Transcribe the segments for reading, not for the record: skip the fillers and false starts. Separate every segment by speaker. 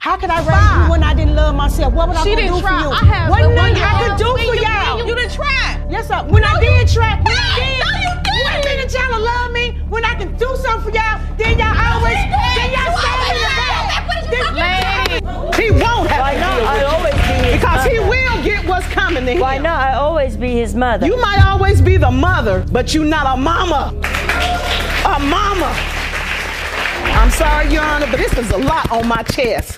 Speaker 1: How could I raise you when I didn't love myself? What would I do for you? What nothing I could do for y'all?
Speaker 2: You didn't try.
Speaker 1: Yes, sir. When I did try. When I did. No, you didn't. You ain't been trying to love me. When I can do something for y'all, then y'all always. Then y'all stand in the back. He won't have to deal with it. Because he will get what's coming to him.
Speaker 3: Why not? I always be his mother.
Speaker 1: You might always be the mother, but you're not a mama. A mama. I'm sorry, Your Honor, but this is a lot on my chest.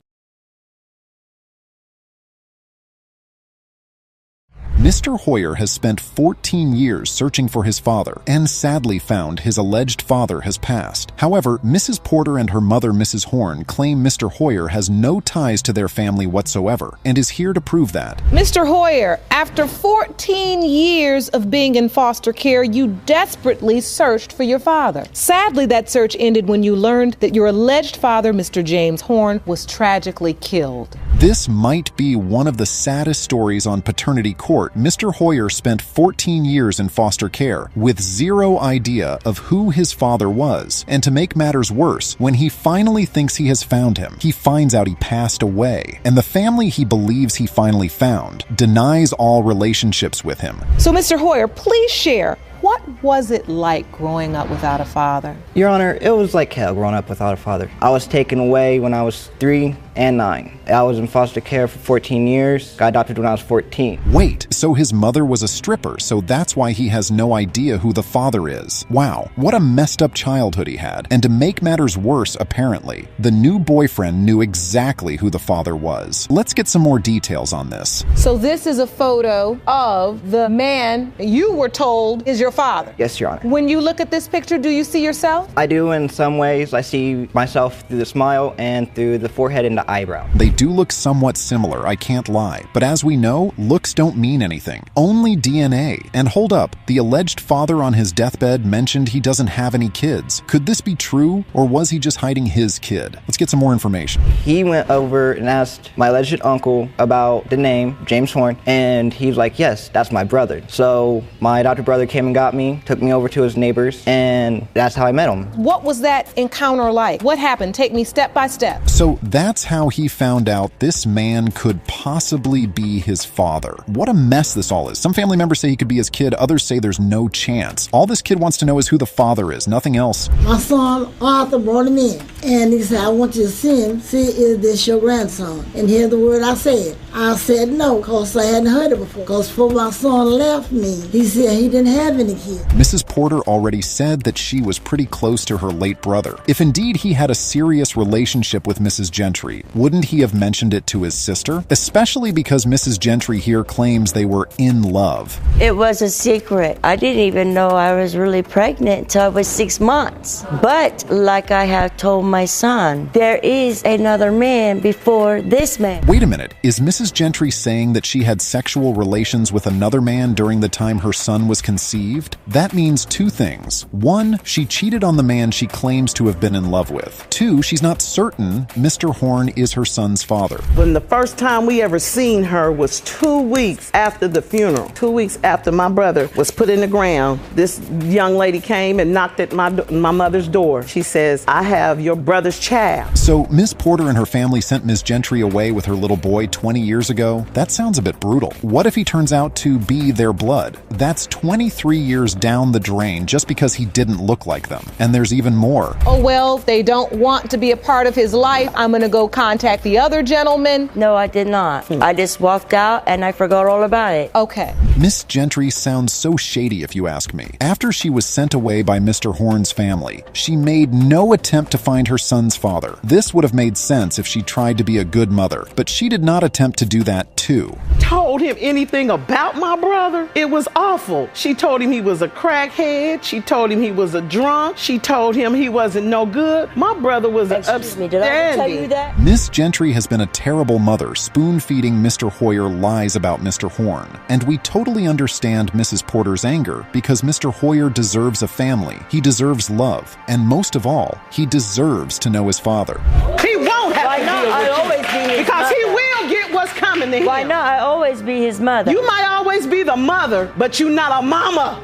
Speaker 4: Mr. Hoyer has spent 14 years searching for his father and sadly found his alleged father has passed. However, Mrs. Porter and her mother, Mrs. Horn, claim Mr. Hoyer has no ties to their family whatsoever and is here to prove that.
Speaker 5: Mr. Hoyer, after 14 years of being in foster care, you desperately searched for your father. Sadly, that search ended when you learned that your alleged father, Mr. James Horn, was tragically killed.
Speaker 4: This might be one of the saddest stories on paternity court. Mr. Hoyer spent 14 years in foster care with zero idea of who his father was. And to make matters worse, when he finally thinks he has found him, he finds out he passed away. And the family he believes he finally found denies all relationships with him.
Speaker 5: So, Mr. Hoyer, please share. What was it like growing up without a father?
Speaker 6: Your Honor, it was like hell growing up without a father. I was taken away when I was 3 and 9. I was in foster care for 14 years, got adopted when I was 14.
Speaker 4: Wait, so his mother was a stripper, so that's why he has no idea who the father is. Wow, what a messed up childhood he had. And to make matters worse, apparently, the new boyfriend knew exactly who the father was. Let's get some more details on this.
Speaker 5: So this is a photo of the man you were told is your father?
Speaker 6: Yes, Your Honor.
Speaker 5: When you look at this picture, do you see yourself?
Speaker 6: I do in some ways. I see myself through the smile and through the forehead and the eyebrow.
Speaker 4: They do look somewhat similar, I can't lie. But as we know, looks don't mean anything. Only DNA. And hold up, the alleged father on his deathbed mentioned he doesn't have any kids. Could this be true, or was he just hiding his kid? Let's get some more information.
Speaker 6: He went over and asked my alleged uncle about the name, James Horn, and he was like, yes, that's my brother. So my adopted brother came and got me, took me over to his neighbors, and that's how I met him.
Speaker 5: What was that encounter like? What happened? Take me step by step.
Speaker 4: So that's how he found out this man could possibly be his father. What a mess this all is. Some family members say he could be his kid, others say there's no chance. All this kid wants to know is who the father is, nothing else.
Speaker 7: My son Arthur brought him in, and he said, I want you to see him, see is this your grandson? And here's the word I said. I said no, because I hadn't heard it before. Because before my son left me, he said he didn't have any kids.
Speaker 4: Mrs. Porter already said that she was pretty close to her late brother. If indeed he had a serious relationship with Mrs. Gentry, wouldn't he have mentioned it to his sister? Especially because Mrs. Gentry here claims they were in love.
Speaker 3: It was a secret. I didn't even know I was really pregnant until I was 6 months. But like I have told my son, there is another man before this man.
Speaker 4: Wait a minute, is Mrs. Gentry saying that she had sexual relations with another man during the time her son was conceived? That means two things. One, she cheated on the man she claims to have been in love with. Two, she's not certain Mr. Horn is her son's father.
Speaker 1: When the first time we ever seen her was 2 weeks after the funeral. 2 weeks after my brother was put in the ground, this young lady came and knocked at my mother's door. She says, I have your brother's child.
Speaker 4: So Miss Porter and her family sent Miss Gentry away with her little boy 20 years ago? That sounds a bit brutal. What if he turns out to be their blood? That's 23 years down the drain just because he didn't look like them. And there's even more.
Speaker 5: Oh, well, they don't want to be a part of his life. I'm going to go contact the other gentleman.
Speaker 3: No, I did not. I just walked out and I forgot all about it.
Speaker 5: Okay.
Speaker 4: Miss Gentry sounds so shady if you ask me. After she was sent away by Mr. Horn's family, she made no attempt to find her son's father. This would have made sense if she tried to be a good mother, but she did not attempt to do that too.
Speaker 1: Told him anything about my brother? It was awful. She told him he was a crackhead. She told him he was a drunk. She told him he wasn't no good. My brother was an upstanding.
Speaker 3: Did I tell you that?
Speaker 4: Miss Gentry has been a terrible mother, spoon-feeding Mr. Hoyer lies about Mr. Horn. And we totally understand Mrs. Porter's anger because Mr. Hoyer deserves a family. He deserves love. And most of all, he deserves to know his father.
Speaker 1: He won't have to deal with you because he will get what's coming to him.
Speaker 3: Why not? I always be his mother.
Speaker 1: You might always be the mother, but you're not a mama.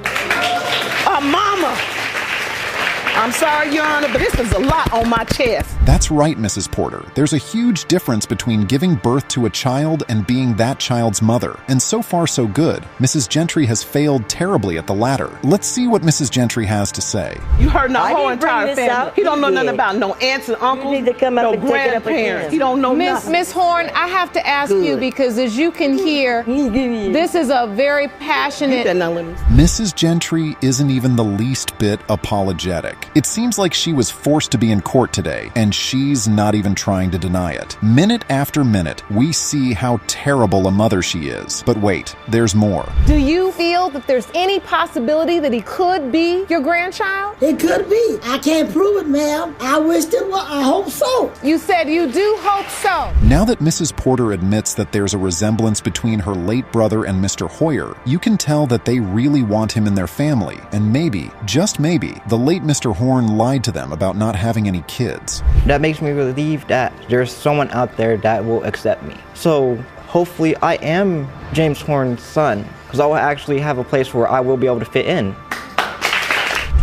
Speaker 1: A mama. I'm sorry, Your Honor, but this is a lot on my chest.
Speaker 4: That's right, Mrs. Porter. There's a huge difference between giving birth to a child and being that child's mother. And so far, so good. Mrs. Gentry has failed terribly at the latter. Let's see what Mrs. Gentry has to say.
Speaker 1: You heard the whole entire family. He don't know nothing about no aunts and uncles,
Speaker 3: You need to come up
Speaker 1: no
Speaker 3: and take it up
Speaker 1: grandparents.
Speaker 3: again.
Speaker 1: He don't know nothing.
Speaker 5: Miss Horn, I have to ask you because as you can hear, this is a very passionate...
Speaker 4: Mrs. Gentry isn't even the least bit apologetic. It seems like she was forced to be in court today, and she's not even trying to deny it. Minute after minute, we see how terrible a mother she is. But wait, there's more.
Speaker 5: Do you feel that there's any possibility that he could be your grandchild?
Speaker 7: It could be. I can't prove it, ma'am. I wish it was. I hope so.
Speaker 5: You said you do hope so.
Speaker 4: Now that Mrs. Porter admits that there's a resemblance between her late brother and Mr. Hoyer, you can tell that they really want him in their family, and maybe, just maybe, the late Mr. Horn lied to them about not having any kids.
Speaker 6: That makes me believe that there's someone out there that will accept me. So hopefully I am James Horn's son, because I will actually have a place where I will be able to fit in.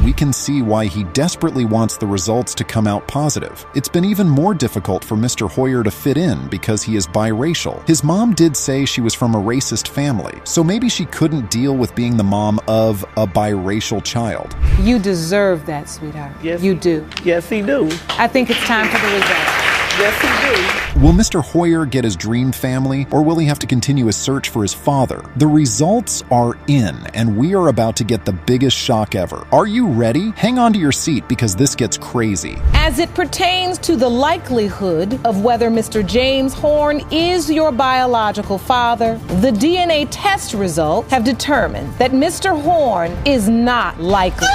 Speaker 4: We can see why he desperately wants the results to come out positive. It's been even more difficult for Mr. Hoyer to fit in because he is biracial. His mom did say she was from a racist family, so maybe she couldn't deal with being the mom of a biracial child.
Speaker 5: You deserve that, sweetheart.
Speaker 1: Yes,
Speaker 5: you do.
Speaker 1: Yes, he do.
Speaker 5: I think it's time for the results.
Speaker 1: Yes, he do.
Speaker 4: Will Mr. Hoyer get his dream family, or will he have to continue his search for his father? The results are in, and we are about to get the biggest shock ever. Are you ready? Hang on to your seat because this gets crazy.
Speaker 5: As it pertains to the likelihood of whether Mr. James Horn is your biological father, the DNA test results have determined that Mr. Horn is not likely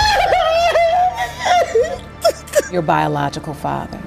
Speaker 5: your biological father.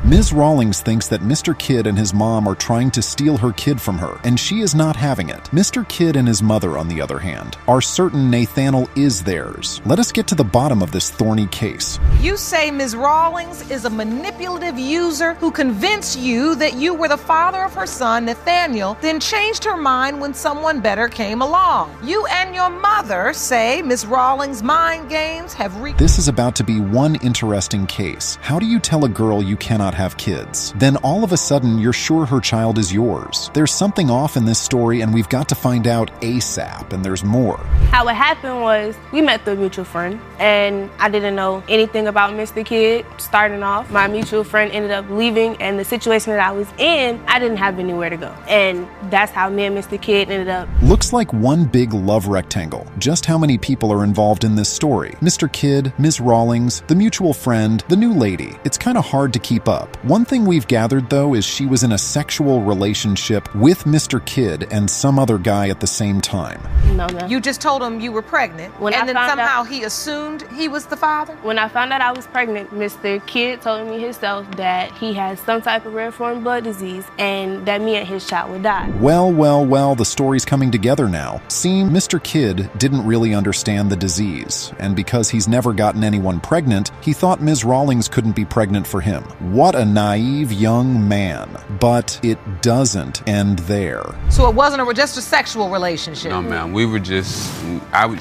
Speaker 4: Ms. Rawlings thinks that Mr. Kidd and his mom are trying to steal her kid from her, and she is not having it. Mr. Kidd and his mother, on the other hand, are certain Nathaniel is theirs. Let us get to the bottom of this thorny case.
Speaker 5: You say Ms. Rawlings is a manipulative user who convinced you that you were the father of her son, Nathaniel, then changed her mind when someone better came along. You and your mother say Ms. Rawlings' mind games have
Speaker 4: This is about to be one interesting case. How do you tell a girl you cannot have kids? Then all of a sudden, you're sure her child is yours. There's something off in this story, and we've got to find out ASAP, and there's more.
Speaker 2: How it happened was we met the mutual friend, and I didn't know anything about Mr. Kidd. Starting off, my mutual friend ended up leaving, and the situation that I was in, I didn't have anywhere to go. And that's how me and Mr. Kidd ended up.
Speaker 4: Looks like one big love rectangle. Just how many people are involved in this story? Mr. Kidd, Ms. Rawlings, the mutual friend, the new lady. It's kind of hard to keep up. One thing we've gathered, though, is she was in a sexual relationship with Mr. Kidd and some other guy at the same time.
Speaker 2: No, ma'am.
Speaker 5: You just told him you were pregnant, and then somehow he assumed he was the father?
Speaker 2: When I found out I was pregnant, Mr. Kidd told me himself that he has some type of rare form blood disease and that me and his child would die.
Speaker 4: Well, the story's coming together now. See, Mr. Kidd didn't really understand the disease, and because he's never gotten anyone pregnant, he thought Ms. Rawlings couldn't be pregnant for him. What a naive young man. But it doesn't end there.
Speaker 5: So it wasn't just a sexual relationship?
Speaker 8: No, ma'am. We were just,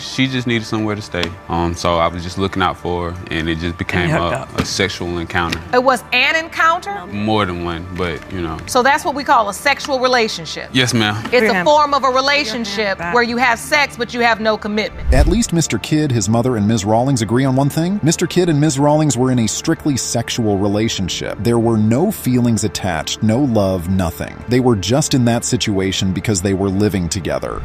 Speaker 8: she just needed somewhere to stay. So I was just looking out for her, and it just became a sexual encounter.
Speaker 5: It was an encounter?
Speaker 8: More than one, but you know.
Speaker 5: So that's what we call a sexual relationship?
Speaker 8: Yes, ma'am.
Speaker 5: It's a form of a relationship where you have sex, but you have no commitment.
Speaker 4: At least Mr. Kidd, his mother, and Ms. Rawlings agree on one thing. Mr. Kidd and Ms. Rawlings were in a strictly sexual relationship. There were no feelings attached, no love, nothing. They were just in that situation because they were living together.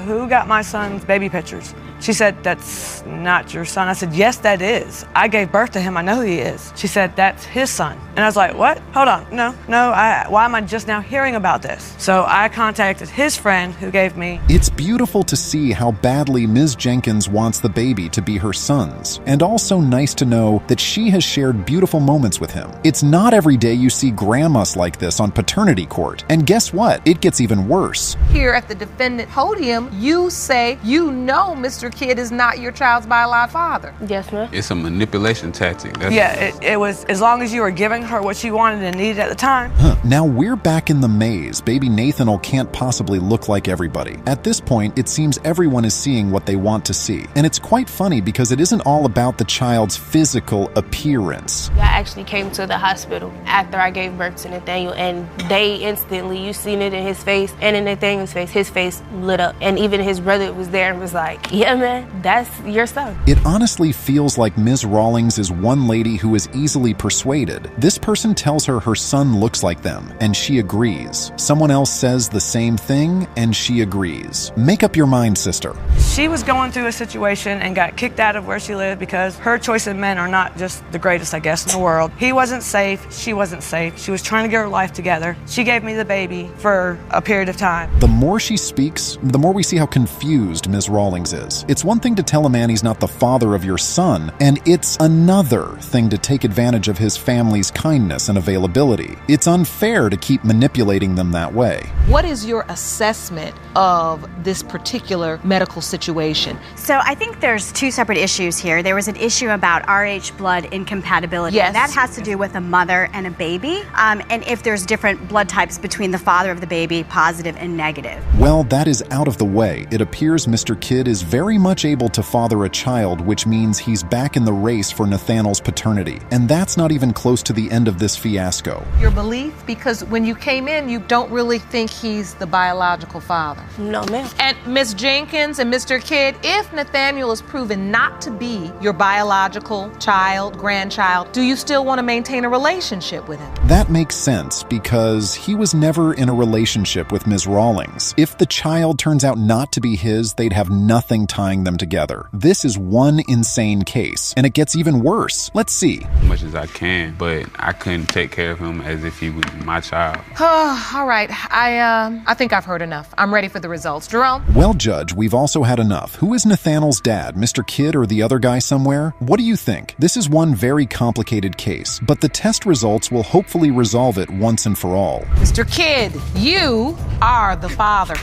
Speaker 9: Who got my son's baby pictures? She said, that's not your son. I said, yes, that is. I gave birth to him. I know who he is. She said, that's his son. And I was like, what? Hold on. No. Why am I just now hearing about this? So I contacted his friend who gave me.
Speaker 4: It's beautiful to see how badly Ms. Jenkins wants the baby to be her son's. And also nice to know that she has shared beautiful moments with him. It's not every day you see grandmas like this on paternity court. And guess what? It gets even worse.
Speaker 5: Here at the defendant podium, you say you know Mr. Mr. Kidd is not your child's biological father.
Speaker 2: Yes, ma'am.
Speaker 8: It's a manipulation tactic.
Speaker 9: It was as long as you were giving her what she wanted and needed at the time.
Speaker 4: Now we're back in the maze. Baby Nathanel can't possibly look like everybody. At this point, it seems everyone is seeing what they want to see. And it's quite funny because it isn't all about the child's physical appearance.
Speaker 2: I actually came to the hospital after I gave birth to Nathaniel, and they instantly, you seen it in his face and in Nathaniel's face, his face lit up. And even his brother was there and was like, yeah, man, that's your son.
Speaker 4: It honestly feels like Ms. Rawlings is one lady who is easily persuaded. This person tells her her son looks like them, and she agrees. Someone else says the same thing, and she agrees. Make up your mind, sister.
Speaker 9: She was going through a situation and got kicked out of where she lived because her choice of men are not just the greatest, I guess, in the world. He wasn't safe. She wasn't safe. She was trying to get her life together. She gave me the baby for a period of time.
Speaker 4: The more she speaks, the more we see how confused Ms. Rawlings is. It's one thing to tell a man he's not the father of your son, and it's another thing to take advantage of his family's kindness and availability. It's unfair to keep manipulating them that way.
Speaker 5: What is your assessment of this particular medical situation?
Speaker 10: So I think there's two separate issues here. There was an issue about RH blood incompatibility.
Speaker 5: Yes.
Speaker 10: And that has to do with a mother and a baby, and if there's different blood types between the father of the baby, positive and negative.
Speaker 4: Well, that is out of the way. It appears Mr. Kidd is very much able to father a child, which means he's back in the race for Nathaniel's paternity. And that's not even close to the end of this fiasco.
Speaker 5: Your belief? Because when you came in, you don't really think he's the biological father.
Speaker 2: No, ma'am.
Speaker 5: And Miss Jenkins and Mr. Kidd, if Nathaniel is proven not to be your biological child, grandchild, do you still want to maintain a relationship with him?
Speaker 4: That makes sense because he was never in a relationship with Ms. Rawlings. If the child turns out not to be his, they'd have nothing tying them together. This is one insane case, and it gets even worse. Let's see.
Speaker 8: As much as I can, but I couldn't take care of him as if he was my child.
Speaker 5: All right, I think I've heard enough. I'm ready for the results. Jerome?
Speaker 4: Well, Judge, we've also had enough. Who is Nathaniel's dad, Mr. Kidd or the other guy somewhere? What do you think? This is one very complicated case, but the test results will hopefully resolve it once and for all.
Speaker 5: Mr. Kidd, you are the father.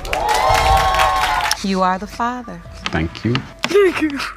Speaker 5: You are the father.
Speaker 8: Thank you.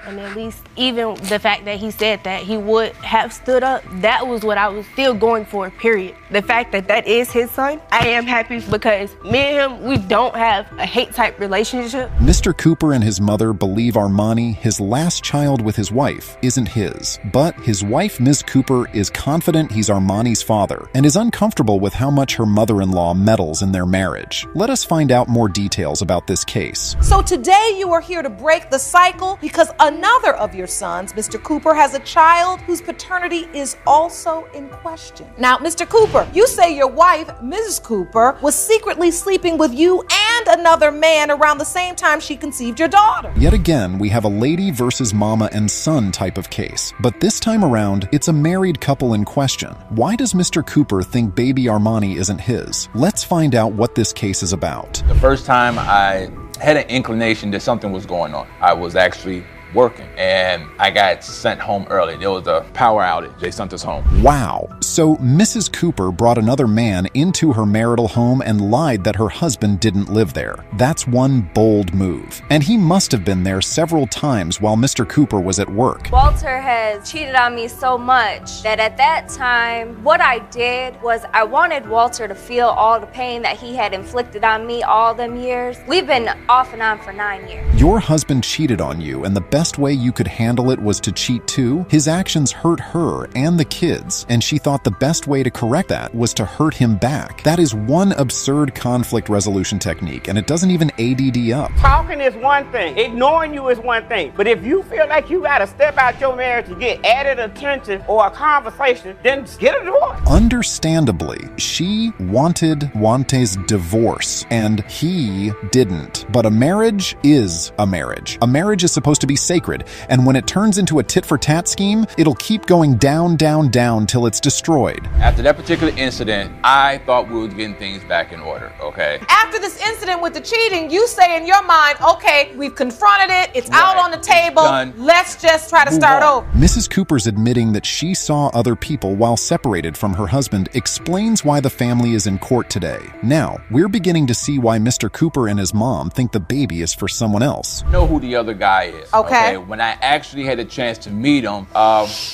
Speaker 2: And at least even the fact that he said that he would have stood up, that was what I was still going for, period. The fact that that is his son, I am happy because me and him, we don't have a hate-type relationship.
Speaker 4: Mr. Cooper and his mother believe Armani, his last child with his wife, isn't his. But his wife, Ms. Cooper, is confident he's Armani's father and is uncomfortable with how much her mother-in-law meddles in their marriage. Let us find out more details about this case.
Speaker 5: So today you are here to break the cycle because another of your sons, Mr. Cooper, has a child whose paternity is also in question. Now, Mr. Cooper, you say your wife, Mrs. Cooper, was secretly sleeping with you and another man around the same time she conceived your daughter.
Speaker 4: Yet again, we have a lady versus mama and son type of case. But this time around, it's a married couple in question. Why does Mr. Cooper think baby Armani isn't his? Let's find out what this case is about.
Speaker 11: The first time I had an inclination that something was going on, I was actually working and I got sent home early. There was a power outage. They sent us home.
Speaker 4: Wow. So Mrs. Cooper brought another man into her marital home and lied that her husband didn't live there. That's one bold move. And he must have been there several times while Mr. Cooper was at work.
Speaker 12: Walter has cheated on me so much that at that time, what I did was I wanted Walter to feel all the pain that he had inflicted on me all them years. We've been off and on for 9 years.
Speaker 4: Your husband cheated on you, and the best way you could handle it was to cheat too? His actions hurt her and the kids, and she thought the best way to correct that was to hurt him back. That is one absurd conflict resolution technique, and it doesn't even ADD up.
Speaker 1: Talking is one thing, ignoring you is one thing, but if you feel like you gotta step out your marriage to get added attention or a conversation, then just get a divorce.
Speaker 4: Understandably, she wanted Wante's divorce, and he didn't. But a marriage is a marriage. A marriage is supposed to be sacred, and when it turns into a tit-for-tat scheme, it'll keep going down, down, down till it's destroyed.
Speaker 11: After that particular incident, I thought we were getting things back in order, okay?
Speaker 5: After this incident with the cheating, you say in your mind, okay, we've confronted it, it's out on the table, let's just try to start over.
Speaker 4: Mrs. Cooper's admitting that she saw other people while separated from her husband explains why the family is in court today. Now, we're beginning to see why Mr. Cooper and his mom think the baby is for someone else.
Speaker 11: Know who the other guy is.
Speaker 5: Okay.
Speaker 11: When I actually had a chance to meet him,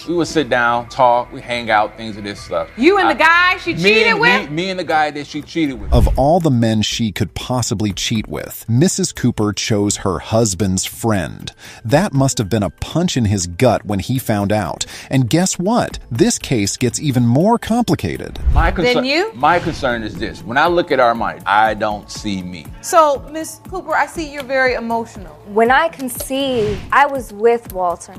Speaker 11: we would sit down, talk, we hang out, things of this stuff.
Speaker 5: You and the guy she cheated with?
Speaker 11: Me and the guy that she cheated with.
Speaker 4: Of all the men she could possibly cheat with, Mrs. Cooper chose her husband's friend. That must have been a punch in his gut when he found out. And guess what? This case gets even more complicated.
Speaker 11: My concern is this. When I look at Armani, I don't see me.
Speaker 5: So, Miss Cooper, I see you're very emotional.
Speaker 12: When I conceived, I was with Walter.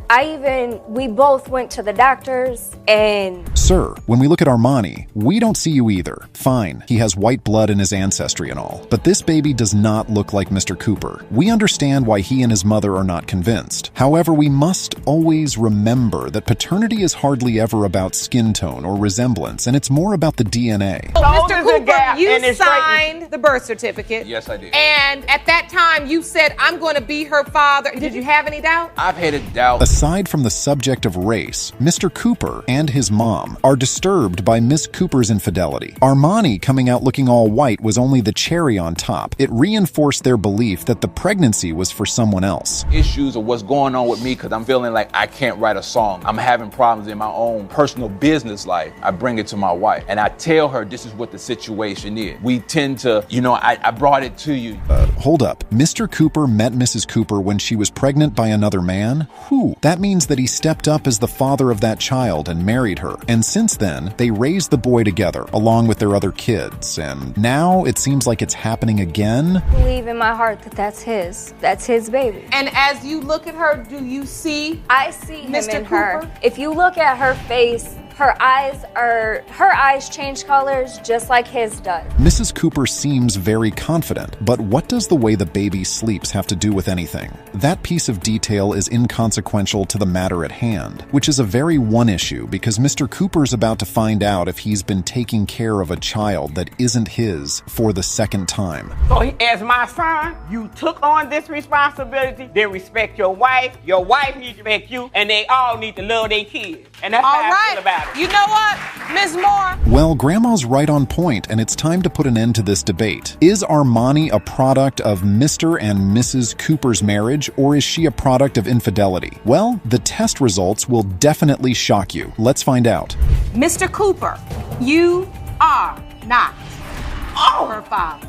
Speaker 12: We both went to the doctors and...
Speaker 4: Sir, when we look at Armani, we don't see you either. Fine, he has white blood in his ancestry and all, but this baby does not look like Mr. Cooper. We understand why he and his mother are not convinced. However, we must always remember that paternity is hardly ever about skin tone or resemblance, and it's more about the DNA.
Speaker 5: So, Mr. Cooper, you signed the birth certificate.
Speaker 11: Yes, I did.
Speaker 5: And at that time, you said, I'm going to be her father. Did you have any doubt?
Speaker 11: I've had a doubt.
Speaker 4: Aside from the subject of race, Mr. Cooper and his mom are disturbed by Miss Cooper's infidelity. Armani coming out looking all white was only the cherry on top. It reinforced their belief that the pregnancy was for someone else.
Speaker 11: Issues of what's going on with me because I'm feeling like I can't write a song. I'm having problems in my own personal business life. I bring it to my wife and I tell her this is what the situation is. We tend to, I brought it to you.
Speaker 4: Hold up. Mr. Cooper met Mrs. Cooper when she was pregnant by another man? Who? That means that he stepped up as the father of that child and married her. And since then, they raised the boy together, along with their other kids. And now it seems like it's happening again.
Speaker 12: I believe in my heart that that's his. That's his baby.
Speaker 5: And as you look at her, do you see?
Speaker 12: I see him
Speaker 5: Mr.
Speaker 12: in
Speaker 5: Cooper?
Speaker 12: her. If you look at her face, her eyes change colors just like his does.
Speaker 4: Mrs. Cooper seems very confident, but what does the way the baby sleeps have to do with anything? That piece of detail is inconsequential to the matter at hand, which is a very one issue because Mr. Cooper's about to find out if he's been taking care of a child that isn't his for the second time.
Speaker 1: So as my son, you took on this responsibility, then respect your wife needs to respect you, and they all need to love their kids. And that's how I feel about it.
Speaker 5: You know what, Ms. Moore?
Speaker 4: Well, Grandma's right on point, and it's time to put an end to this debate. Is Armani a product of Mr. and Mrs. Cooper's marriage, or is she a product of infidelity? Well, the test results will definitely shock you. Let's find out.
Speaker 5: Mr. Cooper, you are not her father.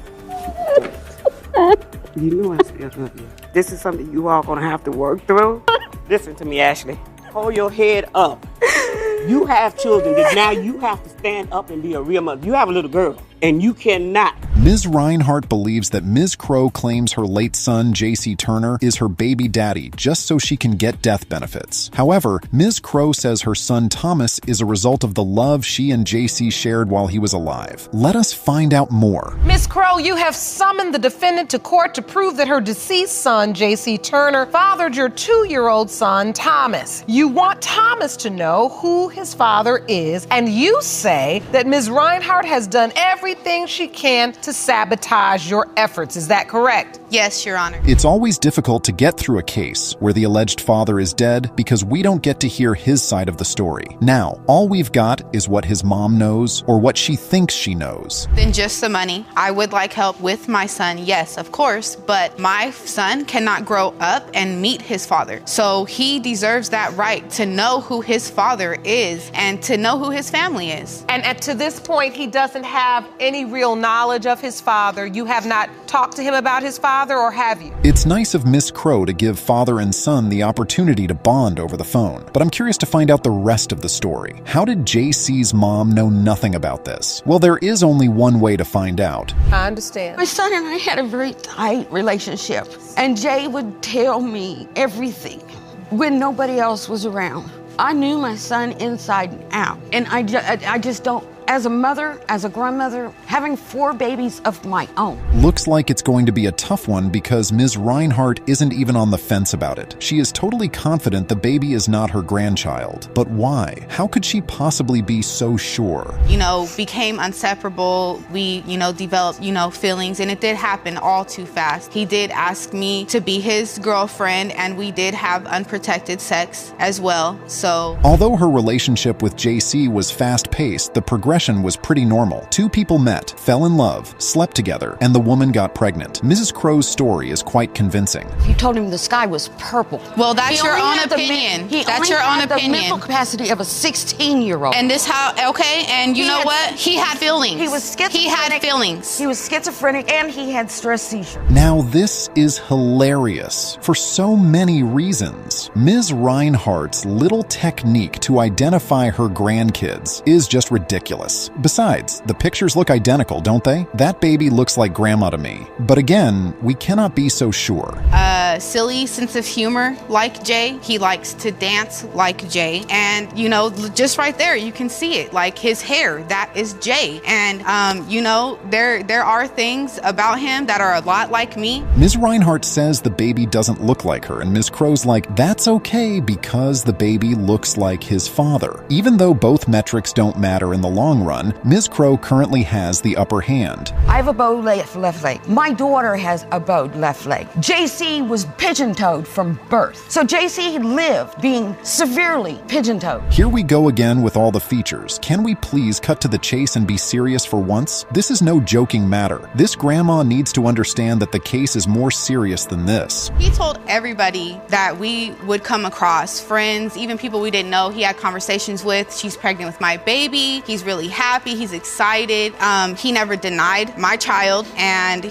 Speaker 1: You know I still love you. This is something you all gonna have to work through. Listen to me, Ashley. Hold your head up. You have children that now you have to stand up and be a real mother. You have a little girl, and you cannot.
Speaker 4: Ms. Reinhardt believes that Ms. Crow claims her late son, J.C. Turner, is her baby daddy just so she can get death benefits. However, Ms. Crow says her son Thomas is a result of the love she and J.C. shared while he was alive. Let us find out more.
Speaker 5: Ms. Crow, you have summoned the defendant to court to prove that her deceased son, J.C. Turner, fathered your 2-year-old son, Thomas. You want Thomas to know who his father is, and you say that Ms. Reinhardt has done everything she can to sabotage your efforts. Is that correct?
Speaker 13: Yes, Your Honor.
Speaker 4: It's always difficult to get through a case where the alleged father is dead because we don't get to hear his side of the story. Now, all we've got is what his mom knows or what she thinks she knows.
Speaker 13: Then just the money. I would like help with my son, yes, of course, but my son cannot grow up and meet his father. So he deserves that right to know who his father is and to know who his family is.
Speaker 5: And to this point, he doesn't have any real knowledge of his father. You have not talked to him about his father, or have you?
Speaker 4: It's nice of Miss Crow to give father and son the opportunity to bond over the phone, but I'm curious to find out the rest of the story. How did JC's mom know nothing about this? Well, there is only one way to find out.
Speaker 5: I understand.
Speaker 14: My son and I had a very tight relationship, and Jay would tell me everything when nobody else was around. I knew my son inside and out, and I just don't as a mother, as a grandmother, having 4 babies of my own.
Speaker 4: Looks like it's going to be a tough one because Ms. Reinhardt isn't even on the fence about it. She is totally confident the baby is not her grandchild. But why? How could she possibly be so sure?
Speaker 13: Became inseparable. We, developed, feelings, and it did happen all too fast. He did ask me to be his girlfriend, and we did have unprotected sex as well, so.
Speaker 4: Although her relationship with JC was fast-paced, the progression was pretty normal. 2 people met, fell in love, slept together, and the woman got pregnant. Mrs. Crow's story is quite convincing.
Speaker 14: You told him the sky was purple.
Speaker 13: Well, that's your own opinion. That's your own opinion.
Speaker 14: The mental capacity of a 16-year-old.
Speaker 13: And this how, okay, and you know what? He had feelings.
Speaker 14: He was schizophrenic.
Speaker 13: He had feelings.
Speaker 14: He was schizophrenic, and he had stress seizures.
Speaker 4: Now this is hilarious for so many reasons. Ms. Reinhardt's little technique to identify her grandkids is just ridiculous. Besides, the pictures look identical, don't they? That baby looks like grandma to me. But again, we cannot be so sure.
Speaker 13: Silly sense of humor like Jay. He likes to dance like Jay. And, just right there, you can see it. Like his hair, that is Jay. And, there are things about him that are a lot like me.
Speaker 4: Ms. Reinhardt says the baby doesn't look like her, and Ms. Crow's like, that's okay because the baby looks like his father. Even though both metrics don't matter in the long run, Ms. Crow currently has the upper hand.
Speaker 14: I have a bowed left leg. My daughter has a bowed left leg. JC was pigeon-toed from birth. So JC lived being severely pigeon-toed.
Speaker 4: Here we go again with all the features. Can we please cut to the chase and be serious for once? This is no joking matter. This grandma needs to understand that the case is more serious than this.
Speaker 13: He told everybody that we would come across, friends, even people we didn't know. He had conversations with, she's pregnant with my baby. He's really happy. He's excited. He never denied my child. And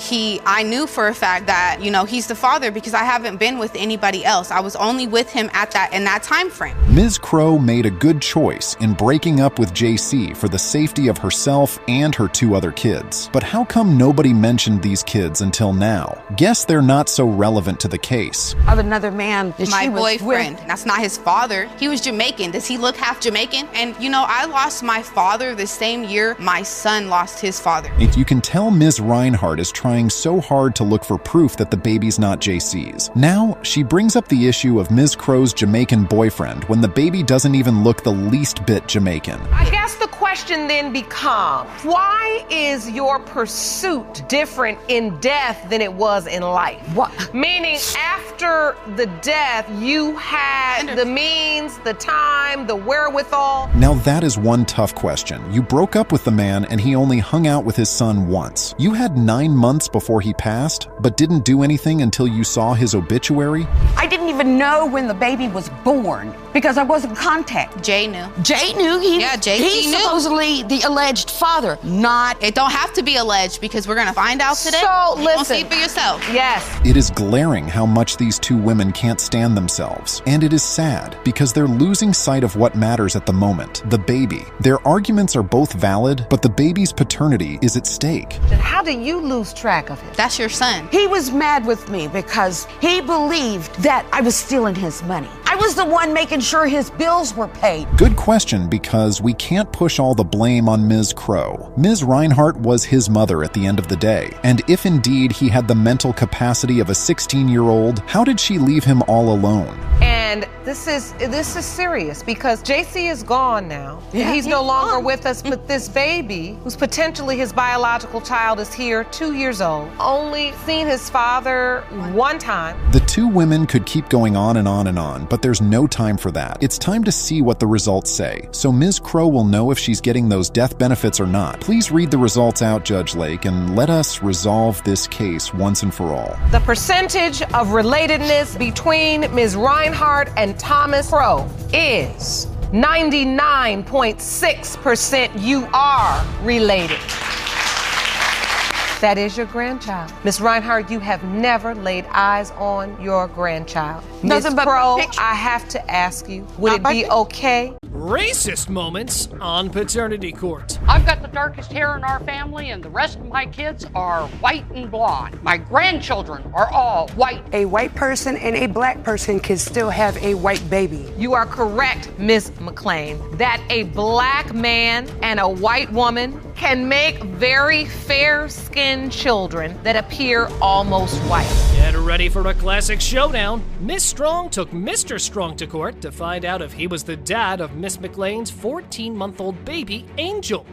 Speaker 13: I knew for a fact that, he's the father because I haven't been with anybody else. I was only with him in that time frame.
Speaker 4: Ms. Crow made a good choice in breaking up with JC for the safety of herself and her 2 other kids. But how come nobody mentioned these kids until now? Guess they're not so relevant to the case.
Speaker 14: Of another man that
Speaker 13: my
Speaker 14: she was
Speaker 13: boyfriend.
Speaker 14: with.
Speaker 13: That's not his father. He was Jamaican. Does he look half Jamaican? And I lost my father the same year my son lost his father.
Speaker 4: You can tell Ms. Reinhardt is trying so hard to look for proof that the baby's not JC's. Now, she brings up the issue of Ms. Crow's Jamaican boyfriend when the baby doesn't even look the least bit Jamaican.
Speaker 5: I guess the question then becomes, why is your pursuit different in death than it was in life?
Speaker 14: What?
Speaker 5: Meaning after the death, you had the means, the time, the wherewithal.
Speaker 4: Now that is one tough question. You broke up with the man and he only hung out with his son once. You had 9 months before he passed, but didn't do anything until you saw his obituary?
Speaker 14: I didn't even know when the baby was born because I wasn't in contact.
Speaker 13: Jay knew.
Speaker 14: Jay knew. He's
Speaker 13: knew.
Speaker 14: Supposedly the alleged father, not.
Speaker 13: It don't have to be alleged because we're going to find out today.
Speaker 5: So
Speaker 13: You're
Speaker 5: listen.
Speaker 13: gonna see it for yourself.
Speaker 5: Yes.
Speaker 4: It is glaring how much these 2 women can't stand themselves. And it is sad because they're losing sight of what matters at the moment, the baby. Their arguments are both valid, but the baby's paternity is at stake.
Speaker 5: Then how do you lose track of him?
Speaker 13: That's your son.
Speaker 14: He was mad with me because he believed that I was stealing his money. I was the one making sure his bills were paid.
Speaker 4: Good question, because we can't push all the blame on Ms. Crow. Ms. Reinhardt was his mother at the end of the day. And if indeed he had the mental capacity of a 16-year-old, how did she leave him all alone?
Speaker 5: And this is serious because JC is gone now.
Speaker 14: Yeah,
Speaker 5: he's no longer
Speaker 14: gone.
Speaker 5: with us, but this baby, who's potentially his biological child, is here, 2 years old. Only seen his father one time.
Speaker 4: The 2 women could keep going on and on and on, but there's no time for that. It's time to see what the results say, so Ms. Crow will know if she's getting those death benefits or not. Please read the results out, Judge Lake, and let us resolve this case once and for all.
Speaker 5: The percentage of relatedness between Ms. Reinhardt and Thomas Crow is 99.6%. You are related. That is your grandchild. Miss Reinhardt, you have never laid eyes on your grandchild. Miss Crow, I have to ask you, would it be okay?
Speaker 15: Racist moments on paternity court.
Speaker 16: I've got the darkest hair in our family, and the rest of my kids are white and blonde. My grandchildren are all white.
Speaker 17: A white person and a black person can still have a white baby.
Speaker 5: You are correct, Miss McLean, that a black man and a white woman can make very fair-skinned children that appear almost white.
Speaker 15: Get ready for a classic showdown. Miss Strong took Mr. Strong to court to find out if he was the dad of Miss McLean's 14-month-old baby, Angel.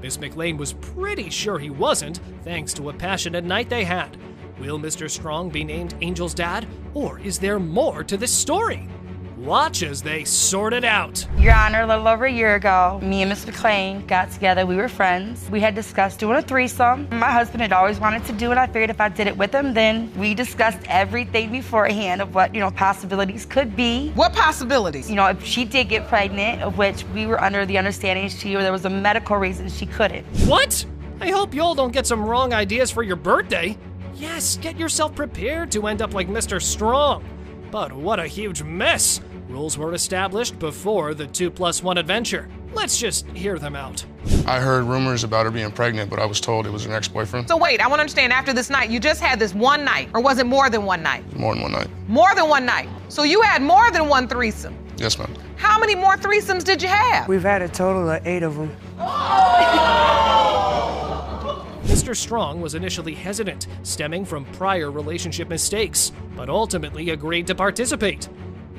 Speaker 15: Miss McLean was pretty sure he wasn't, thanks to a passionate night they had. Will Mr. Strong be named Angel's dad, or is there more to this story? Watch as they sort it out.
Speaker 18: Your Honor, a little over a year ago, me and Miss McLean got together. We were friends. We had discussed doing a threesome. My husband had always wanted to do it. I figured if I did it with him, then we discussed everything beforehand of what, possibilities could be.
Speaker 5: What possibilities?
Speaker 18: If she did get pregnant, of which we were under the understanding there was a medical reason she couldn't.
Speaker 15: What? I hope y'all don't get some wrong ideas for your birthday. Yes, get yourself prepared to end up like Mr. Strong. But what a huge mess. Rules were established before the 2+1 adventure. Let's just hear them out.
Speaker 19: I heard rumors about her being pregnant, but I was told it was an ex-boyfriend.
Speaker 5: So wait, I want to understand, after this night, you just had this one night, or was it more than one night?
Speaker 19: More than one night.
Speaker 5: More than one night. So you had more than one threesome?
Speaker 19: Yes, ma'am.
Speaker 5: How many more threesomes did you have?
Speaker 17: We've had a total of 8 of them.
Speaker 15: Mr. Strong was initially hesitant, stemming from prior relationship mistakes, but ultimately agreed to participate.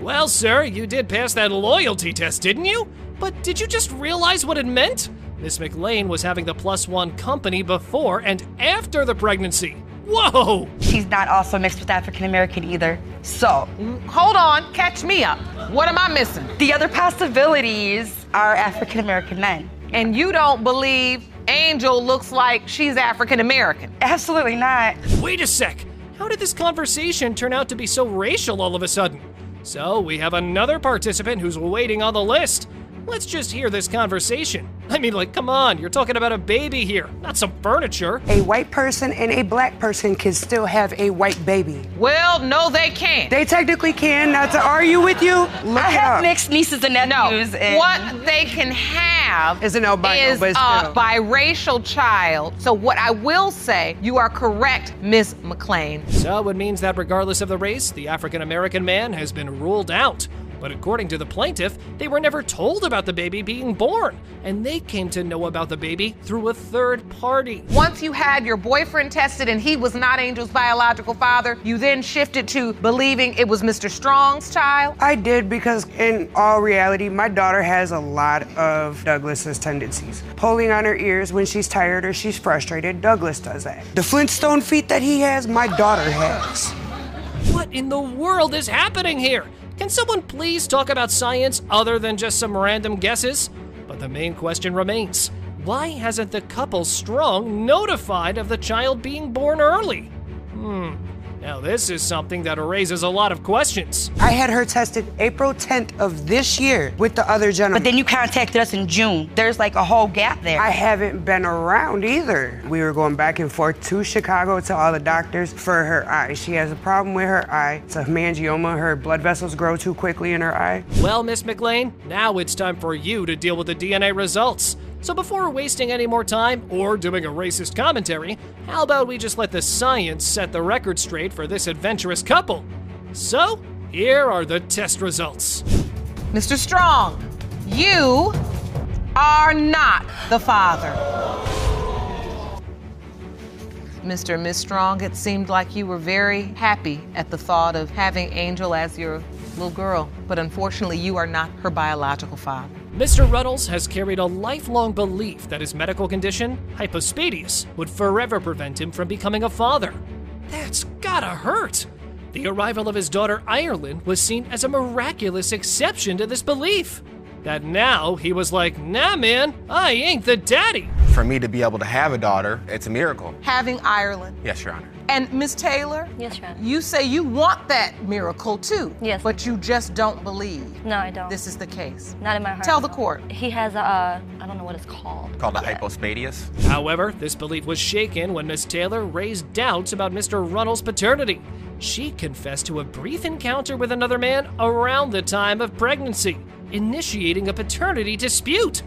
Speaker 15: Well, sir, you did pass that loyalty test, didn't you? But did you just realize what it meant? Miss McLean was having the +1 company before and after the pregnancy. Whoa!
Speaker 18: She's not also mixed with African American either. So,
Speaker 5: hold on, catch me up. What am I missing?
Speaker 18: The other possibilities are African American men.
Speaker 5: And you don't believe Angel looks like she's African American?
Speaker 18: Absolutely not.
Speaker 15: Wait a sec. How did this conversation turn out to be so racial all of a sudden? So we have another participant who's waiting on the list. Let's just hear this conversation. I mean, come on, you're talking about a baby here, not some furniture.
Speaker 17: A white person and a black person can still have a white baby.
Speaker 5: Well, no, they can't.
Speaker 17: They technically can. Not to argue with you.
Speaker 18: I have mixed nieces and nephews.
Speaker 5: No, what they can have
Speaker 17: is an albino,
Speaker 5: is a biracial child. So what I will say, you are correct, Miss McLean.
Speaker 15: So it means that regardless of the race, the African American man has been ruled out. But according to the plaintiff, they were never told about the baby being born, and they came to know about the baby through a third party.
Speaker 5: Once you had your boyfriend tested and he was not Angel's biological father, you then shifted to believing it was Mr. Strong's child?
Speaker 17: I did, because in all reality, my daughter has a lot of Douglas's tendencies. Pulling on her ears when she's tired or she's frustrated, Douglas does that. The Flintstone feet that he has, my daughter has.
Speaker 15: What in the world is happening here? Can someone please talk about science other than just some random guesses? But the main question remains, why hasn't the couple Strong notified of the child being born early? Now this is something that raises a lot of questions.
Speaker 17: I had her tested April 10th of this year with the other gentleman.
Speaker 18: But then you contacted us in June. There's a whole gap there.
Speaker 17: I haven't been around either. We were going back and forth to Chicago to all the doctors for her eye. She has a problem with her eye. It's a hemangioma. Her blood vessels grow too quickly in her eye.
Speaker 15: Well, Miss McLean, now it's time for you to deal with the DNA results. So before wasting any more time or doing a racist commentary, how about we just let the science set the record straight for this adventurous couple? So, here are the test results.
Speaker 5: Mr. Strong, you are not the father. Mr. and Miss Strong, it seemed like you were very happy at the thought of having Angel as your little girl, but unfortunately you are not her biological father.
Speaker 15: Mr. Ruddles has carried a lifelong belief that his medical condition, hypospadias, would forever prevent him from becoming a father. That's gotta hurt. The arrival of his daughter Ireland was seen as a miraculous exception to this belief. That now he was like, nah man, I ain't the daddy.
Speaker 20: For me to be able to have a daughter, it's a miracle.
Speaker 5: Having Ireland
Speaker 20: Yes, Your Honor.
Speaker 5: And Miss Taylor?
Speaker 20: Yes, Your Honor.
Speaker 5: You say you want that miracle too.
Speaker 20: Yes.
Speaker 5: But you just don't believe.
Speaker 20: No, I don't.
Speaker 5: This is the case.
Speaker 20: Not in my heart.
Speaker 5: Tell the court.
Speaker 20: He has a, I don't know what it's called.
Speaker 21: Called a hypospadias.
Speaker 15: However, this belief was shaken when Miss Taylor raised doubts about Mr. Runnels' paternity. She confessed to a brief encounter with another man around the time of pregnancy, initiating a paternity dispute.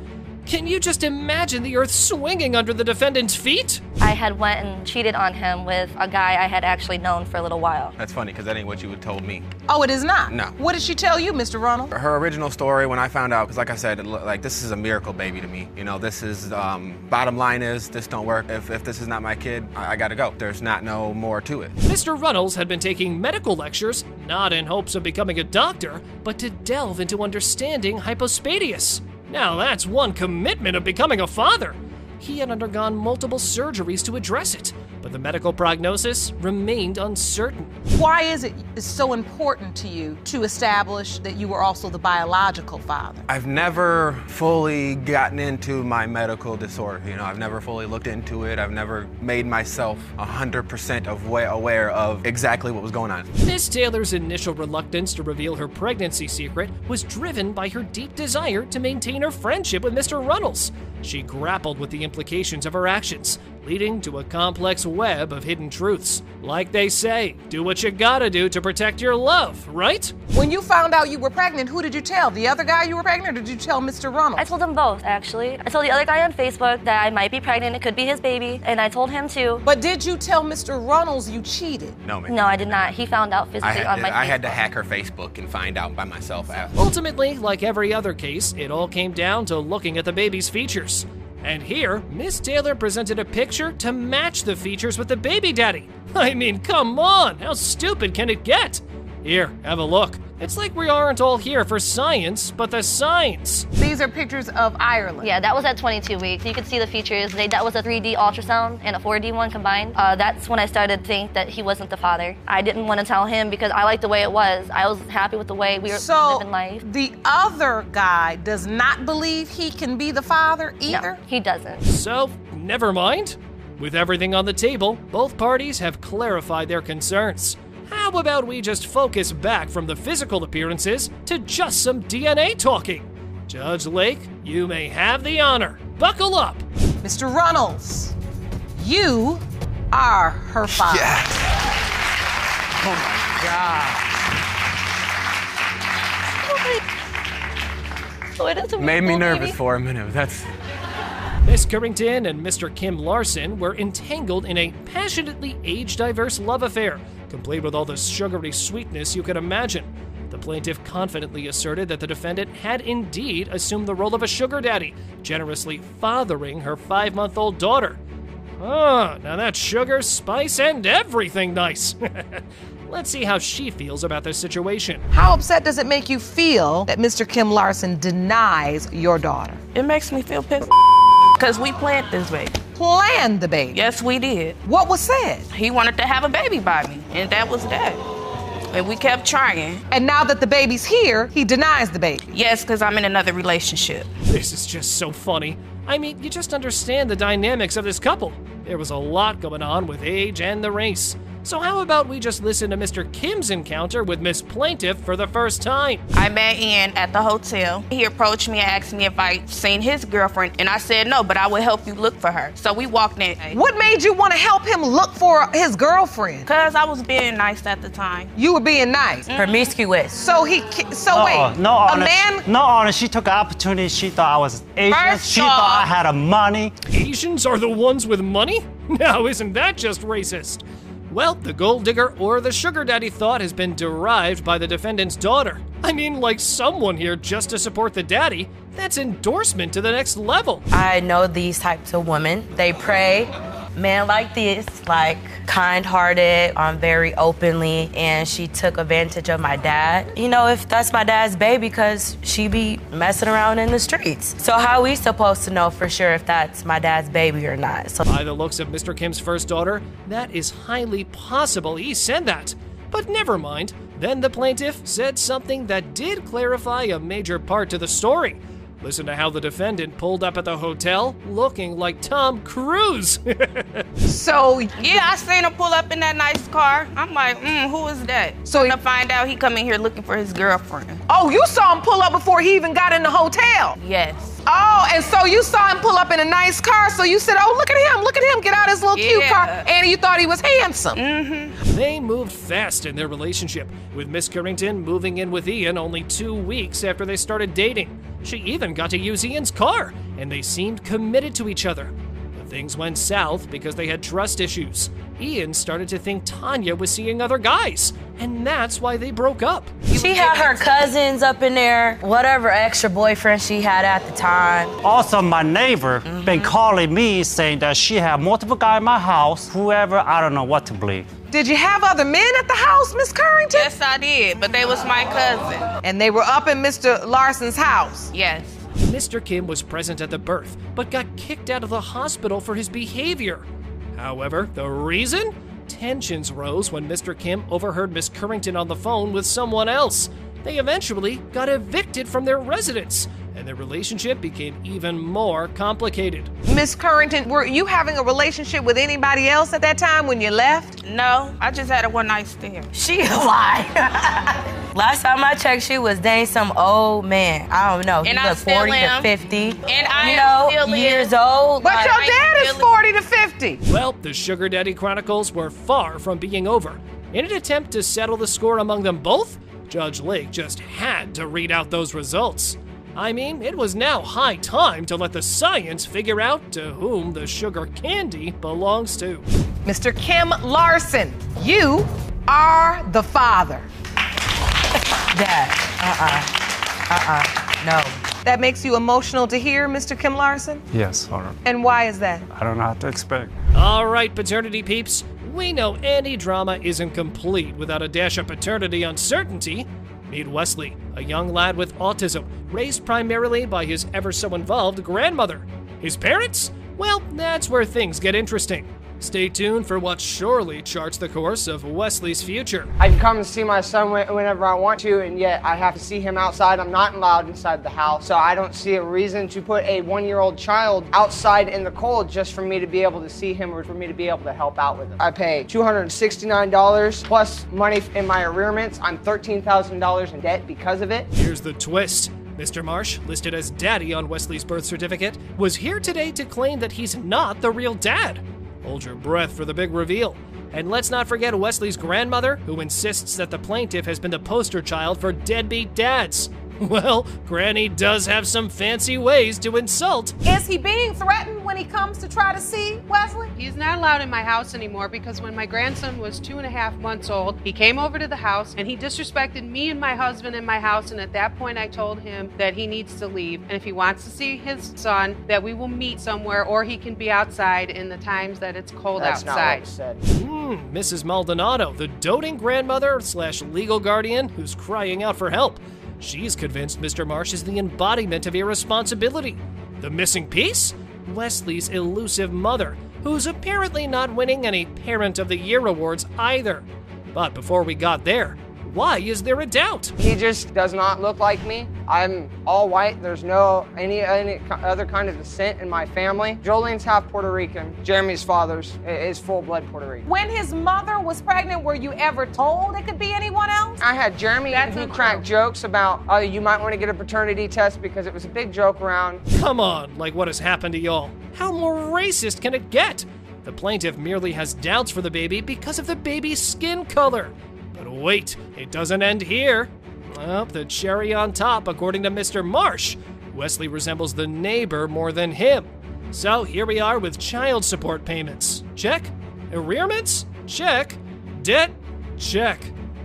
Speaker 15: Can you just imagine the earth swinging under the defendant's feet?
Speaker 20: I had went and cheated on him with a guy I had actually known for a little while.
Speaker 21: That's funny, because that ain't what you would told me.
Speaker 5: Oh, it is not?
Speaker 21: No.
Speaker 5: What did she tell you, Mr. Ronald?
Speaker 21: Her original story, when I found out, because like I said, like this is a miracle baby to me. You know, this is, bottom line is, this don't work. If this is not my kid, I gotta go. There's not no more to it.
Speaker 15: Mr. Runnels had been taking medical lectures, not in hopes of becoming a doctor, but to delve into understanding hypospadias. Now that's one commitment of becoming a father. He had undergone multiple surgeries to address it, but the medical prognosis remained uncertain.
Speaker 5: Why is it so important to you to establish that you were also the biological father?
Speaker 21: I've never fully gotten into my medical disorder. You know, I've never fully looked into it. I've never made myself 100% aware of exactly what was going on.
Speaker 15: Miss Taylor's initial reluctance to reveal her pregnancy secret was driven by her deep desire to maintain her friendship with Mr. Runnels. She grappled with the implications of her actions, leading to a complex web of hidden truths. Like they say, do what you gotta do to protect your love, right?
Speaker 5: When you found out you were pregnant, who did you tell? The other guy you were pregnant, or did you tell Mr. Runnels?
Speaker 20: I told them both, actually. I told the other guy on Facebook that I might be pregnant, it could be his baby, and I told him too.
Speaker 5: But did you tell Mr. Runnels you cheated?
Speaker 21: No, ma'am.
Speaker 20: No, I did not. He found out physically on my Facebook.
Speaker 21: I had to hack her Facebook and find out by myself after.
Speaker 15: Ultimately, like every other case, it all came down to looking at the baby's features. And here, Miss Taylor presented a picture to match the features with the baby daddy. I mean, come on, how stupid can it get? Here, have a look. It's like we aren't all here for science, but the signs.
Speaker 5: These are pictures of Ireland.
Speaker 20: Yeah, that was at 22 weeks. You could see the features. That was a 3D ultrasound and a 4D one combined. That's when I started to think that he wasn't the father. I didn't want to tell him because I liked the way it was. I was happy with the way we were living life.
Speaker 5: The other guy does not believe he can be the father either?
Speaker 20: No, he doesn't.
Speaker 15: So, never mind. With everything on the table, both parties have clarified their concerns. How about we just focus back from the physical appearances to just some DNA talking? Judge Lake, you may have the honor. Buckle up.
Speaker 5: Mr. Runnels, you are her father.
Speaker 21: Yes.
Speaker 5: Oh my God.
Speaker 20: Oh, it is a
Speaker 21: Made me
Speaker 20: beautiful
Speaker 21: nervous
Speaker 20: baby.
Speaker 21: for a minute. That's.
Speaker 15: Miss Currington and Mr. Kim Larson were entangled in a passionately age-diverse love affair, complete with all the sugary sweetness you could imagine. The plaintiff confidently asserted that the defendant had indeed assumed the role of a sugar daddy, generously fathering her 5-month-old daughter. Ah, now that's sugar, spice, and everything nice. Let's see how she feels about this situation.
Speaker 5: How upset does it make you feel that Mr. Kim Larson denies your daughter?
Speaker 22: It makes me feel pissed because we planned this baby.
Speaker 5: Planned the baby?
Speaker 22: Yes, we did.
Speaker 5: What was said?
Speaker 22: He wanted to have a baby by me, and that was that. And we kept trying.
Speaker 5: And now that the baby's here, he denies the baby?
Speaker 22: Yes, because I'm in another relationship.
Speaker 15: This is just so funny. I mean, you just understand the dynamics of this couple. There was a lot going on with age and the race. So how about we just listen to Mr. Kim's encounter with Miss Plaintiff for the first time?
Speaker 22: I met Ian at the hotel. He approached me and asked me if I'd seen his girlfriend, and I said no, but I would help you look for her. So we walked in.
Speaker 5: What made you want to help him look for his girlfriend?
Speaker 22: Because I was being nice at the time.
Speaker 5: You were being nice?
Speaker 22: Promiscuous.
Speaker 5: So wait,
Speaker 23: No,
Speaker 5: a
Speaker 23: honest,
Speaker 5: man?
Speaker 23: No, honest, she took an opportunity. She thought I was Asian.
Speaker 22: First
Speaker 23: She
Speaker 22: off-
Speaker 23: thought I had a money.
Speaker 15: Asians are the ones with money? Now, isn't that just racist? Well, the gold digger or the sugar daddy thought has been derived by the defendant's daughter. I mean, like someone here just to support the daddy, that's endorsement to the next level.
Speaker 18: I know these types of women. They pray. Men like this, like kind-hearted, very openly, and she took advantage of my dad. You know, if that's my dad's baby, because she be messing around in the streets. So how are we supposed to know for sure if that's my dad's baby or not? So
Speaker 15: by the looks of Mr. Kim's first daughter, that is highly possible he said that. But never mind. Then the plaintiff said something that did clarify a major part to the story. Listen to how the defendant pulled up at the hotel looking like Tom Cruise.
Speaker 22: So, yeah, I seen him pull up in that nice car. I'm like, who is that? So to find out he come in here looking for his girlfriend.
Speaker 5: Oh, you saw him pull up before he even got in the hotel?
Speaker 22: Yes.
Speaker 5: Oh, and so you saw him pull up in a nice car, so you said, oh, look at him, get out his little cute car. And you thought he was handsome.
Speaker 15: They moved fast in their relationship, with Miss Carrington moving in with Ian only 2 weeks after they started dating. She even got to use Ian's car, and they seemed committed to each other. But things went south because they had trust issues. Ian started to think Tanya was seeing other guys, and that's why they broke up.
Speaker 3: She had her cousins up in there, whatever extra boyfriend she had at the time.
Speaker 23: Also, my neighbor been calling me saying that she had multiple guys in my house. Whoever, I don't know what to believe.
Speaker 5: Did you have other men at the house, Miss Carrington?
Speaker 22: Yes, I did, but they was my cousin.
Speaker 5: And they were up in Mr. Larson's house?
Speaker 22: Yes.
Speaker 15: Mr. Kim was present at the birth, but got kicked out of the hospital for his behavior. However, the reason? Tensions rose when Mr. Kim overheard Miss Carrington on the phone with someone else. They eventually got evicted from their residence, and their relationship became even more complicated.
Speaker 5: Miss Carrington, were you having a relationship with anybody else at that time when you left?
Speaker 22: No, I just had a one-night stand.
Speaker 3: She lied. Last time I checked, she was dating some old man. I don't know.
Speaker 22: And
Speaker 3: he looked 40 to 50.
Speaker 22: And I am still
Speaker 3: years old.
Speaker 5: But your dad is 40 to 50.
Speaker 15: Well, the Sugar Daddy Chronicles were far from being over. In an attempt to settle the score among them both, Judge Lake just had to read out those results. I mean, it was now high time to let the science figure out to whom the sugar candy belongs to.
Speaker 5: Mr. Kim Larson, you are the father.
Speaker 3: Dad, no.
Speaker 5: That makes you emotional to hear, Mr. Kim Larson?
Speaker 23: Yes, all right.
Speaker 5: And why is that?
Speaker 23: I don't know how to expect.
Speaker 15: All right, paternity peeps. We know any drama isn't complete without a dash of paternity uncertainty. Meet Wesley, a young lad with autism, raised primarily by his ever-so-involved grandmother. His parents? Well, that's where things get interesting. Stay tuned for what surely charts the course of Wesley's future.
Speaker 6: I can come and see my son whenever I want to, and yet I have to see him outside. I'm not allowed inside the house, so I don't see a reason to put a 1-year-old child outside in the cold just for me to be able to see him or for me to be able to help out with him. I pay $269 plus money in my arrearments. I'm $13,000 in debt because of it.
Speaker 15: Here's the twist. Mr. Marsh, listed as daddy on Wesley's birth certificate, was here today to claim that he's not the real dad. Hold your breath for the big reveal. And let's not forget Wesley's grandmother, who insists that the plaintiff has been the poster child for deadbeat dads. Well, Granny does have some fancy ways to insult.
Speaker 1: Is he being threatened when he comes to try to see Wesley?
Speaker 7: He's not allowed in my house anymore because when my grandson was 2.5 months old, he came over to the house and he disrespected me and my husband in my house. And at that point, I told him that he needs to leave. And if he wants to see his son, that we will meet somewhere or he can be outside in the times that it's cold outside.
Speaker 6: That's not what he said.
Speaker 15: Mrs. Maldonado, the doting grandmother / legal guardian who's crying out for help. She's convinced Mr. Marsh is the embodiment of irresponsibility. The missing piece? Wesley's elusive mother, who's apparently not winning any Parent of the Year awards either. But before we got there, why is there a doubt?
Speaker 6: He just does not look like me. I'm all white. There's no any other kind of descent in my family. Jolene's half Puerto Rican. Jeremy's father's is full-blood Puerto Rican.
Speaker 1: When his mother was pregnant, were you ever told it could be anyone else?
Speaker 6: I had Jeremy who cracked jokes about, oh, you might want to get a paternity test because it was a big joke around.
Speaker 15: Come on, like what has happened to y'all? How more racist can it get? The plaintiff merely has doubts for the baby because of the baby's skin color. But wait, it doesn't end here. Well, the cherry on top, according to Mr. Marsh, Wesley resembles the neighbor more than him. So here we are with child support payments. Check. Arrearments? Check. Debt? Check.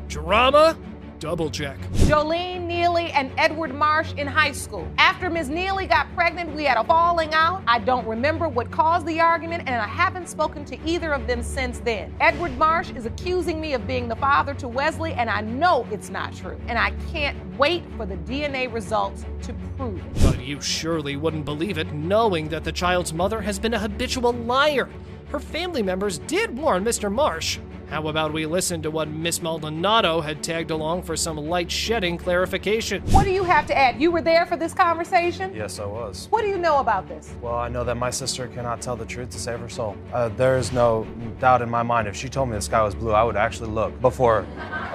Speaker 15: Drama? Double check.
Speaker 1: Jolene Neely and Edward Marsh in high school. After Ms. Neely got pregnant, we had a falling out. I don't remember what caused the argument, and I haven't spoken to either of them since then. Edward Marsh is accusing me of being the father to Wesley, and I know it's not true. And I can't wait for the DNA results to prove it.
Speaker 15: But you surely wouldn't believe it, knowing that the child's mother has been a habitual liar. Her family members did warn Mr. Marsh. How about we listen to what Miss Maldonado had tagged along for some light-shedding clarification?
Speaker 5: What do you have to add? You were there for this conversation?
Speaker 8: Yes, I was.
Speaker 5: What do you know about this?
Speaker 8: Well, I know that my sister cannot tell the truth to save her soul. There is no doubt in my mind. If she told me the sky was blue, I would actually look before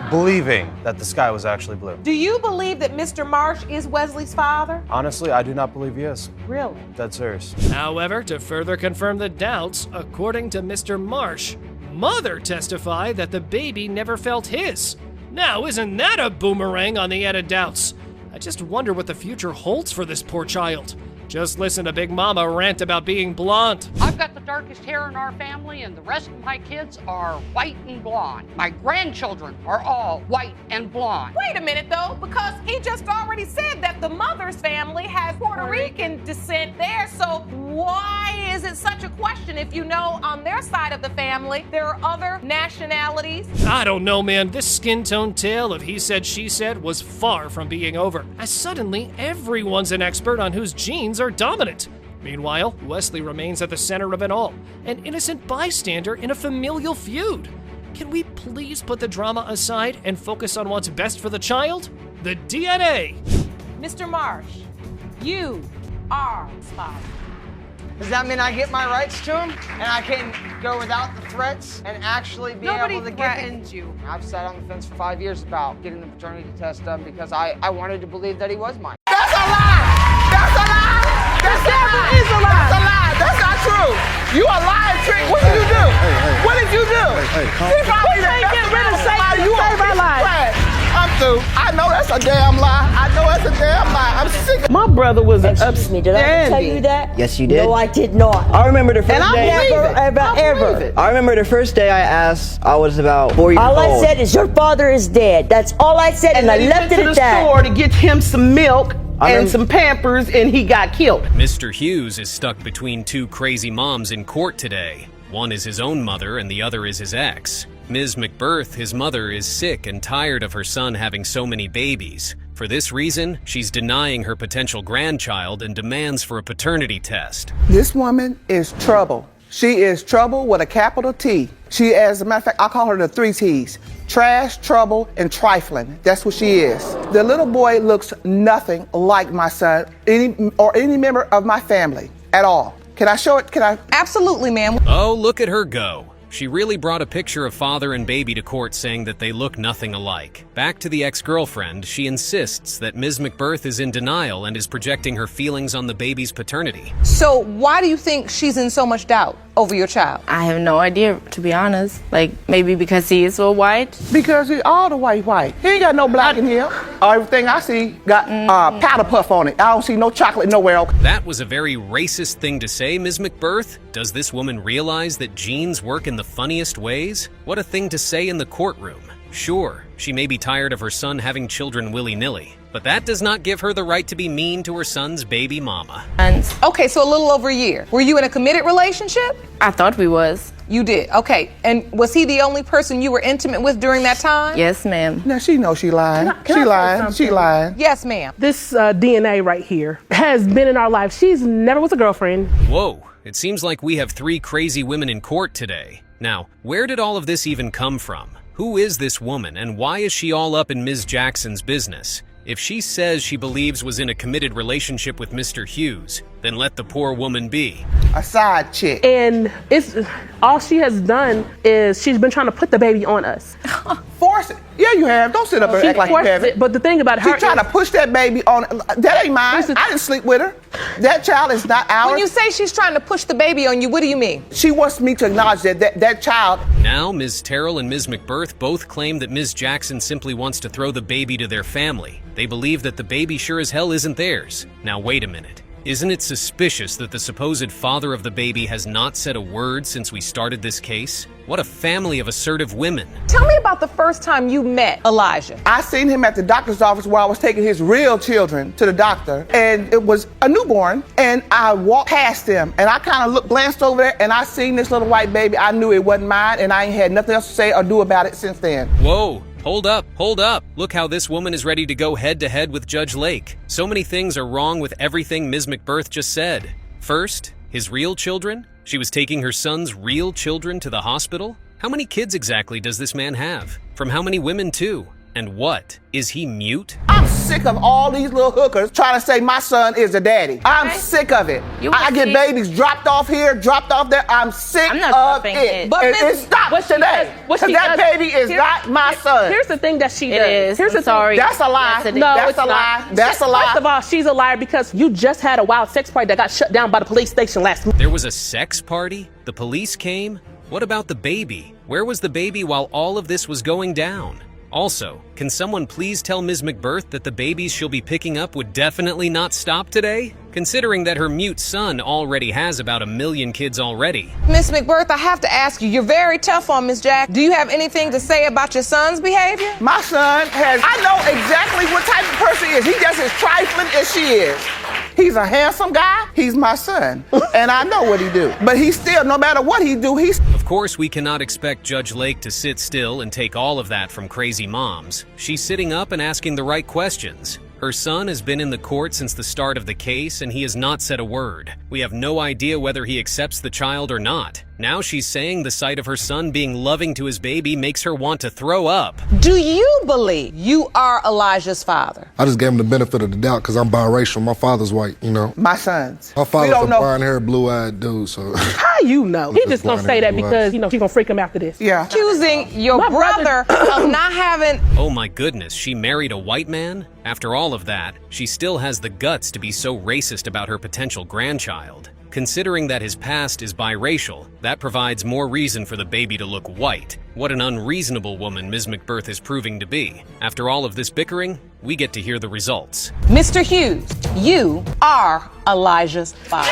Speaker 8: believing that the sky was actually blue.
Speaker 5: Do you believe that Mr. Marsh is Wesley's father?
Speaker 8: Honestly, I do not believe he is.
Speaker 5: Really?
Speaker 8: Dead serious.
Speaker 15: However, to further confirm the doubts, according to Mr. Marsh, Mother testified that the baby never felt his. Now, isn't that a boomerang on the added doubts? I just wonder what the future holds for this poor child. Just listen to Big Mama rant about being blonde.
Speaker 16: I've got the darkest hair in our family, and the rest of my kids are white and blonde. My grandchildren are all white and blonde.
Speaker 5: Wait a minute, though, because he just already said that the mother's family has Puerto Rican descent there, so why is it such a question if you know on their side of the family there are other nationalities?
Speaker 15: I don't know, man. This skin tone tale of he said, she said was far from being over, as suddenly everyone's an expert on whose genes are dominant. Meanwhile, Wesley remains at the center of it all, an innocent bystander in a familial feud. Can we please put the drama aside and focus on what's best for the child? The DNA!
Speaker 5: Mr. Marsh, you are his father.
Speaker 6: Does that mean I get my rights to him? And I can go without the threats and actually be able to get...
Speaker 7: Nobody threatened you.
Speaker 6: I've sat on the fence for 5 years about getting the paternity test done because I wanted to believe that he was mine.
Speaker 1: That's a lie! That's a lie! That's a lie! That's a lie! That's not true! You a lying trick! What did you do? What did you do? He probably can't get rid of Satan to save our lives. I'm through. I know that's a damn lie. I know that's a damn lie. I'm sick.
Speaker 9: My brother was
Speaker 10: Excuse me, did I ever tell you that?
Speaker 9: Yes, you did.
Speaker 10: No, I did not.
Speaker 9: I remember the first
Speaker 10: And I
Speaker 9: day.
Speaker 10: believe it.
Speaker 9: I remember the first day I asked. I was about 4 years old.
Speaker 10: All I said is your father is dead. That's all I said, and I left it at that.
Speaker 9: store
Speaker 10: to get him some milk
Speaker 9: and
Speaker 10: some Pampers, and he got killed.
Speaker 24: Mr. Hughes is stuck between two crazy moms in court today. One is his own mother and the other is his ex. Ms. McBirth, his mother, is sick and tired of her son having so many babies. For this reason, she's denying her potential grandchild and demands for a paternity test.
Speaker 9: This woman is trouble. She is trouble with a capital T. She, as a matter of fact, I call her the 3 T's. Trash, trouble, and trifling. That's what she is. The little boy looks nothing like my son or any member of my family at all. Can I show it? Can I?
Speaker 5: Absolutely, ma'am.
Speaker 24: Oh, look at her go. She really brought a picture of father and baby to court saying that they look nothing alike. Back to the ex-girlfriend, she insists that Ms. McBirth is in denial and is projecting her feelings on the baby's paternity.
Speaker 5: So why do you think she's in so much doubt over your child?
Speaker 2: I have no idea, to be honest. Like, maybe because he is so white?
Speaker 9: Because he's all the white. He ain't got no black in here. Everything I see got powder puff on it. I don't see no chocolate nowhere.
Speaker 24: That was a very racist thing to say, Ms. McBirth. Does this woman realize that genes work in the funniest ways? What a thing to say in the courtroom. Sure, she may be tired of her son having children willy-nilly, but that does not give her the right to be mean to her son's baby mama.
Speaker 5: Okay, so a little over a year. Were you in a committed relationship?
Speaker 2: I thought we was.
Speaker 5: You did, okay. And was he the only person you were intimate with during that time?
Speaker 2: Yes, ma'am.
Speaker 9: Now she knows she lying. She lying.
Speaker 5: Yes, ma'am.
Speaker 25: This DNA right here has been in our life. She's never was a girlfriend.
Speaker 24: Whoa, it seems like we have 3 crazy women in court today. Now, where did all of this even come from? Who is this woman, and why is she all up in Ms. Jackson's business? If she says she believes was in a committed relationship with Mr. Hughes, then let the poor woman be.
Speaker 9: A side chick.
Speaker 25: And it's all she has done is she's been trying to put the baby on us.
Speaker 9: Force it. Yeah, you have. Don't sit up and act like you haven't.
Speaker 25: But the thing about her,
Speaker 9: she trying to push that baby on. That ain't mine. I didn't sleep with her. That child is not ours.
Speaker 5: When you say she's trying to push the baby on you, what do you mean?
Speaker 9: She wants me to acknowledge that child.
Speaker 24: Now, Ms. Terrell and Ms. McBirth both claim that Ms. Jackson simply wants to throw the baby to their family. They believe that the baby sure as hell isn't theirs. Now, wait a minute. Isn't it suspicious that the supposed father of the baby has not said a word since we started this case? What a family of assertive women.
Speaker 5: Tell me about the first time you met Elijah.
Speaker 9: I seen him at the doctor's office where I was taking his real children to the doctor, and it was a newborn, and I walked past him, and I kind of glanced over there, and I seen this little white baby. I knew it wasn't mine, and I ain't had nothing else to say or do about it since then.
Speaker 24: Whoa. Hold up. Look how this woman is ready to go head-to-head with Judge Lake. So many things are wrong with everything Ms. McBirth just said. First, his real children? She was taking her son's real children to the hospital? How many kids exactly does this man have? From how many women too? And what? Is he mute?
Speaker 9: I'm sick of all these little hookers trying to say my son is a daddy. I'm sick of it. I get babies dropped off here, dropped off there. I'm sick of it.
Speaker 25: But
Speaker 9: it stops today. Because that baby is not my son.
Speaker 25: Here's the thing that she
Speaker 2: It
Speaker 25: does.
Speaker 2: is.
Speaker 25: Here's
Speaker 2: I'm
Speaker 25: the
Speaker 2: sorry.
Speaker 9: That's a lie.
Speaker 25: No,
Speaker 9: That's
Speaker 25: it's
Speaker 9: a lie.
Speaker 25: not.
Speaker 9: That's a lie.
Speaker 25: First of all, she's a liar because you just had a wild sex party that got shut down by the police station last month.
Speaker 24: There was a sex party? The police came? What about the baby? Where was the baby while all of this was going down? Also, can someone please tell Ms. McBirth that the babies she'll be picking up would definitely not stop today? Considering that her mute son already has about 1 million kids already.
Speaker 4: Miss McBirth, I have to ask you, you're very tough on Miss Jack. Do you have anything to say about your son's behavior?
Speaker 9: My son I know exactly what type of person he is. He just as trifling as she is. He's a handsome guy. He's my son. And I know what he do. But he still, no matter what he do, he's...
Speaker 24: Of course, we cannot expect Judge Lake to sit still and take all of that from crazy moms. She's sitting up and asking the right questions. Her son has been in the court since the start of the case and he has not said a word. We have no idea whether he accepts the child or not. Now she's saying the sight of her son being loving to his baby makes her want to throw up.
Speaker 4: Do you believe you are Elijah's father?
Speaker 11: I just gave him the benefit of the doubt because I'm biracial. My father's white, you know.
Speaker 9: My son's.
Speaker 11: My father's a brown-haired, blue-eyed dude, so...
Speaker 25: How you know? He just gonna say that because, you know, she's gonna freak him after this.
Speaker 9: Yeah.
Speaker 4: Accusing your brother of not having...
Speaker 24: Oh my goodness, she married a white man? After all of that, she still has the guts to be so racist about her potential grandchild. Considering that his past is biracial, that provides more reason for the baby to look white. What an unreasonable woman Ms. McBirth is proving to be. After all of this bickering, we get to hear the results.
Speaker 4: Mr. Hughes, you are Elijah's father.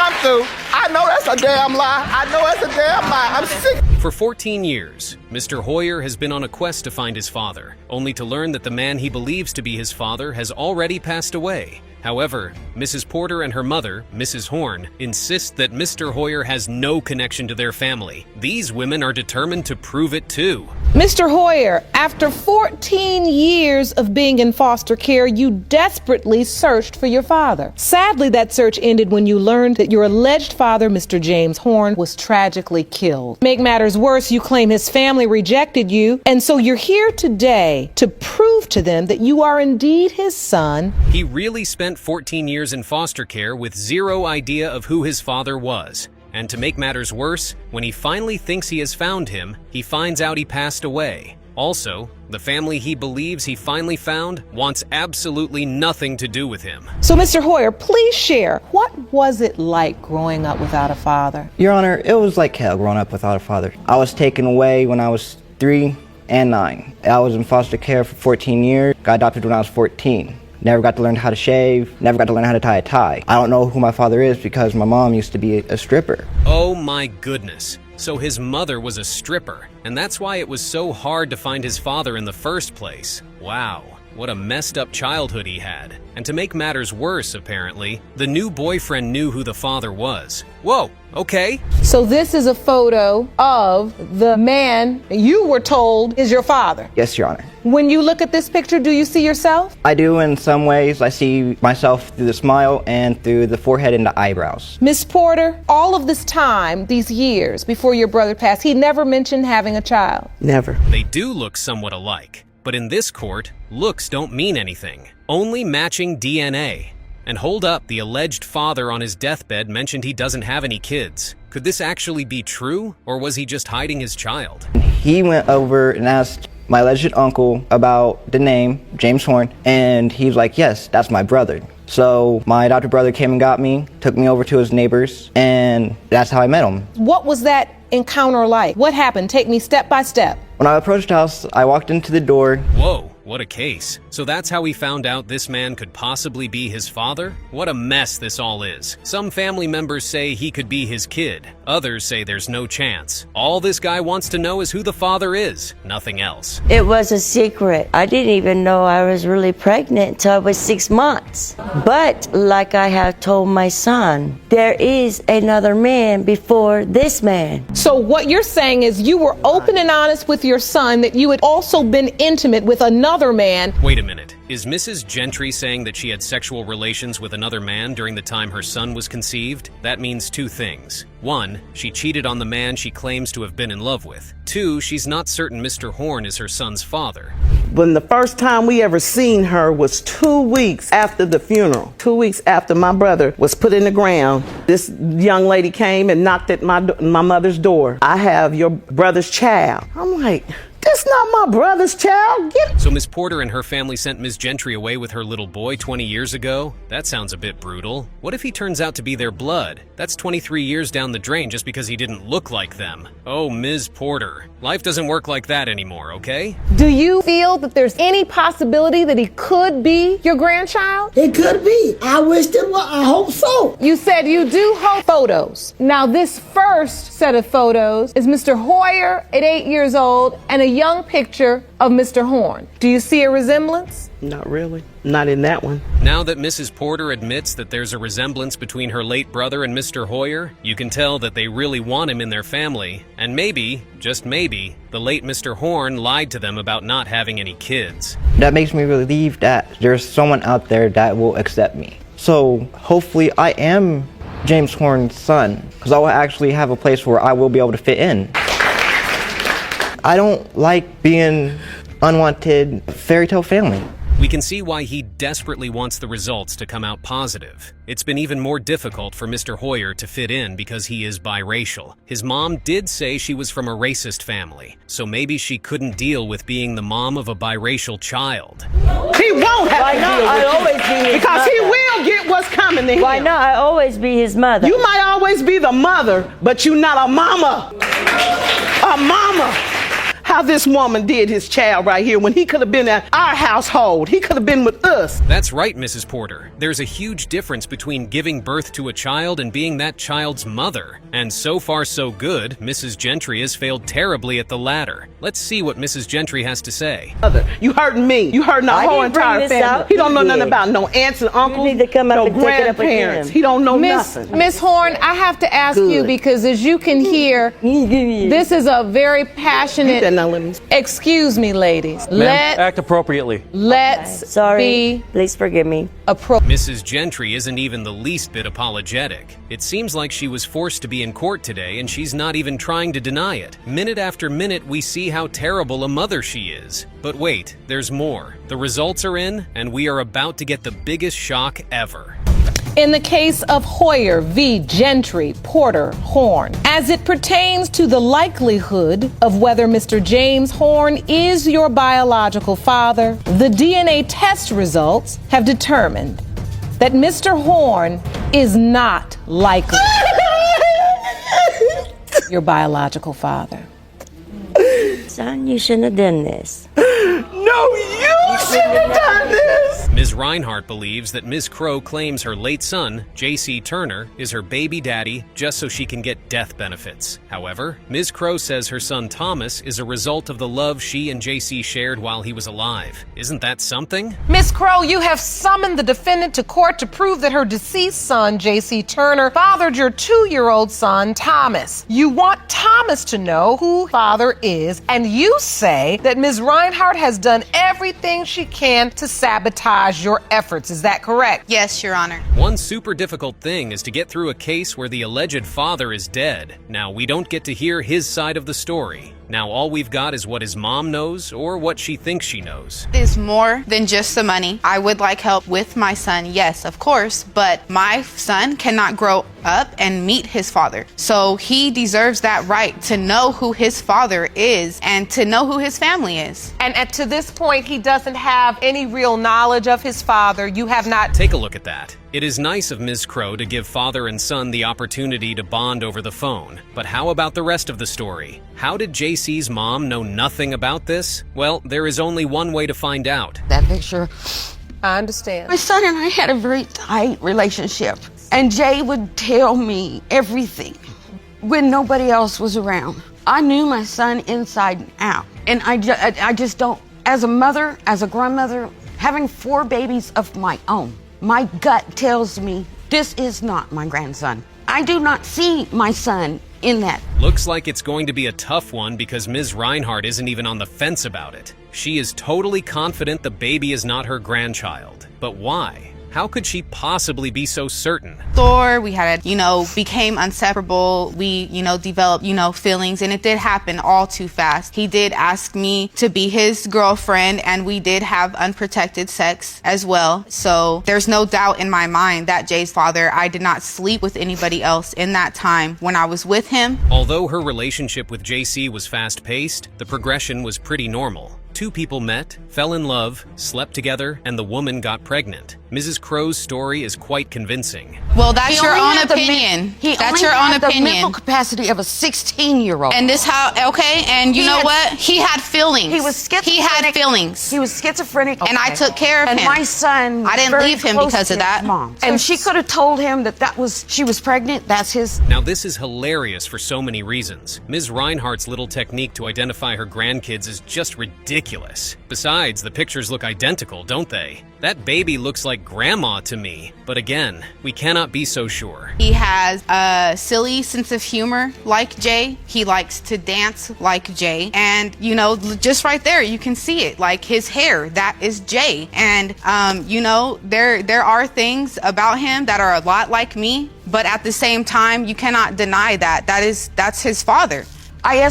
Speaker 9: I'm through. I know that's a damn lie. I know that's a damn lie. I'm sick.
Speaker 24: For 14 years, Mr. Hoyer has been on a quest to find his father, only to learn that the man he believes to be his father has already passed away. However, Mrs. Porter and her mother, Mrs. Horn, insist that Mr. Hoyer has no connection to their family. These women are determined to prove it too.
Speaker 5: Mr. Hoyer, after 14 years of being in foster care, you desperately searched for your father. Sadly, that search ended when you learned that your alleged father, Mr. James Horn, was tragically killed. Make matters worse, you claim his family rejected you, and so you're here today to prove to them that you are indeed his son.
Speaker 24: He really spent 14 years in foster care with zero idea of who his father was. And to make matters worse, when he finally thinks he has found him, he finds out he passed away. Also, the family he believes he finally found wants absolutely nothing to do with him.
Speaker 5: So, Mr. Hoyer, please share, what was it like growing up without a father?
Speaker 12: Your Honor, it was like hell growing up without a father. I was taken away when I was 3 and 9. I was in foster care for 14 years, got adopted when I was 14. Never got to learn how to shave, never got to learn how to tie a tie. I don't know who my father is because my mom used to be a stripper.
Speaker 24: Oh my goodness. So his mother was a stripper, and that's why it was so hard to find his father in the first place. Wow, what a messed up childhood he had. And to make matters worse, apparently, the new boyfriend knew who the father was. Whoa, okay.
Speaker 5: So this is a photo of the man you were told is your father.
Speaker 12: Yes, Your Honor.
Speaker 5: When you look at this picture, do you see yourself?
Speaker 12: I do in some ways. I see myself through the smile and through the forehead and the eyebrows.
Speaker 5: Miss Porter, all of this time, these years before your brother passed, he never mentioned having a child.
Speaker 12: Never.
Speaker 24: They do look somewhat alike, but in this court, looks don't mean anything. Only matching DNA. And hold up, the alleged father on his deathbed mentioned he doesn't have any kids. Could this actually be true, or was he just hiding his child?
Speaker 12: He went over and asked my alleged uncle about the name, James Horn, and he was like, yes, that's my brother. So my adopted brother came and got me, took me over to his neighbors, and that's how I met him.
Speaker 5: What was that encounter like? What happened? Take me step by step.
Speaker 12: When I approached the house, I walked into the door.
Speaker 24: Whoa, what a case. So that's how he found out this man could possibly be his father? What a mess this all is. Some family members say he could be his kid. Others say there's no chance. All this guy wants to know is who the father is, nothing else.
Speaker 10: It was a secret. I didn't even know I was really pregnant until I was 6 months. But like I have told my son, there is another man before this man.
Speaker 5: So what you're saying is you were open and honest with your son that you had also been intimate with another man.
Speaker 24: Wait a minute. Is Mrs. Gentry saying that she had sexual relations with another man during the time her son was conceived? That means two things. One, she cheated on the man she claims to have been in love with. Two, she's not certain Mr. Horn is her son's father.
Speaker 13: When the first time we ever seen her was 2 weeks after the funeral. 2 weeks after my brother was put in the ground, this young lady came and knocked at my mother's door. I have your brother's child. I'm like, that's not my brother's child.
Speaker 24: So Miss Porter and her family sent Ms. Gentry away with her little boy 20 years ago? That sounds a bit brutal. What if he turns out to be their blood? That's 23 years down the drain just because he didn't look like them. Oh, Ms. Porter. Life doesn't work like that anymore, okay?
Speaker 5: Do you feel that there's any possibility that he could be your grandchild?
Speaker 14: It could be. I wish it was. I hope so.
Speaker 5: You said you do hope. Photos. Now, this first set of photos is Mr. Hoyer at 8 years old and a young picture of Mr. Horn. Do you see a resemblance?
Speaker 13: Not really. Not in that one.
Speaker 24: Now that Mrs. Porter admits that there's a resemblance between her late brother and Mr. Hoyer, you can tell that they really want him in their family. And maybe, just maybe, the late Mr. Horn lied to them about not having any kids.
Speaker 12: That makes me relieved that there's someone out there that will accept me. So hopefully I am James Horn's son, because I will actually have a place where I will be able to fit in. I don't like being unwanted fairy tale family.
Speaker 24: We can see why he desperately wants the results to come out positive. It's been even more difficult for Mr. Hoyer to fit in because he is biracial. His mom did say she was from a racist family, so maybe she couldn't deal with being the mom of a biracial child.
Speaker 13: He won't have to deal with
Speaker 10: always be his
Speaker 13: because
Speaker 10: mother.
Speaker 13: he will get what's coming to him.
Speaker 10: Why not? I always be his mother.
Speaker 13: You might always be the mother, but you're not a mama. A mama. How this woman did his child right here when he could have been at our household. He could have been with us.
Speaker 24: That's right, Mrs. Porter. There's a huge difference between giving birth to a child and being that child's mother. And so far so good, Mrs. Gentry has failed terribly at the latter. Let's see what Mrs. Gentry has to say.
Speaker 13: You hurting me. You hurting our whole entire family. He don't know nothing about no aunts and uncles,
Speaker 10: You need to come up
Speaker 13: no
Speaker 10: and take it up with
Speaker 13: grandparents.
Speaker 10: him.
Speaker 13: He don't know nothing.
Speaker 5: Miss Horn, I have to ask you because as you can hear, this is a very passionate. Excuse me, ladies.
Speaker 23: Act appropriately.
Speaker 5: Let's be.
Speaker 10: Please forgive me.
Speaker 24: Mrs. Gentry isn't even the least bit apologetic. It seems like she was forced to be in court today and she's not even trying to deny it. Minute after minute, we see how terrible a mother she is. But wait, there's more. The results are in, and we are about to get the biggest shock ever.
Speaker 5: In the case of Hoyer v. Gentry, Porter, Horn, as it pertains to the likelihood of whether Mr. James Horn is your biological father, the DNA test results have determined that Mr. Horn is not likely your biological father.
Speaker 10: Son, you shouldn't have done this.
Speaker 13: No, you shouldn't have done this.
Speaker 24: Ms. Reinhardt believes that Ms. Crow claims her late son, J.C. Turner, is her baby daddy just so she can get death benefits. However, Ms. Crow says her son Thomas is a result of the love she and J.C. shared while he was alive. Isn't that something?
Speaker 5: Miss Crow, you have summoned the defendant to court to prove that her deceased son, J.C. Turner, fathered your 2-year-old son, Thomas. You want Thomas to know who father is, and you say that Ms. Reinhardt has done everything she can to sabotage your efforts. Is that correct?
Speaker 17: Yes, Your Honor.
Speaker 24: One super difficult thing is to get through a case where the alleged father is dead. Now, we don't get to hear his side of the story. Now, all we've got is what his mom knows or what she thinks she knows.
Speaker 17: It is more than just the money. I would like help with my son, yes, of course, but my son cannot grow up and meet his father. So he deserves that right to know who his father is and to know who his family is.
Speaker 5: And to this point, he doesn't have any real knowledge of his father. You have not.
Speaker 24: Take a look at that. It is nice of Ms. Crow to give father and son the opportunity to bond over the phone. But how about the rest of the story? How did JC's mom know nothing about this? Well, there is only one way to find out.
Speaker 19: That picture.
Speaker 5: I understand.
Speaker 19: My son and I had a very tight relationship. And Jay would tell me everything when nobody else was around. I knew my son inside and out. And I just don't, as a mother, as a grandmother, having 4 babies of my own, my gut tells me this is not my grandson. I do not see my son in that.
Speaker 24: Looks like it's going to be a tough one because Ms. Reinhardt isn't even on the fence about it. She is totally confident the baby is not her grandchild. But why? How could she possibly be so certain?
Speaker 17: We had, became inseparable. We, developed, feelings, and it did happen all too fast. He did ask me to be his girlfriend, and we did have unprotected sex as well. So there's no doubt in my mind that Jay's father. I did not sleep with anybody else in that time when I was with him.
Speaker 24: Although her relationship with JC was fast-paced, the progression was pretty normal. Two people met, fell in love, slept together, and the woman got pregnant. Mrs. Crow's story is quite convincing.
Speaker 17: Well, that's your own opinion. That's your own opinion.
Speaker 19: The mental capacity of a 16-year-old.
Speaker 17: And this and you know what? He had feelings.
Speaker 19: He was schizophrenic.
Speaker 17: He had feelings.
Speaker 19: He was schizophrenic.
Speaker 17: And I took care of him.
Speaker 19: And my son,
Speaker 17: I didn't leave him because of that.
Speaker 19: Mom. And she could have told him she was pregnant. That's his.
Speaker 24: Now this is hilarious for so many reasons. Ms. Reinhardt's little technique to identify her grandkids is just ridiculous. Besides, the pictures look identical, don't they? That baby looks like grandma to me. But again, we cannot be so sure.
Speaker 17: He has a silly sense of humor like Jay. He likes to dance like Jay. And, just right there, you can see it. Like his hair, that is Jay. And, there are things about him that are a lot like me. But at the same time, you cannot deny that. That's his father.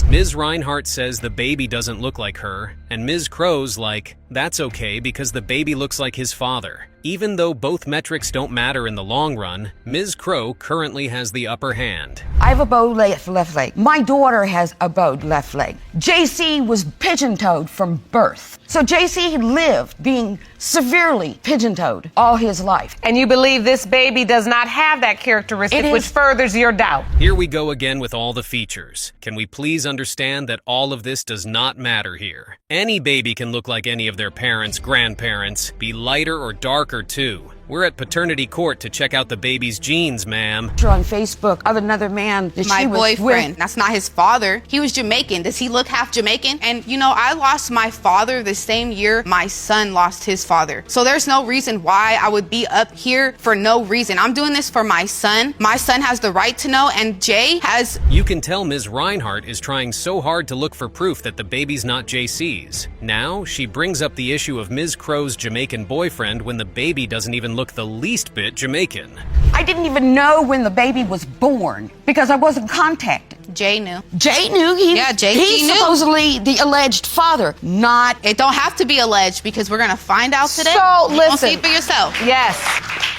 Speaker 24: Ms. Reinhardt says the baby doesn't look like her, and Ms. Crow's like, that's okay because the baby looks like his father. Even though both metrics don't matter in the long run, Ms. Crow currently has the upper hand.
Speaker 19: I have a bowed left leg. My daughter has a bowed left leg. JC was pigeon-toed from birth. So JC lived being severely pigeon-toed all his life.
Speaker 4: And you believe this baby does not have that characteristic, which furthers your doubt.
Speaker 24: Here we go again with all the features. Can we please understand that all of this does not matter here? Any baby can look like any of their parents, grandparents, be lighter or darker too. We're at paternity court to check out the baby's genes, ma'am.
Speaker 19: On Facebook of another man that
Speaker 17: my
Speaker 19: she was
Speaker 17: boyfriend.
Speaker 19: with.
Speaker 17: That's not his father. He was Jamaican. Does he look half Jamaican? And I lost my father the same year my son lost his father. So there's no reason why I would be up here for no reason. I'm doing this for my son. My son has the right to know, and Jay has.
Speaker 24: You can tell Ms. Reinhardt is trying so hard to look for proof that the baby's not JC's. Now, she brings up the issue of Ms. Crow's Jamaican boyfriend when the baby doesn't even look the least bit Jamaican.
Speaker 19: I didn't even know when the baby was born because I wasn't contacted.
Speaker 17: Jay knew.
Speaker 19: Jay knew. He's supposedly the alleged father, not.
Speaker 17: It don't have to be alleged because we're gonna find out today.
Speaker 19: So
Speaker 17: you
Speaker 19: listen.
Speaker 17: See for yourself.
Speaker 19: Yes.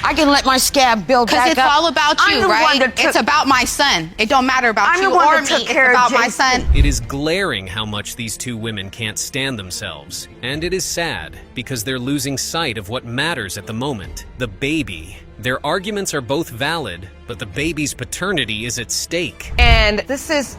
Speaker 19: I can let my scab build back up.
Speaker 17: Because it's all about you, right? It's about my son. It don't matter about you or me. It's about my son.
Speaker 24: It is glaring how much these two women can't stand themselves. And it is sad because they're losing sight of what matters at the moment. The baby. Their arguments are both valid, but the baby's paternity is at stake.
Speaker 4: And this is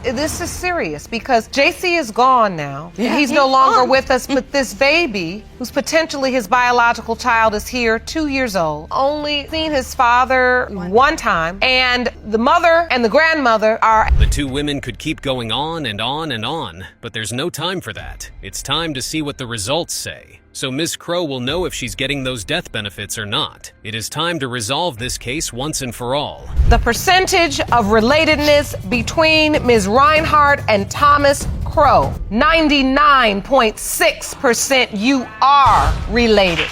Speaker 4: serious because JC is gone now. Yeah, he's no longer with us, but this baby, who's potentially his biological child, is here, 2 years old. Only seen his father one time, and the mother and the grandmother are.
Speaker 24: The two women could keep going on and on and on, but there's no time for that. It's time to see what the results say. So Ms. Crow will know if she's getting those death benefits or not. It is time to resolve this case once and for all.
Speaker 4: The percentage of relatedness between Ms. Reinhardt and Thomas Crow, 99.6% you are related.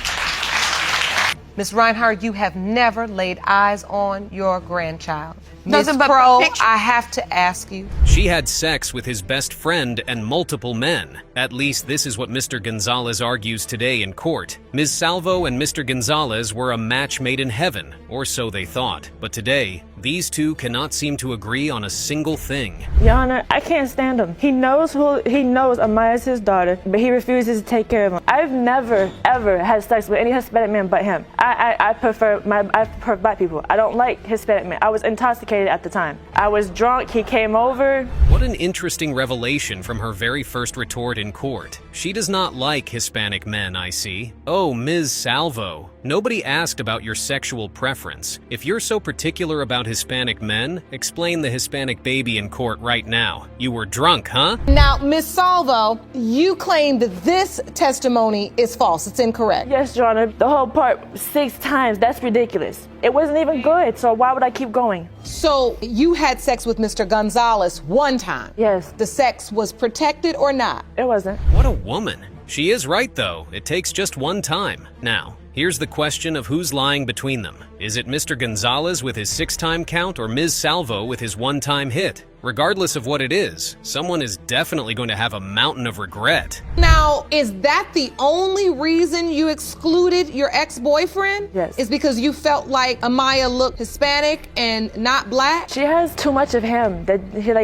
Speaker 4: Ms. Reinhardt, you have never laid eyes on your grandchild. Ms. Crow, I have to ask you.
Speaker 24: She had sex with his best friend and multiple men. At least this is what Mr. Gonzalez argues today in court. Ms. Salvo and Mr. Gonzalez were a match made in heaven, or so they thought. But today, these two cannot seem to agree on a single thing.
Speaker 3: Your Honor, I can't stand him. He knows Amaya's his daughter, but he refuses to take care of him. I've never, ever had sex with any Hispanic man but him. I prefer black people. I don't like Hispanic men. I was intoxicated at the time. I was drunk. He came over.
Speaker 24: What an interesting revelation from her very first retort in court. She does not like Hispanic men, I see. Oh, Ms. Salvo. Nobody asked about your sexual preference. If you're so particular about Hispanic men, explain the Hispanic baby in court right now. You were drunk, huh?
Speaker 4: Now, Ms. Salvo, you claim that this testimony is false. It's incorrect.
Speaker 3: Yes, Your Honor. The whole part 6 times. That's ridiculous. It wasn't even good, so why would I keep going?
Speaker 4: So you had sex with Mr. Gonzalez one time?
Speaker 3: Yes.
Speaker 4: The sex was protected or not?
Speaker 3: It wasn't.
Speaker 24: What a woman. She is right, though. It takes just one time. Now, here's the question of who's lying between them. Is it Mr. Gonzalez with his 6-time count or Ms. Salvo with his 1-time hit? Regardless of what it is, someone is definitely going to have a mountain of regret.
Speaker 4: Now, is that the only reason you excluded your ex-boyfriend?
Speaker 3: Yes.
Speaker 4: Is because you felt like Amaya looked Hispanic and not black?
Speaker 3: She has too much of him.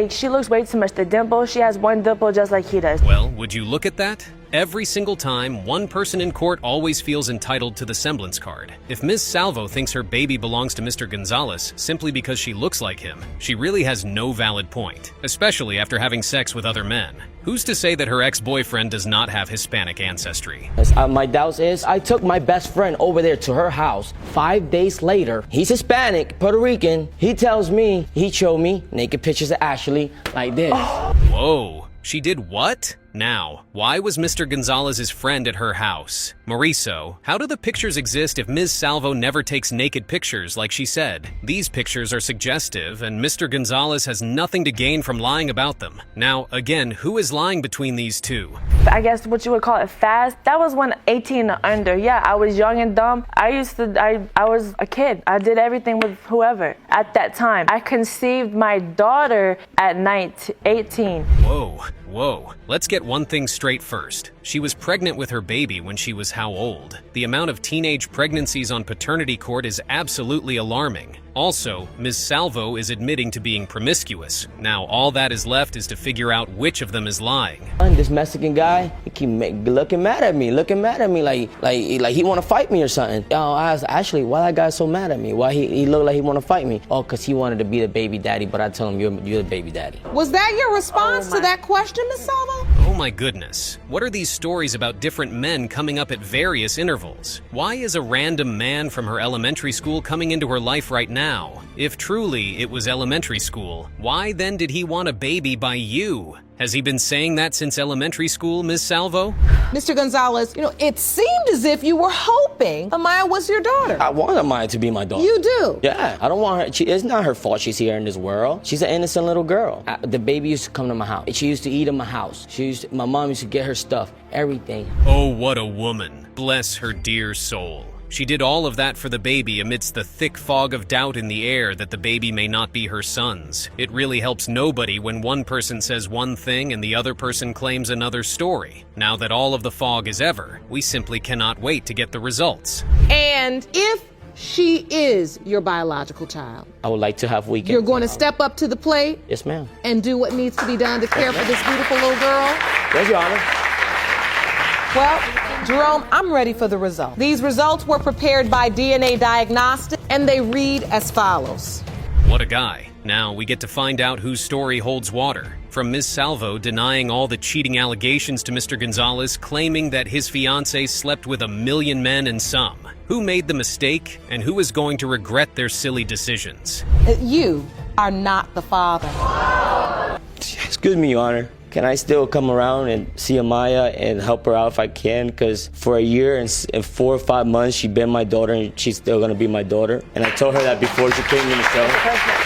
Speaker 3: She looks way too much. The dimple, she has one dimple just like he does.
Speaker 24: Well, would you look at that? Every single time, one person in court always feels entitled to the semblance card. If Ms. Salvo thinks her baby belongs to Mr. Gonzalez simply because she looks like him, she really has no valid point, especially after having sex with other men. Who's to say that her ex-boyfriend does not have Hispanic ancestry?
Speaker 8: My doubts is, I took my best friend over there to her house. 5 days later, he's Hispanic, Puerto Rican. He tells me, he showed me naked pictures of Ashley like this.
Speaker 24: Whoa, she did what? Now, why was Mr. Gonzalez's friend at her house? Mauricio, how do the pictures exist if Ms. Salvo never takes naked pictures like she said? These pictures are suggestive, and Mr. Gonzalez has nothing to gain from lying about them. Now, again, who is lying between these two?
Speaker 3: I guess what you would call it fast. That was when 18 and under. Yeah, I was young and dumb. I was a kid. I did everything with whoever at that time. I conceived my daughter at 18.
Speaker 24: Whoa. Let's get one thing straight first. She was pregnant with her baby when she was how old? The amount of teenage pregnancies on paternity court is absolutely alarming. Also, Ms. Salvo is admitting to being promiscuous. Now, all that is left is to figure out which of them is lying.
Speaker 8: This Mexican guy, he keep looking mad at me like he want to fight me or something. I asked Ashley, why that guy so mad at me? Why he looked like he want to fight me? Oh, because he wanted to be the baby daddy, but I told him you're the baby daddy.
Speaker 4: Was that your response to that question, Ms. Salvo?
Speaker 24: Oh my goodness. What are these stories about different men coming up at various intervals? Why is a random man from her elementary school coming into her life right now? If truly it was elementary school, why then did he want a baby by you? Has he been saying that since elementary school, Ms. Salvo?
Speaker 4: Mr. Gonzalez, it seemed as if you were hoping Amaya was your daughter.
Speaker 8: I want Amaya to be my daughter.
Speaker 4: You do?
Speaker 8: Yeah, I don't want her. It's not her fault she's here in this world. She's an innocent little girl. The baby used to come to my house. She used to eat in my house. My mom used to get her stuff, everything.
Speaker 24: Oh, what a woman. Bless her dear soul. She did all of that for the baby amidst the thick fog of doubt in the air that the baby may not be her son's. It really helps nobody when one person says one thing and the other person claims another story. Now that all of the fog is over, we simply cannot wait to get the results.
Speaker 4: And if she is your biological child,
Speaker 8: I would like to have weekends.
Speaker 4: You're going to step up to the plate?
Speaker 8: Yes, ma'am.
Speaker 4: And do what needs to be done to care for this beautiful little girl?
Speaker 8: Yes, Your Honor.
Speaker 4: Well, Jerome, I'm ready for the result. These results were prepared by DNA Diagnostics, and they read as follows.
Speaker 24: What a guy. Now we get to find out whose story holds water. From Ms. Salvo denying all the cheating allegations to Mr. Gonzalez, claiming that his fiancé slept with 1 million men and some. Who made the mistake, and who is going to regret their silly decisions?
Speaker 4: You are not the father.
Speaker 8: Excuse me, Your Honor. Can I still come around and see Amaya and help her out if I can? Because for a year and 4 or 5 months, she's been my daughter and she's still going to be my daughter. And I told her that before she came in the show.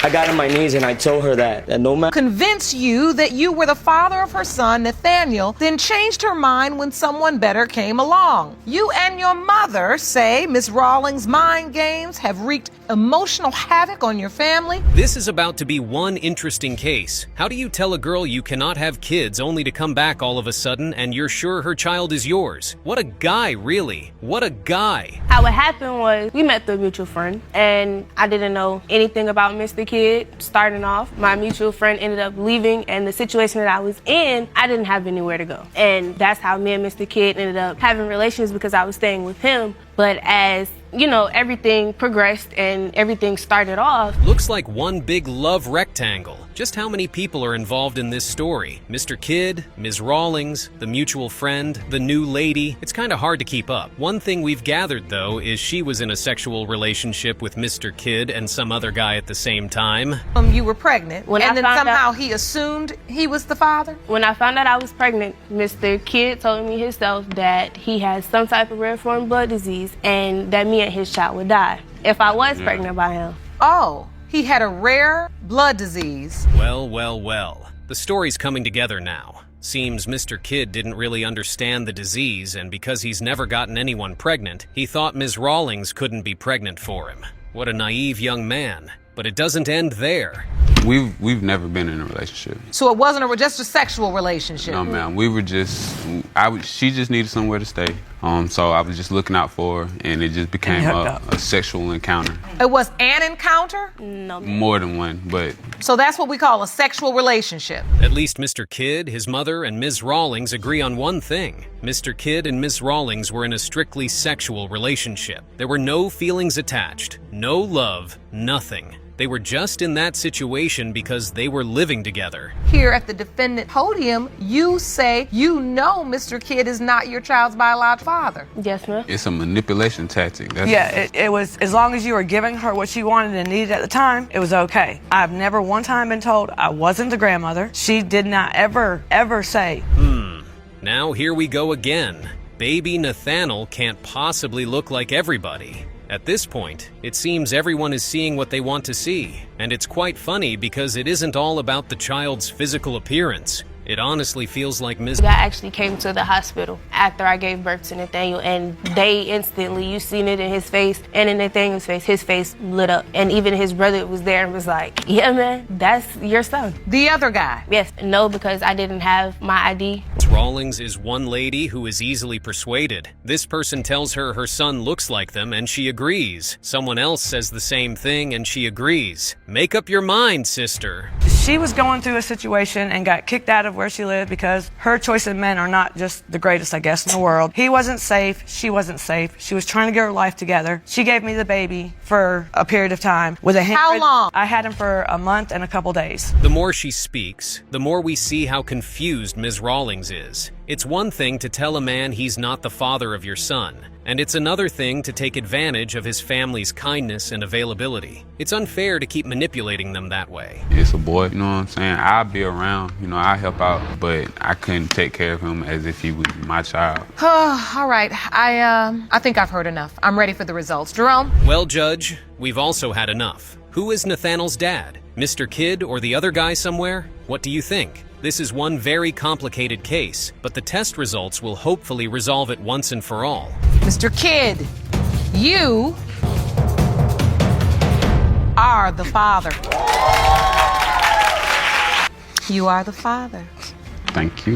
Speaker 8: I got on my knees and I told her that no matter...
Speaker 4: Convince you that you were the father of her son, Nathaniel, then changed her mind when someone better came along. You and your mother say Miss Rawlings' mind games have wreaked emotional havoc on your family.
Speaker 24: This is about to be one interesting case. How do you tell a girl you cannot have kids only to come back all of a sudden and you're sure her child is yours? What a guy, really. What a guy.
Speaker 2: How it happened was we met through a mutual friend, and I didn't know anything about Mr. Kid starting off. My mutual friend ended up leaving, and the situation that I was in, I didn't have anywhere to go. And that's how me and Mr. Kid ended up having relations, because I was staying with him. But as everything progressed and everything started off.
Speaker 24: Looks like one big love rectangle. Just how many people are involved in this story? Mr. Kidd, Ms. Rawlings, the mutual friend, the new lady. It's kind of hard to keep up. One thing we've gathered, though, is she was in a sexual relationship with Mr. Kidd and some other guy at the same time.
Speaker 4: You were pregnant, and then somehow he assumed he was the father?
Speaker 2: When I found out I was pregnant, Mr. Kidd told me himself that he has some type of rare form blood disease and that me and his child would die if I was pregnant by him.
Speaker 4: Oh, he had a rare blood disease.
Speaker 24: Well. The story's coming together now. Seems Mr. Kidd didn't really understand the disease, and because he's never gotten anyone pregnant, he thought Ms. Rawlings couldn't be pregnant for him. What a naive young man. But it doesn't end there.
Speaker 16: We've never been in a relationship.
Speaker 4: So it wasn't just a sexual relationship?
Speaker 16: No, ma'am. We were just, she just needed somewhere to stay. So I was just looking out for her, and it just became a sexual encounter.
Speaker 4: It was an encounter?
Speaker 2: No.
Speaker 16: More than one, but...
Speaker 4: So that's what we call a sexual relationship.
Speaker 24: At least Mr. Kidd, his mother, and Ms. Rawlings agree on one thing. Mr. Kidd and Ms. Rawlings were in a strictly sexual relationship. There were no feelings attached, no love, nothing. They were just in that situation because they were living together.
Speaker 4: Here at the defendant podium, you say you know Mr. Kidd is not your child's biological father.
Speaker 2: Yes, ma'am.
Speaker 16: It's a manipulation tactic.
Speaker 18: It was, as long as you were giving her what she wanted and needed at the time, it was okay. I've never one time been told I wasn't the grandmother. She did not ever say.
Speaker 24: Now here we go again. Baby Nathaniel can't possibly look like everybody. At this point, it seems everyone is seeing what they want to see. And it's quite funny because it isn't all about the child's physical appearance. It honestly feels like Ms.
Speaker 2: I actually came to the hospital after I gave birth to Nathaniel, and they instantly, you seen it in his face and in Nathaniel's face, his face lit up. And even his brother was there and was like, yeah, man, that's your son.
Speaker 4: The other guy?
Speaker 2: Yes. No, because I didn't have my ID.
Speaker 24: Rawlings is one lady who is easily persuaded. This person tells her her son looks like them and she agrees. Someone else says the same thing and she agrees. Make up your mind, sister.
Speaker 18: She was going through a situation and got kicked out of where she lived because her choice of men are not just the greatest, I guess, in the world. He wasn't safe. She wasn't safe. She was trying to get her life together. She gave me the baby for a period of time.
Speaker 4: How long?
Speaker 18: I had him for a month and a couple days.
Speaker 24: The more she speaks, the more we see how confused Ms. Rawlings is. It's one thing to tell a man he's not the father of your son, and it's another thing to take advantage of his family's kindness and availability. It's unfair to keep manipulating them that way.
Speaker 16: It's a boy, you know what I'm saying? I'll be around, I help out, but I couldn't take care of him as if he was my child.
Speaker 4: All right, I think I've heard enough. I'm ready for the results. Jerome?
Speaker 24: Well, Judge, we've also had enough. Who is Nathaniel's dad? Mr. Kidd or the other guy somewhere? What do you think? This is one very complicated case, but the test results will hopefully resolve it once and for all.
Speaker 4: Mr. Kidd, you are the father. You are the father.
Speaker 16: Thank you.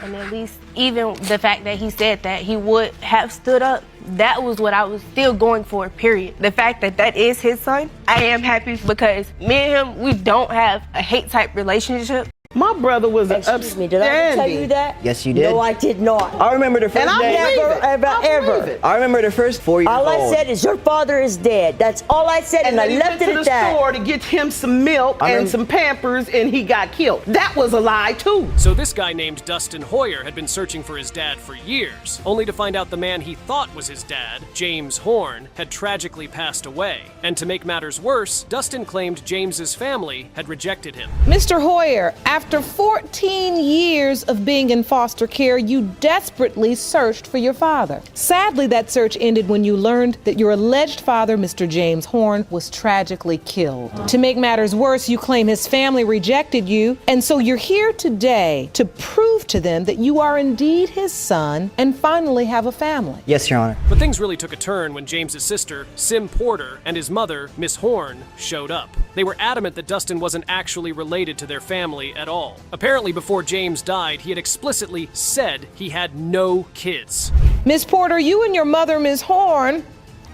Speaker 2: And at least even the fact that he said that he would have stood up, that was what I was still going for, period. The fact that that is his son, I am happy because me and him, we don't have a hate type relationship.
Speaker 13: My brother was
Speaker 10: Excuse me, did I tell you that?
Speaker 12: Yes, you did.
Speaker 10: No, I did not.
Speaker 12: I remember the first day.
Speaker 10: Ever.
Speaker 12: I remember the first 4 years
Speaker 10: All
Speaker 12: old.
Speaker 10: I said is your father is dead. That's all I said, and I left it at that.
Speaker 13: And then he went to the store to get him some milk and some Pampers, and he got killed. That was a lie, too.
Speaker 15: So this guy named Dustin Hoyer had been searching for his dad for years, only to find out the man he thought was his dad, James Horn, had tragically passed away. And to make matters worse, Dustin claimed James's family had rejected him.
Speaker 5: Mr. Hoyer, after 14 years of being in foster care, you desperately searched for your father. Sadly, that search ended when you learned that your alleged father, Mr. James Horn, was tragically killed. To make matters worse, you claim his family rejected you, and so you're here today to prove to them that you are indeed his son and finally have a family.
Speaker 12: Yes, Your Honor.
Speaker 15: But things really took a turn when James's sister, Sim Porter, and his mother, Miss Horn, showed up. They were adamant that Dustin wasn't actually related to their family at all. Apparently, before James died, he had explicitly said he had no kids.
Speaker 5: Miss Porter, you and your mother, Miss Horn,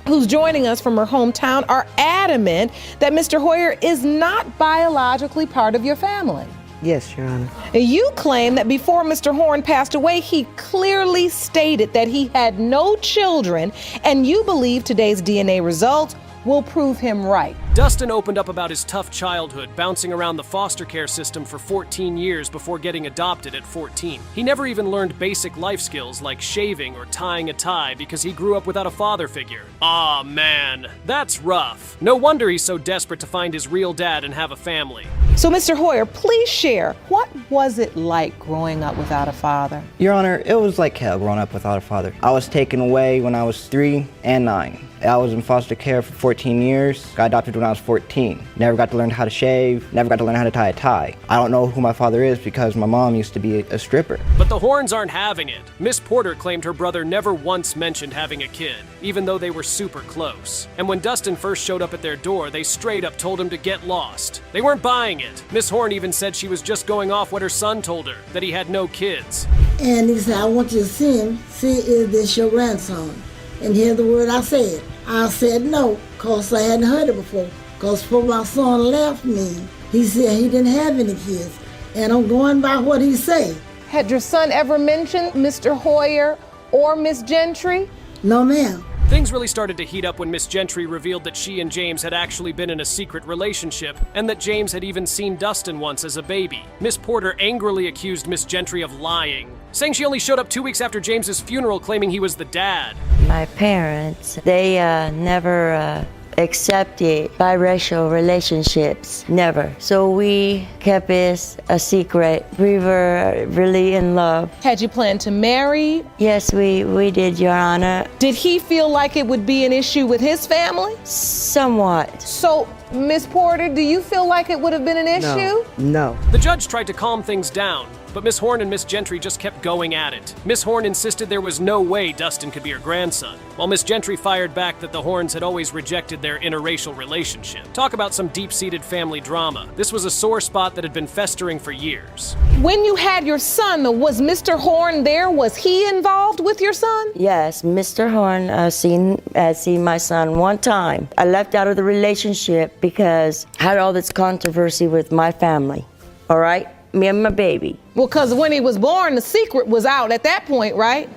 Speaker 5: who's joining us from her hometown, are adamant that Mr. Hoyer is not biologically part of your family.
Speaker 13: Yes, Your Honor.
Speaker 5: You claim that before Mr. Horn passed away, he clearly stated that he had no children, and you believe today's DNA results will prove him right.
Speaker 15: Dustin opened up about his tough childhood, bouncing around the foster care system for 14 years before getting adopted at 14. He never even learned basic life skills like shaving or tying a tie because he grew up without a father figure. Aw, man, that's rough. No wonder he's so desperate to find his real dad and have a family.
Speaker 5: So, Mr. Hoyer, please share, what was it like growing up without a father?
Speaker 12: Your Honor, it was like hell growing up without a father. I was taken away when I was 3 and 9. I was in foster care for 14 years, got adopted when when I was 14. Never got to learn how to shave, never got to learn how to tie a tie. I don't know who my father is because my mom used to be a stripper.
Speaker 15: But the Horns aren't having it. Miss Porter claimed her brother never once mentioned having a kid, even though they were super close. And when Dustin first showed up at their door, they straight up told him to get lost. They weren't buying it. Miss Horn even said she was just going off what her son told her, that he had no kids.
Speaker 14: And he said, I want you to see him. See, is this your grandson? And here's the word I said. I said no, because I hadn't heard it before. Because before my son left me, he said he didn't have any kids. And I'm going by what he said.
Speaker 5: Had your son ever mentioned Mr. Hoyer or Miss Gentry?
Speaker 14: No, ma'am.
Speaker 15: Things really started to heat up when Miss Gentry revealed that she and James had actually been in a secret relationship, and that James had even seen Dustin once as a baby. Miss Porter angrily accused Miss Gentry of lying, saying she only showed up 2 weeks after James's funeral claiming he was the dad.
Speaker 10: My parents, they never accepted biracial relationships, never. So we kept it a secret. We were really in love.
Speaker 5: Had you planned to marry?
Speaker 10: Yes, we did, Your Honor.
Speaker 5: Did he feel like it would be an issue with his family?
Speaker 10: Somewhat.
Speaker 5: So, Miss Porter, do you feel like it would have been an issue?
Speaker 13: No.
Speaker 15: The judge tried to calm things down, but Miss Horn and Miss Gentry just kept going at it. Miss Horn insisted there was no way Dustin could be her grandson, while Miss Gentry fired back that the Horns had always rejected their interracial relationship. Talk about some deep-seated family drama. This was a sore spot that had been festering for years.
Speaker 5: When you had your son, was Mr. Horn there? Was he involved with your son?
Speaker 10: Yes, Mr. Horn seen my son one time. I left out of the relationship because I had all this controversy with my family. All right? Me and my baby.
Speaker 5: Well, because when he was born, the secret was out at that point, right?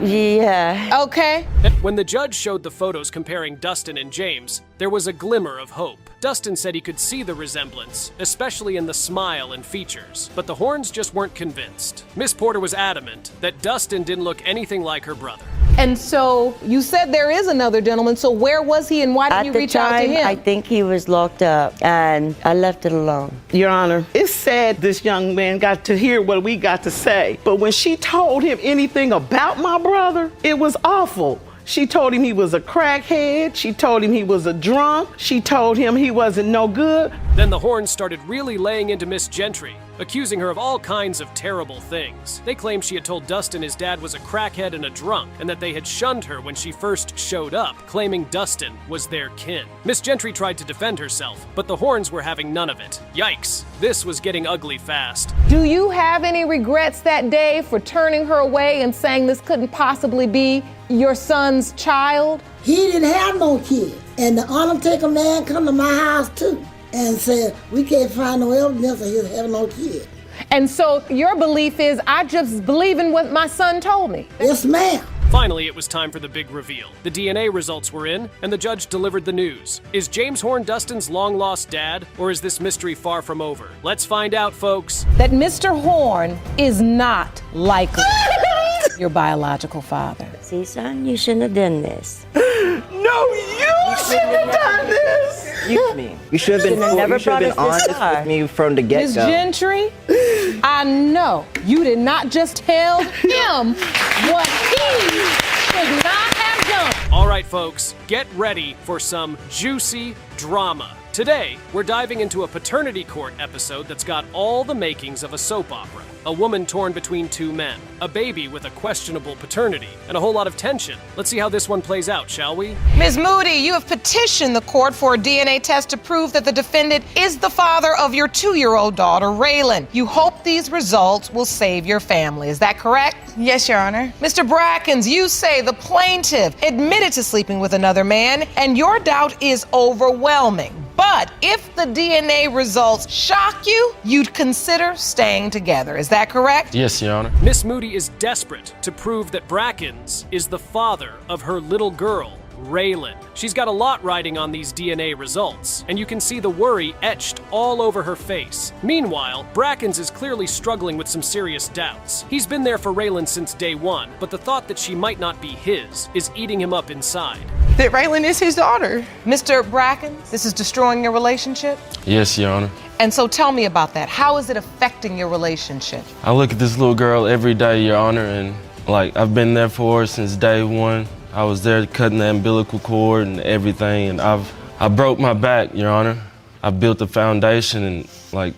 Speaker 10: Yeah.
Speaker 5: Okay.
Speaker 15: When the judge showed the photos comparing Dustin and James, there was a glimmer of hope. Dustin said he could see the resemblance, especially in the smile and features, but the Horns just weren't convinced. Miss Porter was adamant that Dustin didn't look anything like her brother.
Speaker 5: And so you said there is another gentleman, so where was he and why didn't you reach out to him?
Speaker 10: I think he was locked up and I left it alone.
Speaker 13: Your Honor, it's sad this young man got to hear what we got to say, but when she told him anything about my brother, it was awful. She told him he was a crackhead. She told him he was a drunk. She told him he wasn't no good.
Speaker 15: Then the Horns started really laying into Miss Gentry, accusing her of all kinds of terrible things. They claimed she had told Dustin his dad was a crackhead and a drunk, and that they had shunned her when she first showed up, claiming Dustin was their kin. Miss Gentry tried to defend herself, but the Horns were having none of it. Yikes, this was getting ugly fast.
Speaker 5: Do you have any regrets that day for turning her away and saying this couldn't possibly be your son's child?
Speaker 14: He didn't have no kids. And the Undertaker man come to my house too and said, we can't find no evidence of his having no kids.
Speaker 5: And so your belief is, I just believe in what my son told me?
Speaker 14: Yes, ma'am.
Speaker 15: Finally, it was time for the big reveal. The DNA results were in, and the judge delivered the news. Is James Horn Dustin's long-lost dad, or is this mystery far from over? Let's find out, folks.
Speaker 5: That Mr. Horn is not likely your biological father.
Speaker 10: See, son, you shouldn't have done this.
Speaker 13: No, you shouldn't have done this.
Speaker 12: Excuse me. You should have been honest with me from the get-go.
Speaker 5: Ms. Gentry, I know you did not just tell him what he should not have done.
Speaker 15: All right, folks, get ready for some juicy drama. Today, we're diving into a paternity court episode that's got all the makings of a soap opera. A woman torn between two men, a baby with a questionable paternity, and a whole lot of tension. Let's see how this one plays out, shall we?
Speaker 4: Ms. Moody, you have petitioned the court for a DNA test to prove that the defendant is the father of your 2-year-old daughter, Raylan. You hope these results will save your family. Is that correct?
Speaker 17: Yes, Your Honor.
Speaker 4: Mr. Brackens, you say the plaintiff admitted to sleeping with another man, and your doubt is overwhelming. But if the DNA results shock you, you'd consider staying together. Is that correct?
Speaker 23: Yes, Your Honor.
Speaker 15: Miss Moody is desperate to prove that Brackens is the father of her little girl, Raylan. She's got a lot riding on these DNA results, and you can see the worry etched all over her face. Meanwhile, Brackens is clearly struggling with some serious doubts. He's been there for Raylan since day one, but the thought that she might not be his is eating him up inside.
Speaker 17: That Raylan is his daughter.
Speaker 4: Mr. Brackens, this is destroying your relationship?
Speaker 23: Yes, Your Honor.
Speaker 4: And so tell me about that. How is it affecting your relationship?
Speaker 23: I look at this little girl every day, Your Honor, and I've been there for her since day one. I was there cutting the umbilical cord and everything, and I've
Speaker 6: I broke my back, Your Honor. I built a foundation and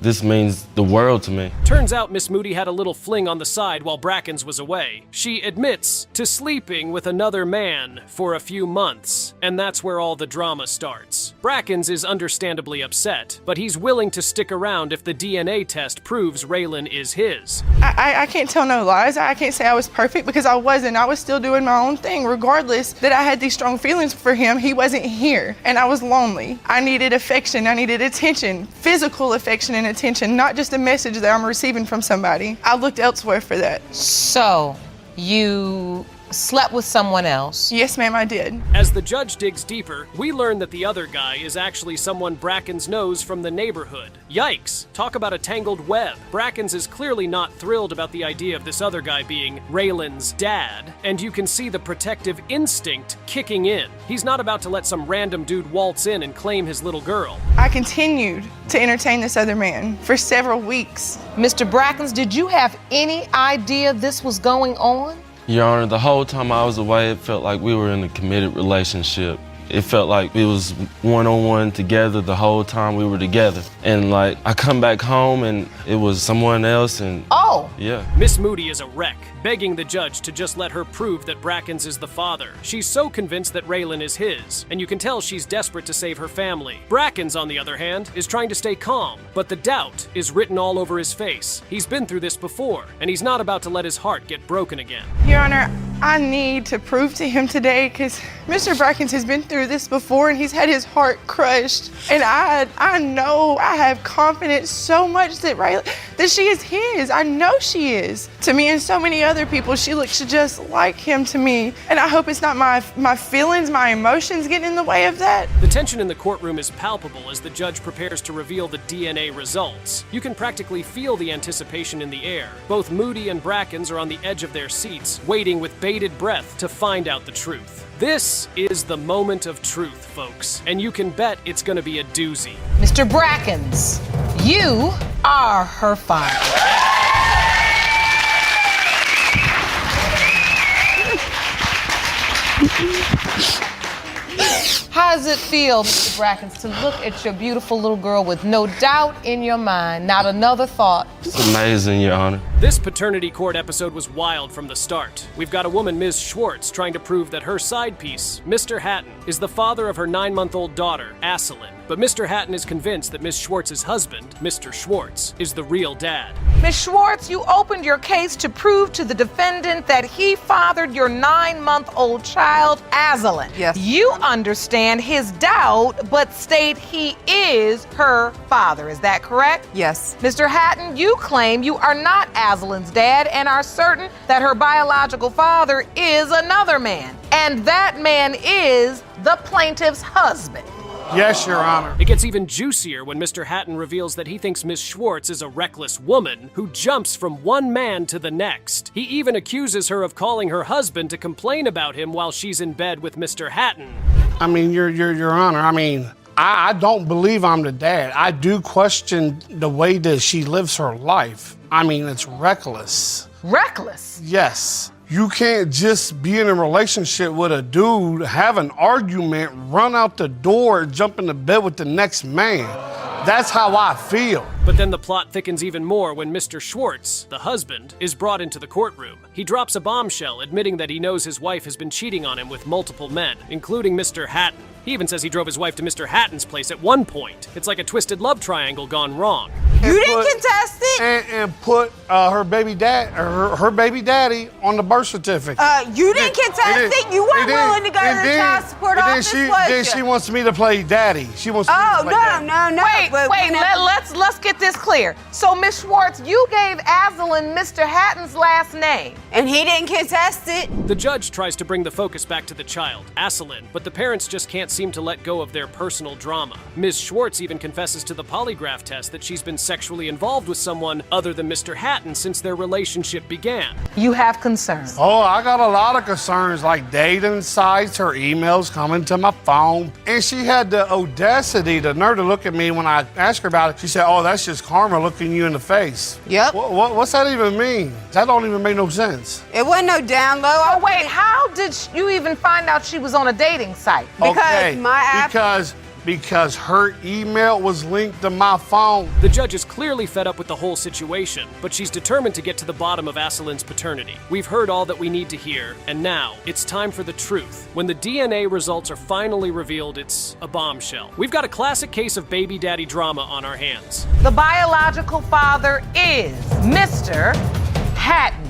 Speaker 6: this means the world to me.
Speaker 15: Turns out Miss Moody had a little fling on the side while Brackens was away. She admits to sleeping with another man for a few months, and that's where all the drama starts. Brackens is understandably upset, but he's willing to stick around if the DNA test proves Raylan is his.
Speaker 7: I can't tell no lies. I can't say I was perfect because I wasn't. I was still doing my own thing. Regardless that I had these strong feelings for him, he wasn't here, and I was lonely. I needed affection. I needed attention, physical affection and attention, not just a message that I'm receiving from somebody. I looked elsewhere for that.
Speaker 4: So, you slept with someone else?
Speaker 7: Yes, ma'am, I did.
Speaker 15: As the judge digs deeper, we learn that the other guy is actually someone Brackens knows from the neighborhood. Yikes! Talk about a tangled web. Brackens is clearly not thrilled about the idea of this other guy being Raylan's dad, and you can see the protective instinct kicking in. He's not about to let some random dude waltz in and claim his little girl.
Speaker 7: I continued to entertain this other man for several weeks.
Speaker 4: Mr. Brackens, did you have any idea this was going on?
Speaker 6: Your Honor, the whole time I was away, it felt like we were in a committed relationship. It felt like we was one-on-one together the whole time we were together. And I come back home and it was someone else and...
Speaker 4: Oh!
Speaker 6: Yeah.
Speaker 15: Miss Moody is a wreck, begging the judge to just let her prove that Brackens is the father. She's so convinced that Raylan is his, and you can tell she's desperate to save her family. Brackens, on the other hand, is trying to stay calm, but the doubt is written all over his face. He's been through this before, and he's not about to let his heart get broken again.
Speaker 7: Your Honor, I need to prove to him today because Mr. Brackens has been through this before and he's had his heart crushed. And I know, I have confidence so much that that she is his. I know she is. To me and so many other people, she looks just like him to me. And I hope it's not my feelings, my emotions getting in the way of that.
Speaker 15: The tension in the courtroom is palpable as the judge prepares to reveal the DNA results. You can practically feel the anticipation in the air. Both Moody and Brackens are on the edge of their seats, waiting with bated breath to find out the truth. This is the moment of truth, folks, and you can bet it's gonna be a doozy.
Speaker 4: Mr. Brackens, you are her father. How does it feel, Mr. Brackens, to look at your beautiful little girl with no doubt in your mind, not another thought?
Speaker 6: It's amazing, Your Honor.
Speaker 15: This paternity court episode was wild from the start. We've got a woman, Ms. Schwartz, trying to prove that her side piece, Mr. Hatton, is the father of her 9-month-old daughter, Asselin. But Mr. Hatton is convinced that Ms. Schwartz's husband, Mr. Schwartz, is the real dad.
Speaker 4: Ms. Schwartz, you opened your case to prove to the defendant that he fathered your 9-month-old child, Asselin.
Speaker 17: Yes.
Speaker 4: You understand his doubt, but state he is her father. Is that correct?
Speaker 17: Yes.
Speaker 4: Mr. Hatton, you claim you are not Asselin's dad and are certain that her biological father is another man. And that man is the plaintiff's husband.
Speaker 20: Yes, Your Honor.
Speaker 15: It gets even juicier when Mr. Hatton reveals that he thinks Miss Schwartz is a reckless woman who jumps from one man to the next. He even accuses her of calling her husband to complain about him while she's in bed with Mr. Hatton.
Speaker 20: I mean, Your Honor, I don't believe I'm the dad. I do question the way that she lives her life. It's reckless.
Speaker 4: Reckless?
Speaker 20: Yes. You can't just be in a relationship with a dude, have an argument, run out the door, jump into bed with the next man. That's how I feel.
Speaker 15: But then the plot thickens even more when Mr. Schwartz, the husband, is brought into the courtroom. He drops a bombshell admitting that he knows his wife has been cheating on him with multiple men, including Mr. Hatton. He even says he drove his wife to Mr. Hatton's place at one point. It's like a twisted love triangle gone wrong.
Speaker 1: You didn't contest it?
Speaker 20: And put her baby daddy on the birth certificate.
Speaker 1: You didn't contest it? You weren't willing to go to the child support office,
Speaker 20: Then she wants me to play daddy. She wants me to play daddy.
Speaker 1: No.
Speaker 4: Wait, let's get this clear. So, Miss Schwartz, you gave Asselin Mr. Hatton's last name.
Speaker 1: And he didn't contest it?
Speaker 15: The judge tries to bring the focus back to the child, Asselin, but the parents just can't seem to let go of their personal drama. Ms. Schwartz even confesses to the polygraph test that she's been sexually involved with someone other than Mr. Hatton since their relationship began.
Speaker 4: You have concerns?
Speaker 20: Oh, I got a lot of concerns, like dating sites, her emails coming to my phone. And she had the audacity, the nerve to look at me when I asked her about it. She said, oh, that's just karma looking you in the face.
Speaker 1: Yep.
Speaker 20: What's that even mean? That don't even make no sense.
Speaker 1: It wasn't no down low.
Speaker 4: Oh, wait, how did you even find out she was on a dating site?
Speaker 20: Because because her email was linked to my phone.
Speaker 15: The judge is clearly fed up with the whole situation, but she's determined to get to the bottom of Aselin's paternity. We've heard all that we need to hear, and now it's time for the truth. When the DNA results are finally revealed, it's a bombshell. We've got a classic case of baby daddy drama on our hands.
Speaker 4: The biological father is Mr. Hatton.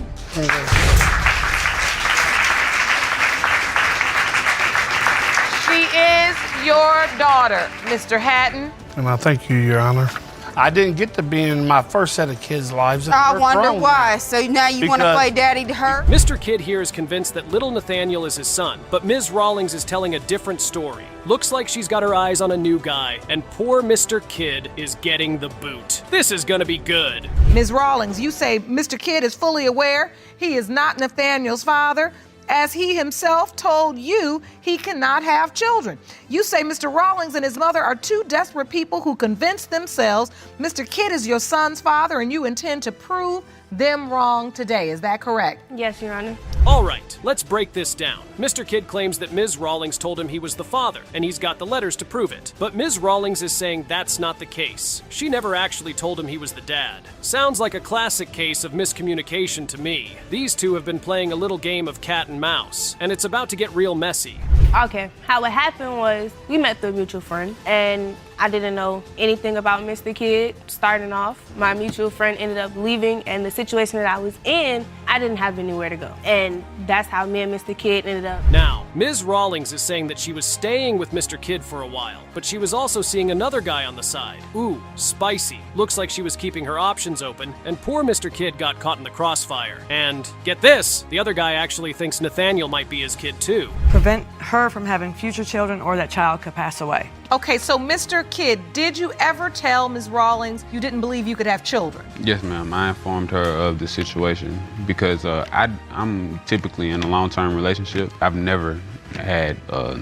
Speaker 4: She is your daughter, Mr. Hatton.
Speaker 20: And I thank you, Your Honor. I didn't get to be in my first set of kids' lives.
Speaker 19: I wonder why. So now you want to play daddy to her?
Speaker 15: Mr. Kidd here is convinced that little Nathaniel is his son, but Ms. Rawlings is telling a different story. Looks like she's got her eyes on a new guy, and poor Mr. Kidd is getting the boot. This is gonna be good.
Speaker 4: Ms. Rawlings, you say Mr. Kidd is fully aware he is not Nathaniel's father, as he himself told you he cannot have children. You say Mr. Rawlings and his mother are two desperate people who convinced themselves Mr. Kidd is your son's father, and you intend to prove them wrong today. Is that correct?
Speaker 2: Yes, Your Honor.
Speaker 15: All right, let's break this down. Mr. Kidd claims that Ms. Rawlings told him he was the father, and he's got the letters to prove it. But Ms. Rawlings is saying that's not the case. She never actually told him he was the dad. Sounds like a classic case of miscommunication to me. These two have been playing a little game of cat and mouse, and it's about to get real messy.
Speaker 2: Okay, how it happened was we met through a mutual friend, and I didn't know anything about Mr. Kidd starting off. My mutual friend ended up leaving, and the situation that I was in, I didn't have anywhere to go. And that's how me and Mr. Kidd ended up.
Speaker 15: Now, Ms. Rawlings is saying that she was staying with Mr. Kidd for a while, but she was also seeing another guy on the side. Ooh, spicy. Looks like she was keeping her options open, and poor Mr. Kidd got caught in the crossfire. And get this, the other guy actually thinks Nathaniel might be his kid too.
Speaker 18: Prevent her from having future children, or that child could pass away.
Speaker 4: Okay, so Mr. Kidd, did you ever tell Ms. Rawlings you didn't believe you could have children?
Speaker 16: Yes, ma'am. I informed her of the situation because I'm typically in a long-term relationship. I've never had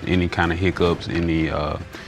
Speaker 16: any kind of hiccups, any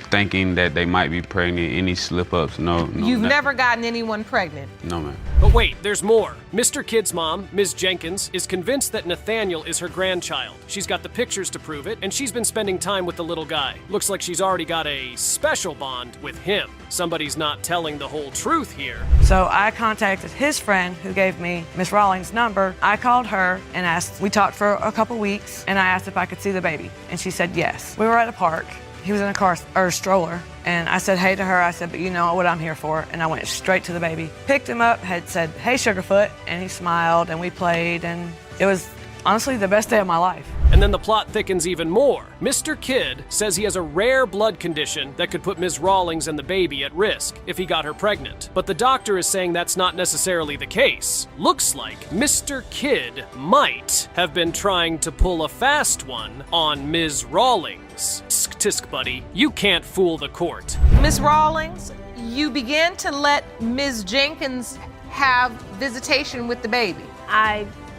Speaker 16: thinking that they might be pregnant, any slip-ups. No.
Speaker 4: You've never gotten anyone pregnant?
Speaker 16: No, ma'am.
Speaker 15: But wait, there's more. Mr. Kidd's mom, Ms. Jenkins, is convinced that Nathaniel is her grandchild. She's got the pictures to prove it, and she's been spending time with the little guy. Looks like she's already got a special bond with him. Somebody's not telling the whole truth here.
Speaker 18: So I contacted his friend who gave me Miss Rawlings' number. I called her and asked, we talked for a couple weeks, and I asked if I could see the baby, and she said yes. We were at a park. He was in a car or a stroller, and I said hey to her. I said, but you know what I'm here for, and I went straight to the baby. Picked him up, had said, hey, Sugarfoot, and he smiled, and we played, and it was honestly the best day of my life.
Speaker 15: And then the plot thickens even more. Mr. Kidd says he has a rare blood condition that could put Ms. Rawlings and the baby at risk if he got her pregnant. But the doctor is saying that's not necessarily the case. Looks like Mr. Kidd might have been trying to pull a fast one on Ms. Rawlings. Tisk, buddy, you can't fool the court.
Speaker 4: Ms. Rawlings, you began to let Ms. Jenkins have visitation with the baby.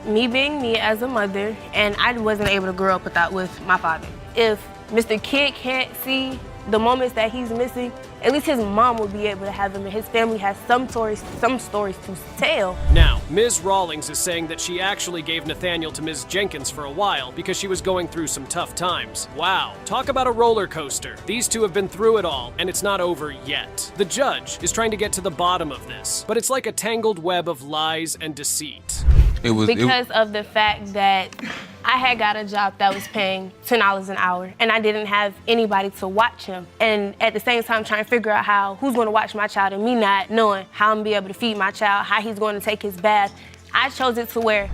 Speaker 2: Me being me as a mother, and I wasn't able to grow up with my father. If Mr. Kidd can't see the moments that he's missing, at least his mom will be able to have them, and his family has some stories to tell.
Speaker 15: Now, Ms. Rawlings is saying that she actually gave Nathaniel to Ms. Jenkins for a while because she was going through some tough times. Wow, talk about a roller coaster. These two have been through it all, and it's not over yet. The judge is trying to get to the bottom of this, but it's like a tangled web of lies and deceit.
Speaker 2: Because of the fact that I had got a job that was paying $10 an hour, and I didn't have anybody to watch him. And at the same time, trying to figure out who's going to watch my child, and me not knowing how I'm going to be able to feed my child, how he's going to take his bath, I chose it to where...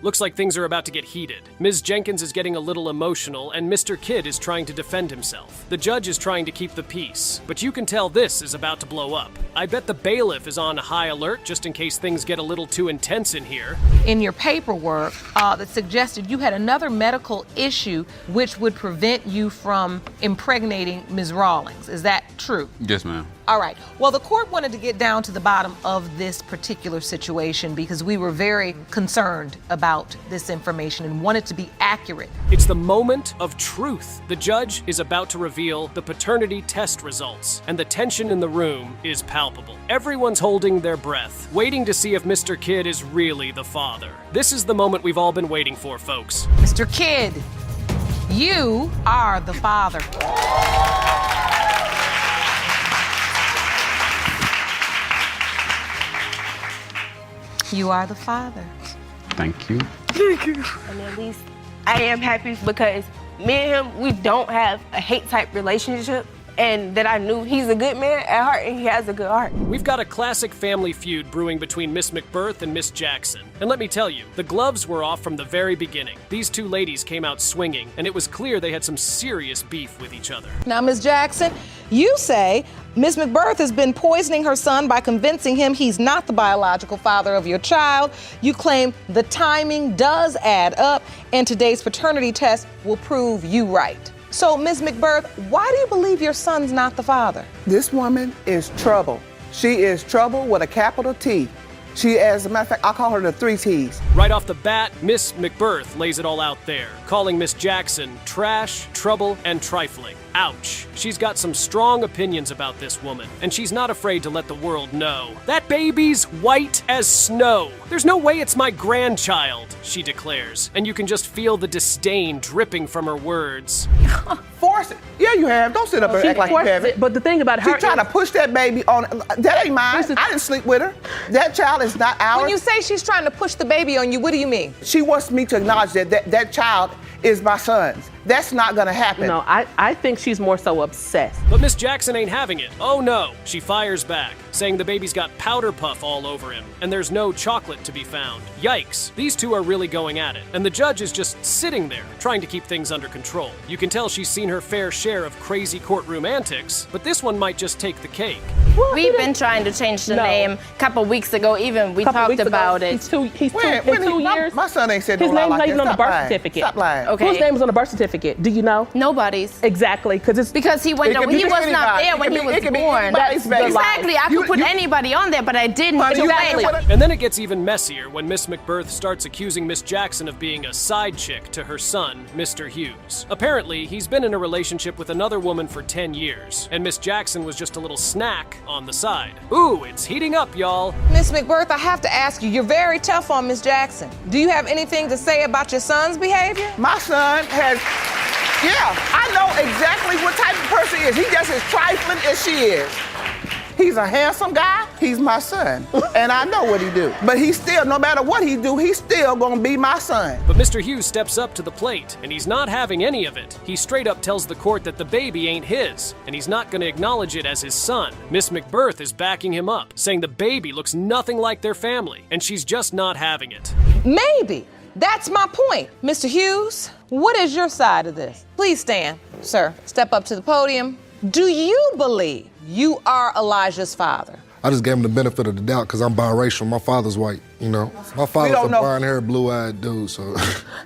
Speaker 15: Looks like things are about to get heated. Ms. Jenkins is getting a little emotional, and Mr. Kidd is trying to defend himself. The judge is trying to keep the peace, but you can tell this is about to blow up. I bet the bailiff is on high alert just in case things get a little too intense in here.
Speaker 4: In your paperwork that suggested you had another medical issue which would prevent you from impregnating Ms. Rawlings. Is that true?
Speaker 16: Yes, ma'am.
Speaker 4: All right. Well, the court wanted to get down to the bottom of this particular situation because we were very concerned about this information and wanted to be accurate.
Speaker 15: It's the moment of truth. The judge is about to reveal the paternity test results, and the tension in the room is palpable. Everyone's holding their breath, waiting to see if Mr. Kidd is really the father. This is the moment we've all been waiting for, folks.
Speaker 4: Mr. Kidd, you are the father. You are the father.
Speaker 16: Thank you.
Speaker 2: And at least I am happy because me and him, we don't have a hate type relationship. And that I knew he's a good man at heart and he has a good heart.
Speaker 15: We've got a classic family feud brewing between Miss McBirth and Miss Jackson. And let me tell you, the gloves were off from the very beginning. These two ladies came out swinging, and it was clear they had some serious beef with each other.
Speaker 5: Now, Ms. Jackson, you say Ms. McBirth has been poisoning her son by convincing him he's not the biological father of your child. You claim the timing does add up, and today's paternity test will prove you right. So, Ms. McBirth, why do you believe your son's not the father?
Speaker 13: This woman is trouble. She is trouble with a capital T. She, as a matter of fact, I call her the 3 T's.
Speaker 15: Right off the bat, Miss McBirth lays it all out there, calling Miss Jackson trash, trouble, and trifling. Ouch. She's got some strong opinions about this woman, and she's not afraid to let the world know. That baby's white as snow. There's no way it's my grandchild, she declares, and you can just feel the disdain dripping from her words.
Speaker 13: Force it. Yeah, you have. Don't sit up and act like you haven't.
Speaker 9: But the thing about her,
Speaker 13: she's trying to push that baby on. That ain't mine. I didn't sleep with her. That child is not ours.
Speaker 5: When you say she's trying to push the baby on you, what do you mean?
Speaker 13: She wants me to acknowledge that child is my son's. That's not gonna happen.
Speaker 9: No, I think she's more so obsessed.
Speaker 15: But Miss Jackson ain't having it. Oh no. She fires back, saying the baby's got powder puff all over him, and there's no chocolate to be found. Yikes. These two are really going at it, and the judge is just sitting there, trying to keep things under control. You can tell she's seen her fair share of crazy courtroom antics, but this one might just take the cake.
Speaker 2: We've been trying to change the name a couple weeks ago, even we talked about it.
Speaker 9: He's two years.
Speaker 13: My son ain't said
Speaker 9: his
Speaker 13: no lie
Speaker 9: name's
Speaker 13: like
Speaker 9: not even
Speaker 13: that.
Speaker 9: on the
Speaker 13: Stop
Speaker 9: birth
Speaker 13: lying.
Speaker 9: certificate.
Speaker 13: Stop lying.
Speaker 2: Okay.
Speaker 9: Whose name is on the birth certificate? Do you know?
Speaker 2: Nobody's.
Speaker 9: Exactly,
Speaker 2: because he went. He was not there when he was born. Exactly. I could put anybody on there, but I didn't.
Speaker 9: Exactly.
Speaker 15: And then it gets even messier when Miss McBirth starts accusing Miss Jackson of being a side chick to her son, Mr. Hughes. Apparently, he's been in a relationship with another woman for 10 years, and Miss Jackson was just a little snack on the side. Ooh, it's heating up, y'all.
Speaker 5: Miss McBirth, I have to ask you, you're very tough on Miss Jackson. Do you have anything to say about your son's behavior?
Speaker 13: My son has, I know exactly what type of person he is. He just as trifling as she is. He's a handsome guy. He's my son. And I know what he do. But he's still, no matter what he do, he's still gonna be my son.
Speaker 15: But Mr. Hughes steps up to the plate, and he's not having any of it. He straight up tells the court that the baby ain't his, and he's not gonna acknowledge it as his son. Miss McBirth is backing him up, saying the baby looks nothing like their family, and she's just not having it.
Speaker 5: Maybe. That's my point. Mr. Hughes, what is your side of this? Please stand, sir. Step up to the podium. Do you believe you are Elijah's father?
Speaker 11: I just gave him the benefit of the doubt because I'm biracial. My father's white, you know. My father's a brown-haired, blue-eyed dude, so.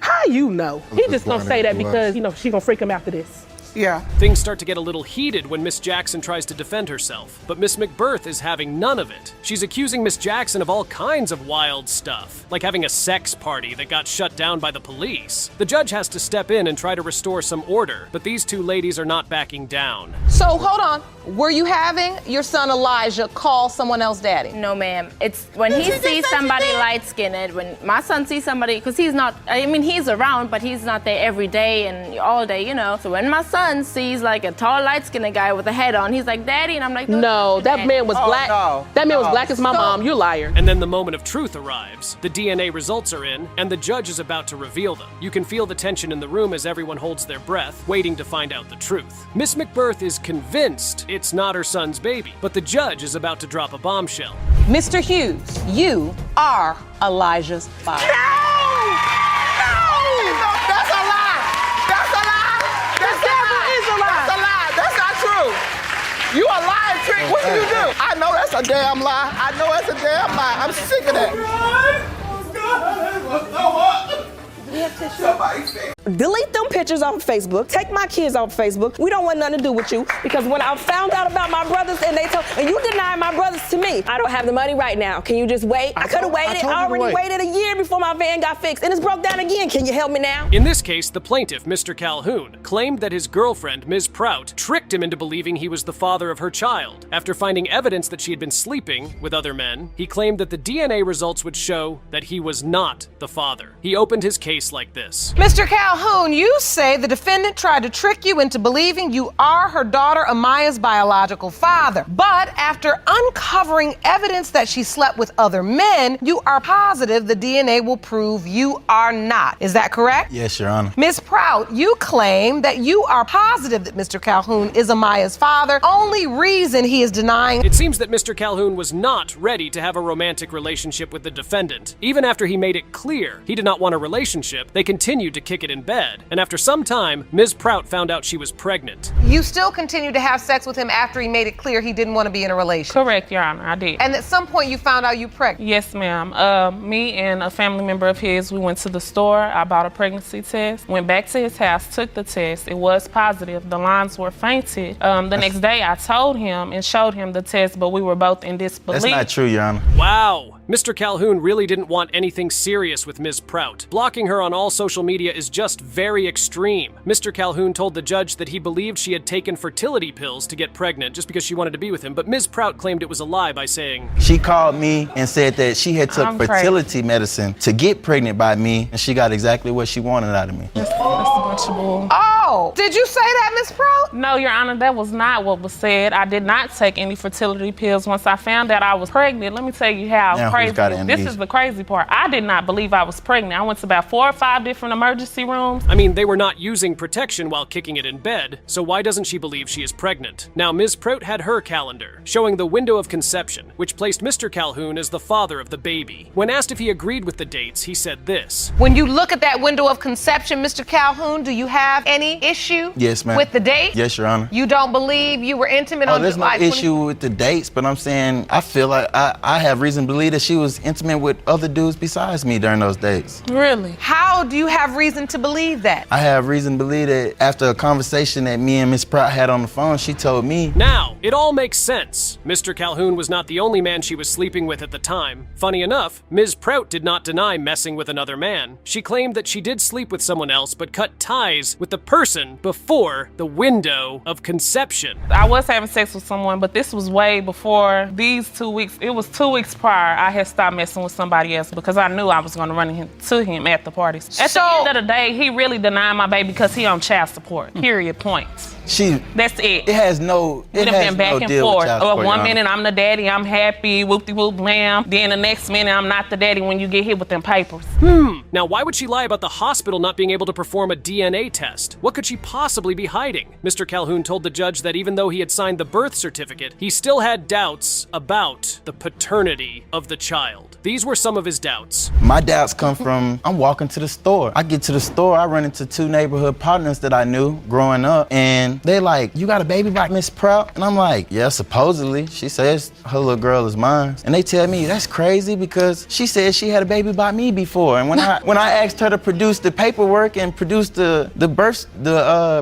Speaker 9: How you know? He just gonna say that because, she gonna freak him after this.
Speaker 13: Yeah.
Speaker 15: Things start to get a little heated when Miss Jackson tries to defend herself, but Miss McBirth is having none of it. She's accusing Miss Jackson of all kinds of wild stuff, like having a sex party that got shut down by the police. The judge has to step in and try to restore some order, but these two ladies are not backing down.
Speaker 5: So hold on. Were you having your son Elijah call someone else daddy?
Speaker 2: No, ma'am. It's when he sees somebody light-skinned, when my son sees somebody, because he's not, he's around, but he's not there every day and all day, So when my son sees like a tall, light-skinned guy with a hat on, he's like, Daddy, and I'm like,
Speaker 9: no, that man was black. That man was black as my mom. You're a liar.
Speaker 15: And then the moment of truth arrives. The DNA results are in, and the judge is about to reveal them. You can feel the tension in the room as everyone holds their breath, waiting to find out the truth. Miss McBirth is convinced it's not her son's baby, but the judge is about to drop a bombshell.
Speaker 5: Mr. Hughes, you are Elijah's father.
Speaker 13: You a lying trick. What did you do? I know that's a damn lie. I know that's a damn lie. I'm sick of that.
Speaker 21: Delete them pictures off of Facebook. Take my kids off Facebook. We don't want nothing to do with you because when I found out about my brothers and you denied my brothers to me, I don't have the money right now. Can you just wait? I could have waited. I already waited a year before my van got fixed and it's broke down again. Can you help me now?
Speaker 15: In this case, the plaintiff, Mr. Calhoun, claimed that his girlfriend, Ms. Prout, tricked him into believing he was the father of her child. After finding evidence that she had been sleeping with other men, he claimed that the DNA results would show that he was not the father. He opened his case like this.
Speaker 5: Mr. Calhoun,
Speaker 4: Calhoun, you say the defendant tried to trick you into believing you are her daughter Amaya's biological father. But after uncovering evidence that she slept with other men, you are positive the DNA will prove you are not. Is that correct?
Speaker 3: Yes, Your Honor.
Speaker 4: Ms. Prout, you claim that you are positive that Mr. Calhoun is Amaya's father. Only reason he is denying.
Speaker 15: It seems that Mr. Calhoun was not ready to have a romantic relationship with the defendant. Even after he made it clear he did not want a relationship, they continued to kick it in bed. And after some time, Ms. Prout found out she was pregnant.
Speaker 4: You still continued to have sex with him after he made it clear he didn't want to be in a relationship?
Speaker 8: Correct, Your Honor, I did.
Speaker 4: And at some point you found out you pregnant?
Speaker 8: Yes, ma'am. Me and a family member of his, we went to the store. I bought a pregnancy test, went back to his house, took the test. It was positive. The lines were fainted. The next day I told him and showed him the test, but we were both in disbelief.
Speaker 3: That's not true, Your Honor.
Speaker 15: Wow. Mr. Calhoun really didn't want anything serious with Ms. Prout. Blocking her on all social media is just very extreme. Mr. Calhoun told the judge that he believed she had taken fertility pills to get pregnant just because she wanted to be with him, but Ms. Prout claimed it was a lie by saying,
Speaker 3: she called me and said that she had took fertility medicine to get pregnant by me, and she got exactly what she wanted out of me.
Speaker 8: That's a bunch of bull.
Speaker 4: Oh, did you say that, Ms. Prout?
Speaker 8: No, Your Honor, that was not what was said. I did not take any fertility pills. Once I found out I was pregnant, let me tell you how crazy. This is the crazy part. I did not believe I was pregnant. I went to about 4 or 5 different emergency rooms.
Speaker 15: I mean, they were not using protection while kicking it in bed, so why doesn't she believe she is pregnant? Now, Ms. Prout had her calendar, showing the window of conception, which placed Mr. Calhoun as the father of the baby. When asked if he agreed with the dates, he said this.
Speaker 4: When you look at that window of conception, Mr. Calhoun, do you have any issue
Speaker 3: yes, ma'am.
Speaker 4: with the date?
Speaker 3: Yes, Your Honor.
Speaker 4: You don't believe you were intimate on
Speaker 3: there's
Speaker 4: July
Speaker 3: no issue with the dates, but I'm saying I feel like I have reason to believe that she was intimate with other dudes besides me during those dates.
Speaker 8: Really?
Speaker 4: How do you have reason to believe that?
Speaker 3: I have reason to believe that after a conversation that me and Miss Prout had on the phone, she told me.
Speaker 15: Now, it all makes sense. Mr. Calhoun was not the only man she was sleeping with at the time. Funny enough, Ms. Prout did not deny messing with another man. She claimed that she did sleep with someone else, but cut ties with the person before the window of conception.
Speaker 8: I was having sex with someone, but this was way before these 2 weeks. It was 2 weeks prior I had stopped messing with somebody else because I knew I was going to run into him at the parties. At the end of the day, he really denied my baby because he on child support. Period. Points. That's it.
Speaker 3: It has no.
Speaker 8: We've been back and forth. One minute I'm the daddy, I'm happy, whoop-de-whoop, blam. Then the next minute I'm not the daddy when you get hit with them papers.
Speaker 15: Now, why would she lie about the hospital not being able to perform a DNA test? What could she possibly be hiding? Mr. Calhoun told the judge that even though he had signed the birth certificate, he still had doubts about the paternity of the child. These were some of his doubts.
Speaker 3: My doubts come from, I'm walking to the store. I get to the store, I run into 2 neighborhood partners that I knew growing up, and they're like, you got a baby by Miss Prout? And I'm like, yeah, supposedly. She says her little girl is mine. And they tell me that's crazy because she said she had a baby by me before. And when I asked her to produce the paperwork and produce the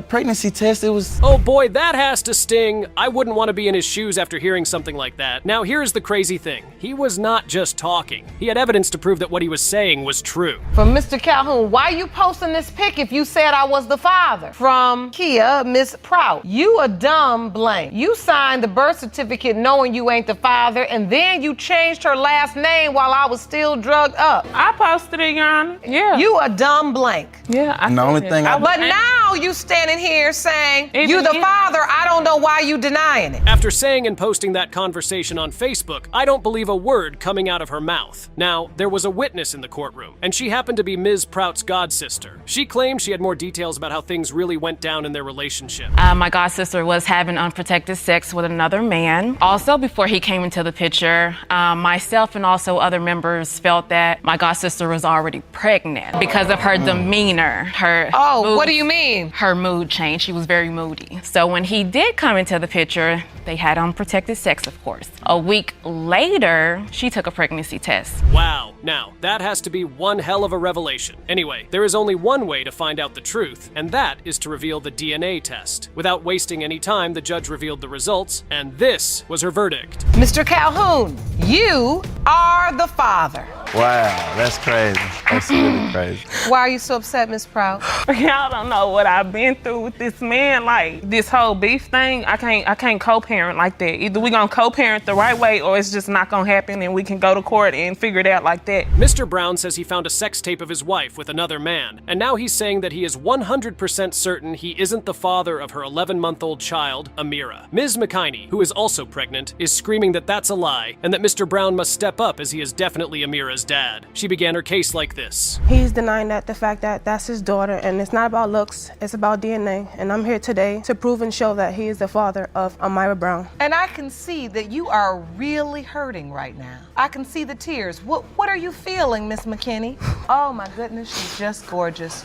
Speaker 3: pregnancy test, it was...
Speaker 15: Oh boy, that has to sting. I wouldn't want to be in his shoes after hearing something like that. Now here's the crazy thing. He was not just talking. He had evidence to prove that what he was saying was true.
Speaker 4: From Mr. Calhoun, why are you posting this pic if you said I was the father? From Kia, Miss Prout, you a dumb blank. You signed the birth certificate knowing you ain't the father, and then you changed her last name while I was still drugged up.
Speaker 8: I posted it, Your Honor. Yeah.
Speaker 4: You a dumb blank.
Speaker 8: Yeah, I
Speaker 3: the only thing
Speaker 4: But now you standing here saying you the father. I don't know why you denying it.
Speaker 15: After saying and posting that conversation on Facebook, I don't believe a word coming out of her mouth. Now, there was a witness in the courtroom, and she happened to be Ms. Prout's godsister. She claimed she had more details about how things really went down in their relationship.
Speaker 22: My godsister was having unprotected sex with another man. Also, before he came into the picture, myself and also other members felt that my godsister was already pregnant because of her demeanor.
Speaker 4: What do you mean?
Speaker 22: Her mood change. She was very moody. So when he did come into the picture, they had unprotected sex, of course. A week later, she took a pregnancy test.
Speaker 15: Wow. Now, that has to be one hell of a revelation. Anyway, there is only one way to find out the truth, and that is to reveal the DNA test. Without wasting any time, the judge revealed the results, and this was her verdict.
Speaker 4: Mr. Calhoun, you are the father.
Speaker 3: Wow, that's crazy. That's really crazy.
Speaker 4: Why are you so upset, Miss Proud?
Speaker 8: Y'all don't know what I've been through with this man. Like this whole beef thing, I can't co-parent like that. Either we gonna co-parent the right way or it's just not gonna happen and we can go to court and figure it out like that.
Speaker 10: Mr. Brown says he found a sex tape of his wife with another man, and now he's saying that he is 100% certain he isn't the father of her 11-month-old child, Amira. Ms. McKenzie, who is also pregnant, is screaming that that's a lie and that Mr. Brown must step up as he is definitely Amira's dad. She began her case like this.
Speaker 2: He's denying the fact that that's his daughter, and it's not about looks, it's about DNA. And I'm here today to prove and show that he is the father of Amira Brown.
Speaker 4: And I can see that you are really hurting right now. I can see the tears. What are you feeling, Miss McKenzie? Oh my goodness, she's just gorgeous.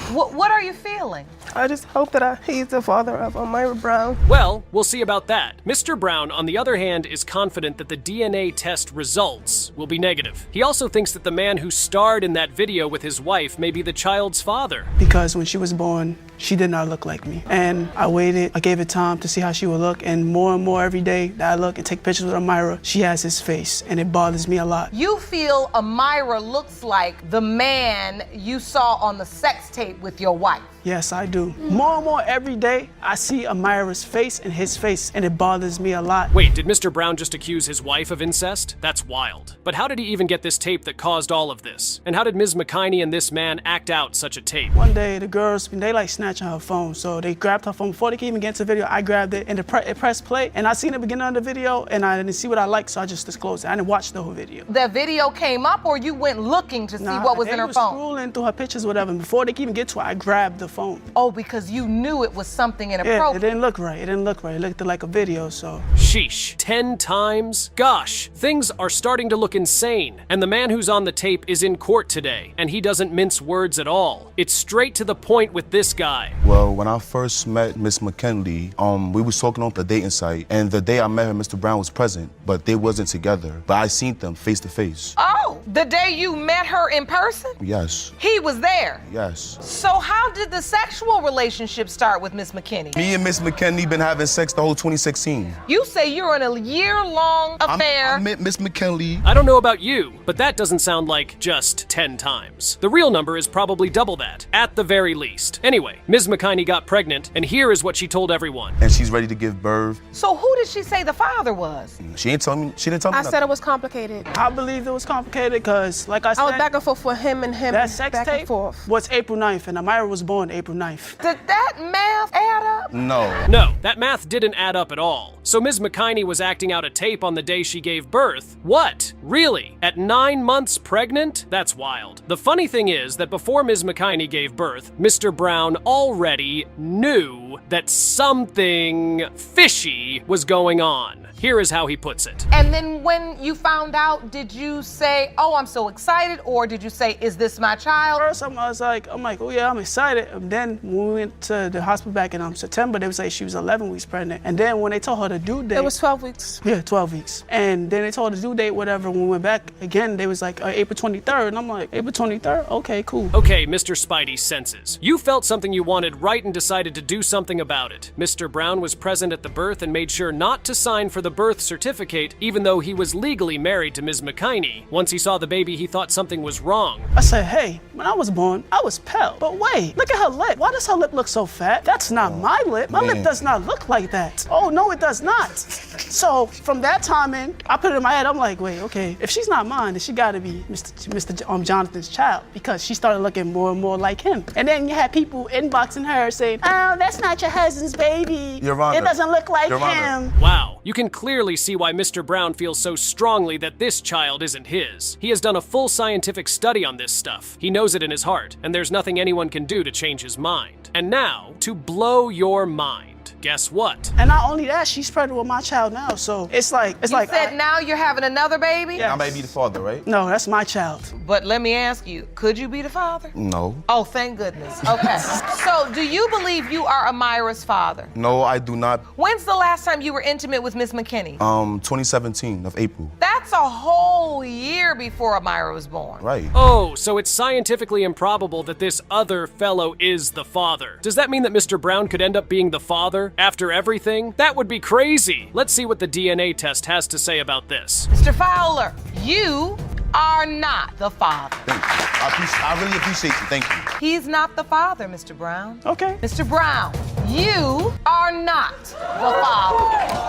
Speaker 4: What are you feeling?
Speaker 2: I just hope that he's the father of Amira Brown.
Speaker 10: Well, we'll see about that. Mr. Brown, on the other hand, is confident that the DNA test results will be negative. He also thinks that the man who starred in that video with his wife may be the child's father.
Speaker 12: Because when she was born, she did not look like me. And I waited, I gave it time to see how she would look, and more every day that I look and take pictures with Amira, she has his face, and it bothers me a lot.
Speaker 4: You feel Amira looks like the man you saw on the sex tape with your wife?
Speaker 12: Yes, I do. More and more every day, I see Amira's face and his face, and it bothers me a lot.
Speaker 10: Wait, did Mr. Brown just accuse his wife of incest? That's wild. But how did he even get this tape that caused all of this? And how did Ms. McKenzie and this man act out such a tape?
Speaker 12: One day, the girls, they like snatching her phone, so they grabbed her phone. Before they could even get into the video, I grabbed it, and it pressed play, and I seen the beginning of the video, and I didn't see what I liked, so I just disclosed it. I didn't watch the whole video.
Speaker 4: The video came up, or you went looking to see what was in her phone?
Speaker 12: I was scrolling through her pictures, whatever, and before they could even get to it, I grabbed the phone.
Speaker 4: Oh, because you knew it was something inappropriate.
Speaker 12: Yeah, it didn't look right. It didn't look right. It looked like a video, so.
Speaker 10: Sheesh, 10 times? Gosh, things are starting to look insane. And the man who's on the tape is in court today, and he doesn't mince words at all. It's straight to the point with this guy.
Speaker 14: Well, when I first met Miss McKenzie, we was talking on the dating site, and the day I met her, Mr. Brown was present, but they wasn't together. But I seen them face to face.
Speaker 4: Oh, the day you met her in person?
Speaker 14: Yes.
Speaker 4: He was there?
Speaker 14: Yes.
Speaker 4: So how did the sexual relationship start with Miss McKenzie?
Speaker 14: Me and Miss McKenzie been having sex the whole 2016.
Speaker 4: You say you're in a year-long affair.
Speaker 14: I met Miss McKenzie.
Speaker 10: I don't know about you, but that doesn't sound like just 10 times. The real number is probably double that, at the very least. Anyway, Ms. McKenzie got pregnant, and here is what she told everyone.
Speaker 14: And she's ready to give birth.
Speaker 4: So who did she say the father was?
Speaker 14: She didn't tell me
Speaker 2: I
Speaker 14: nothing.
Speaker 2: said it was complicated.
Speaker 12: I believe it was complicated because, like I said,
Speaker 2: I was back and forth for him and him.
Speaker 12: That sex
Speaker 2: back
Speaker 12: tape
Speaker 2: and forth.
Speaker 12: was April 9th, and Amira was born April 9th.
Speaker 4: Did that math add up?
Speaker 14: No,
Speaker 10: that math didn't add up at all. So Ms. McKenzie was acting out a tape on the day she gave birth. What? Really? At 9 months pregnant? That's wild. The funny thing is that before Ms. McKenzie gave birth, Mr. Brown already knew that something fishy was going on. Here is how he puts it.
Speaker 4: And then when you found out, did you say, oh, I'm so excited, or did you say, is this my child?
Speaker 12: First, I was like, oh yeah, I'm excited. And then when we went to the hospital back in September, they would say she was 11 weeks pregnant. And then when they told her the due date.
Speaker 2: It was 12 weeks.
Speaker 12: Yeah, 12 weeks. And then they told her the due date, whatever. When we went back again, they was like, April 23rd. And I'm like, April 23rd? Okay, cool.
Speaker 10: Okay, Mr. Spidey's senses. You felt something you wanted right and decided to do something about it. Mr. Brown was present at the birth and made sure not to sign for the birth certificate, even though he was legally married to Ms. McKenzie. Once he saw the baby, he thought something was wrong.
Speaker 12: I said, hey, when I was born, I was pale. But wait, look at her lip. Why does her lip look so fat? That's not my lip. My lip does not look like that. Oh, no, it does not. So from that time in, I put it in my head, I'm like, wait, okay, if she's not mine, then she gotta be Mr. Jonathan's child, because she started looking more and more like him. And then you had people inboxing her saying, oh, that's not your husband's baby.
Speaker 14: Your Honor.
Speaker 12: It doesn't look like
Speaker 14: Your
Speaker 12: him.
Speaker 10: Wow, you can clearly see why Mr. Brown feels so strongly that this child isn't his. He has done a full scientific study on this stuff. He knows it in his heart, and there's nothing anyone can do to change his mind. And now, to blow your mind. Guess what?
Speaker 12: And not only that, she's pregnant with my child now, so it's like
Speaker 4: you said now you're having another baby?
Speaker 14: Yeah, I may be the father, right?
Speaker 12: No, that's my child.
Speaker 4: But let me ask you, could you be the father?
Speaker 14: No.
Speaker 4: Oh, thank goodness. Okay. So, do you believe you are Amira's father?
Speaker 14: No, I do not.
Speaker 4: When's the last time you were intimate with Miss McKenzie?
Speaker 14: 2017 of April.
Speaker 4: That's a whole year before Amira was born.
Speaker 14: Right.
Speaker 10: Oh, so it's scientifically improbable that this other fellow is the father. Does that mean that Mr. Brown could end up being the father after everything? That would be crazy. Let's see what the DNA test has to say about this.
Speaker 4: Mr. Fowler, you are not the father.
Speaker 14: Thank you. I really appreciate you. Thank you.
Speaker 4: He's not the father, Mr. Brown.
Speaker 12: Okay.
Speaker 4: Mr. Brown, you are not the father.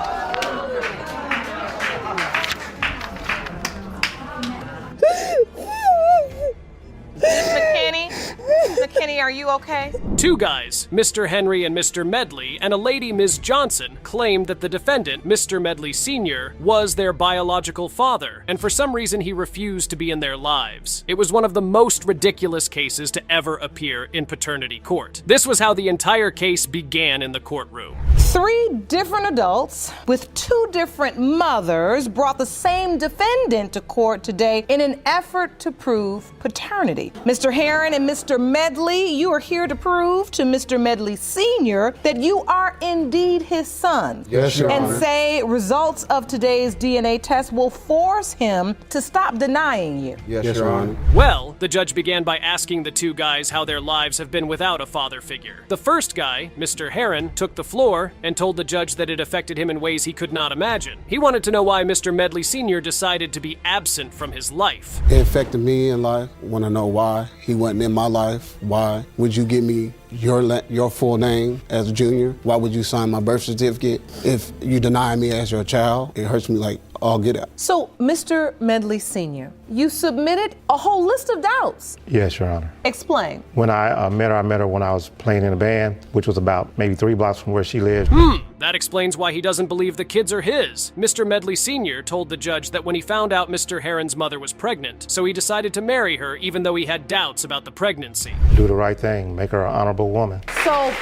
Speaker 4: McKenzie, are you okay?
Speaker 10: Two guys, Mr. Henry and Mr. Medley, and a lady, Ms. Johnson, claimed that the defendant, Mr. Medley Sr., was their biological father, and for some reason he refused to be in their lives. It was one of the most ridiculous cases to ever appear in paternity court. This was how the entire case began in the courtroom.
Speaker 4: 3 different adults with 2 different mothers brought the same defendant to court today in an effort to prove paternity. Mr. Heron and Mr. Medley, you are here to prove to Mr. Medley Sr. that you are indeed his son.
Speaker 11: Yes, Your
Speaker 4: And
Speaker 11: Honor.
Speaker 4: say results of today's DNA test will force him to stop denying you.
Speaker 11: Yes, Your Honor.
Speaker 10: Well, the judge began by asking the 2 guys how their lives have been without a father figure. The first guy, Mr. Heron, took the floor and told the judge that it affected him in ways he could not imagine. He wanted to know why Mr. Medley Sr. decided to be absent from his life.
Speaker 6: It affected me in life. Want to know why he wasn't in my life? Why would you give me your full name as a junior? Why would you sign my birth certificate if you deny me as your child? It hurts me like all get out.
Speaker 4: So, Mr. Medley Sr., you submitted a whole list of doubts.
Speaker 7: Yes, Your Honor.
Speaker 4: Explain.
Speaker 7: When I met her when I was playing in a band, which was about maybe 3 blocks from where she lived.
Speaker 10: That explains why he doesn't believe the kids are his. Mr. Medley Sr. told the judge that when he found out Mr. Heron's mother was pregnant, so he decided to marry her even though he had doubts about the pregnancy.
Speaker 7: Do the right thing, make her an honorable woman.
Speaker 4: So,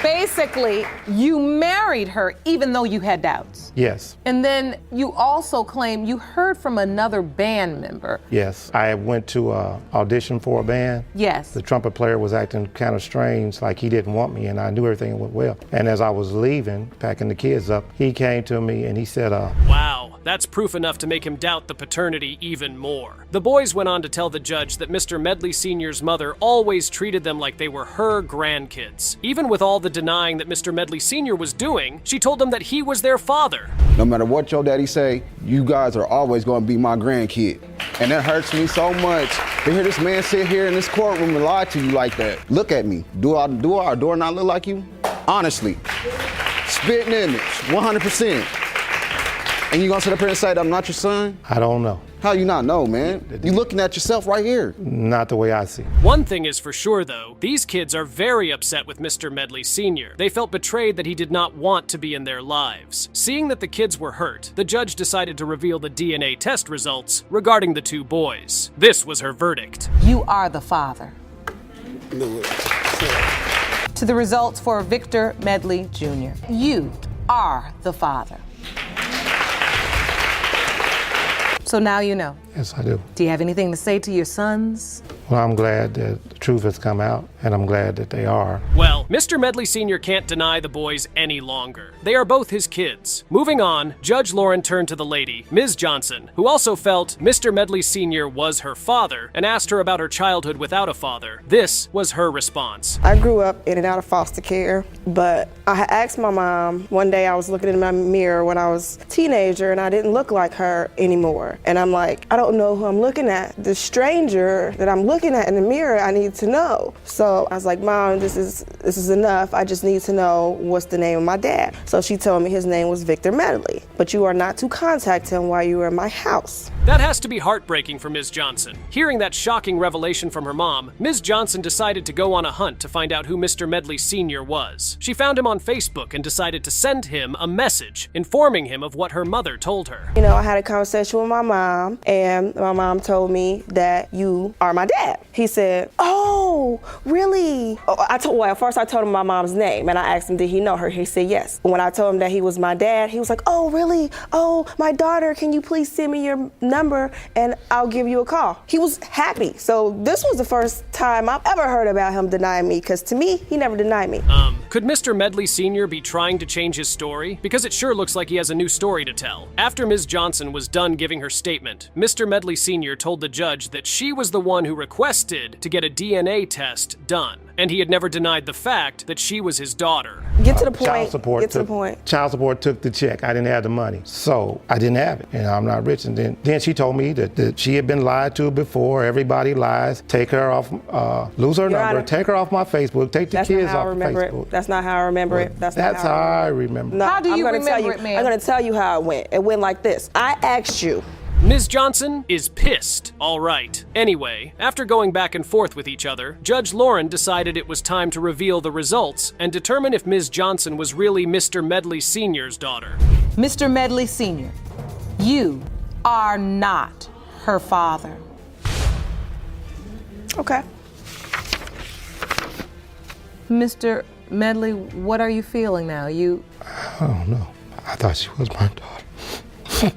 Speaker 4: basically, you married her even though you had doubts.
Speaker 7: Yes.
Speaker 4: And then you also claim you heard from another band member.
Speaker 7: Yes. I went to audition for a band.
Speaker 4: Yes.
Speaker 7: The trumpet player was acting kind of strange, like he didn't want me, and I knew everything went well. And as I was leaving, packing the kids up, he came to me and he said,
Speaker 10: Wow, that's proof enough to make him doubt the paternity even more. The boys went on to tell the judge that Mr. Medley Sr.'s mother always treated them like they were her grandkids. Even with all the denying that Mr. Medley Sr. was doing, she told them that he was their father.
Speaker 23: No matter what your daddy say, you guys are always going to be my grandkid. And that hurts me so much to hear this man sit here in this courtroom and lie to you like that. Look at me. Do I not look like you? Honestly. Spitting image, 100%. And you gonna sit up here and say that I'm not your son?
Speaker 7: I don't know.
Speaker 23: How you not know, man? You looking at yourself right here.
Speaker 7: Not the way I see.
Speaker 10: One thing is for sure, though. These kids are very upset with Mr. Medley Sr. They felt betrayed that he did not want to be in their lives. Seeing that the kids were hurt, the judge decided to reveal the DNA test results regarding the 2 boys. This was her verdict.
Speaker 4: You are the father. To the results for Victor Medley Jr. You are the father. So now you know.
Speaker 7: Yes, I do.
Speaker 4: Do you have anything to say to your sons?
Speaker 7: Well, I'm glad that the truth has come out, and I'm glad that they are.
Speaker 10: Well, Mr. Medley Sr. can't deny the boys any longer. They are both his kids. Moving on, Judge Lauren turned to the lady, Ms. Johnson, who also felt Mr. Medley Sr. was her father, and asked her about her childhood without a father. This was her response.
Speaker 21: I grew up in and out of foster care, but I had asked my mom, one day I was looking in my mirror when I was a teenager, and I didn't look like her anymore. And I'm like, I don't know who I'm looking at. The stranger that I'm looking at in the mirror, I need to know. So I was like, Mom, this is enough. I just need to know what's the name of my dad. So she told me his name was Victor Medley, but you are not to contact him while you are in my house.
Speaker 10: That has to be heartbreaking for Ms. Johnson. Hearing that shocking revelation from her mom, Ms. Johnson decided to go on a hunt to find out who Mr. Medley Sr. was. She found him on Facebook and decided to send him a message informing him of what her mother told her.
Speaker 21: You know, I had a conversation with my mom, and my mom told me that you are my dad. He said, oh, really? At first I told him my mom's name, and I asked him, did he know her? He said yes. When I told him that he was my dad, he was like, oh, really? Oh, my daughter, can you please send me your number and I'll give you a call? He was happy. So this was the first time I've ever heard about him denying me, because to me, he never denied me.
Speaker 10: Could Mr. Medley Sr. be trying to change his story? Because it sure looks like he has a new story to tell. After Ms. Johnson was done giving her statement, Mr. Medley Sr. told the judge that she was the one who requested to get a DNA test done, and he had never denied the fact that she was his daughter.
Speaker 21: Get to the point.
Speaker 7: Child support
Speaker 21: Get to the point.
Speaker 7: Child support took the check. I didn't have the money, so I didn't have it, and I'm not rich. And then she told me that she had been lied to before. Everybody lies. Take her off, lose her
Speaker 21: Your
Speaker 7: number,
Speaker 21: Honor,
Speaker 7: take her off my Facebook, take the
Speaker 21: That's
Speaker 7: kids
Speaker 21: not how I
Speaker 7: off
Speaker 21: remember
Speaker 7: Facebook.
Speaker 21: it. That's not how I remember it. That's
Speaker 7: That's how I remember.
Speaker 21: No,
Speaker 4: How do you
Speaker 21: I'm gonna
Speaker 4: remember
Speaker 21: tell you,
Speaker 4: it, ma'am?
Speaker 21: I'm going to tell you how it went. It went like this. I asked you.
Speaker 10: Ms. Johnson is pissed. All right. Anyway, after going back and forth with each other, Judge Lauren decided it was time to reveal the results and determine if Ms. Johnson was really Mr. Medley Sr.'s daughter.
Speaker 4: Mr. Medley Sr., you are not her father.
Speaker 21: Okay.
Speaker 4: Mr. Medley, what are you feeling now?
Speaker 7: I don't know. I thought she was my daughter.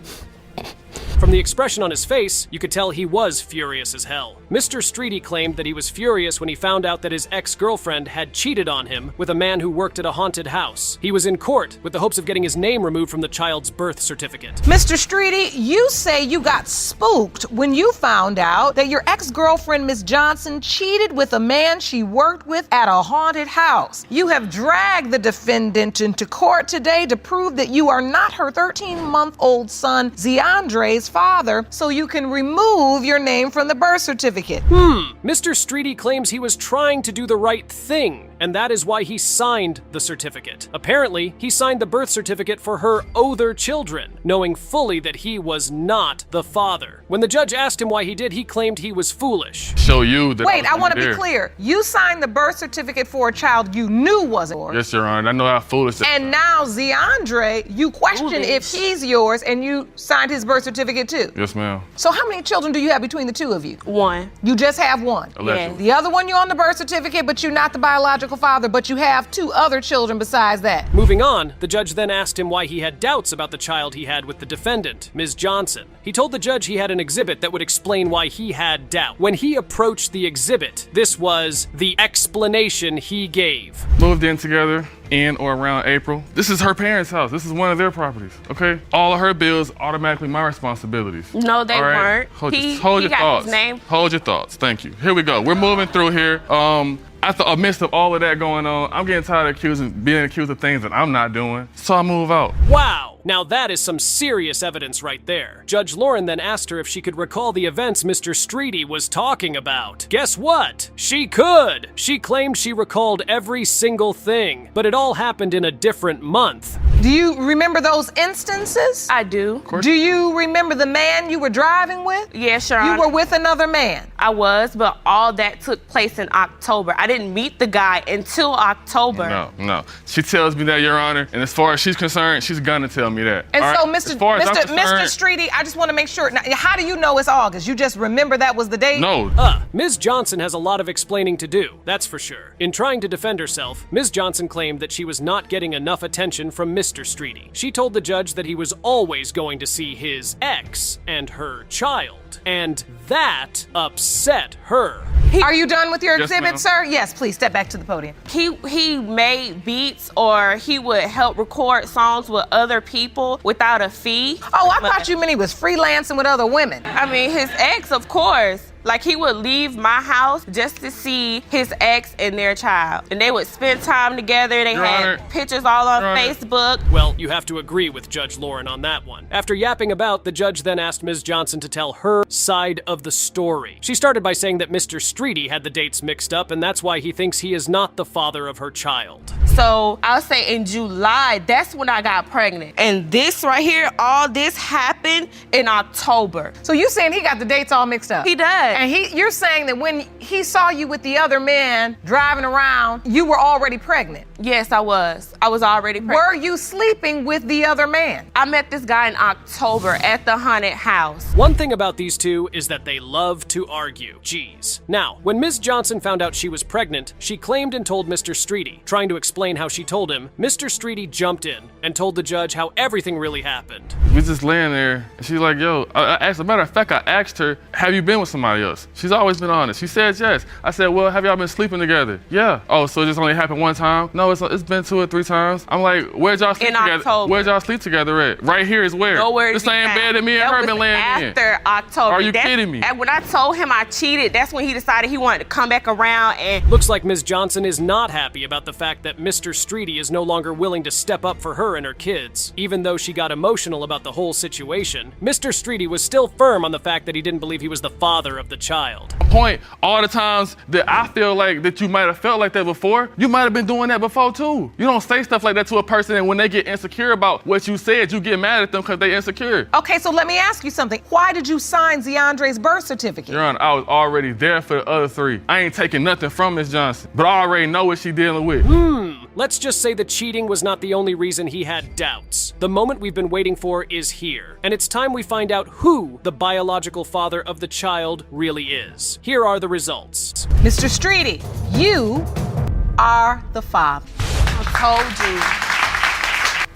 Speaker 10: From the expression on his face, you could tell he was furious as hell. Mr. Streety claimed that he was furious when he found out that his ex-girlfriend had cheated on him with a man who worked at a haunted house. He was in court with the hopes of getting his name removed from the child's birth certificate.
Speaker 4: Mr. Streety, you say you got spooked when you found out that your ex-girlfriend, Ms. Johnson, cheated with a man she worked with at a haunted house. You have dragged the defendant into court today to prove that you are not her 13-month-old son, Zeandre's father, so you can remove your name from the birth certificate.
Speaker 10: Mr. Streety claims he was trying to do the right thing, and that is why he signed the certificate. Apparently, he signed the birth certificate for her other children, knowing fully that he was not the father. When the judge asked him why he did, he claimed he was foolish.
Speaker 16: Show you that.
Speaker 4: Wait, I want to be clear. You signed the birth certificate for a child you knew wasn't yours.
Speaker 16: Yes, Your Honor. I know how foolish that.
Speaker 4: And now Zeandre, you question if he's yours, and you signed his birth certificate too.
Speaker 16: Yes, ma'am.
Speaker 4: So how many children do you have between the two of you?
Speaker 2: One.
Speaker 4: You just have one?
Speaker 16: Allegedly.
Speaker 4: The other one you're on the birth certificate, but you're not the biological father, but you have two other children besides that.
Speaker 10: Moving on, the judge then asked him why he had doubts about the child he had with the defendant, Ms. Johnson. He told the judge he had an exhibit that would explain why he had doubt. When he approached the exhibit, this was the explanation he gave.
Speaker 16: Moved in together in or around April. This is her parents' house. This is one of their properties, okay? All of her bills automatically my responsibilities.
Speaker 2: No, they weren't.
Speaker 16: Hold
Speaker 2: He
Speaker 16: your
Speaker 2: got
Speaker 16: thoughts.
Speaker 2: his name.
Speaker 16: Hold your thoughts. Thank you. Here we go. We're moving through here. Amidst of all of that going on, I'm getting tired of being accused of things that I'm not doing, so I move out.
Speaker 10: Wow! Now that is some serious evidence right there. Judge Lauren then asked her if she could recall the events Mr. Streety was talking about. Guess what? She could! She claimed she recalled every single thing, but it all happened in a different month.
Speaker 4: Do you remember those instances?
Speaker 2: I do.
Speaker 4: Do you remember the man you were driving with?
Speaker 2: Yes, Your
Speaker 4: You
Speaker 2: Honor.
Speaker 4: were with another man.
Speaker 2: I was, but all that took place in October. I didn't meet the guy until October.
Speaker 16: No. She tells me that, Your Honor, and as far as she's concerned, she's gonna tell me that.
Speaker 4: And
Speaker 16: All
Speaker 4: so,
Speaker 16: right?
Speaker 4: Mr.
Speaker 16: As far as I'm concerned-
Speaker 4: Streety, I just want to make sure. Now, how do you know it's August? You just remember that was the date?
Speaker 16: No.
Speaker 10: Ms. Johnson has a lot of explaining to do, that's for sure. In trying to defend herself, Ms. Johnson claimed that she was not getting enough attention from Mr. Streety. She told the judge that he was always going to see his ex and her child, and that upset her.
Speaker 4: Are you done with your
Speaker 10: Yes,
Speaker 4: exhibit,
Speaker 10: ma'am.
Speaker 4: sir? Yes, please step back to the podium.
Speaker 2: He made beats, or he would help record songs with other people without a fee.
Speaker 4: Oh, I thought you meant he was freelancing with other women.
Speaker 2: I mean, his ex, of course. Like, he would leave my house just to see his ex and their child. And they would spend time together. They
Speaker 10: Your
Speaker 2: had
Speaker 10: Honor.
Speaker 2: pictures all on
Speaker 10: Your Honor.
Speaker 2: Facebook.
Speaker 10: Well, you have to agree with Judge Lauren on that one. After yapping about, the judge then asked Ms. Johnson to tell her side of the story. She started by saying that Mr. Streety had the dates mixed up, and that's why he thinks he is not the father of her child.
Speaker 2: So I'll say in July, that's when I got pregnant. And this right here, all this happened in October.
Speaker 4: So you saying he got the dates all mixed up?
Speaker 2: He does.
Speaker 4: And you're saying that when he saw you with the other man driving around, you were already pregnant?
Speaker 2: Yes, I was. I was already pregnant.
Speaker 4: Were you sleeping with the other man?
Speaker 2: I met this guy in October at the haunted house.
Speaker 10: One thing about these two is that they love to argue. Jeez. Now, when Ms. Johnson found out she was pregnant, she claimed and told Mr. Streety, trying to explain explain how she told him, Mr. Streety jumped in and told the judge how everything really happened.
Speaker 1: We just laying there, and she's like, yo, as a matter of fact, I asked her, have you been with somebody else? She's always been honest. She said yes. I said, well, have y'all been sleeping together? Yeah. Oh, so it just only happened one time? No, it's been 2 or 3 times. I'm like, where'd y'all sleep together?
Speaker 17: October.
Speaker 1: Where'd y'all sleep together at? Right here is where?
Speaker 17: Nowhere
Speaker 1: the same bed that me and her been laying in.
Speaker 17: After October.
Speaker 1: Are you kidding me?
Speaker 17: And when I told him I cheated, that's when he decided he wanted to come back around and...
Speaker 10: Looks like Ms. Johnson is not happy about the fact that Mr. Streety is no longer willing to step up for her and her kids. Even though she got emotional about the whole situation, Mr. Streety was still firm on the fact that he didn't believe he was the father of the child.
Speaker 1: Point, all the times that I feel like that you might have felt like that before, you might have been doing that before too. You don't say stuff like that to a person, and when they get insecure about what you said, you get mad at them because they insecure.
Speaker 4: Okay, so let me ask you something. Why did you sign Zeandre's birth certificate?
Speaker 1: Your Honor, I was already there for the other 3. I ain't taking nothing from Ms. Johnson, but I already know what she dealing with.
Speaker 10: Let's just say that cheating was not the only reason he had doubts. The moment we've been waiting for is here, and it's time we find out who the biological father of the child really is. Here are the results.
Speaker 4: Mr. Streety, you are the father.
Speaker 17: I told you.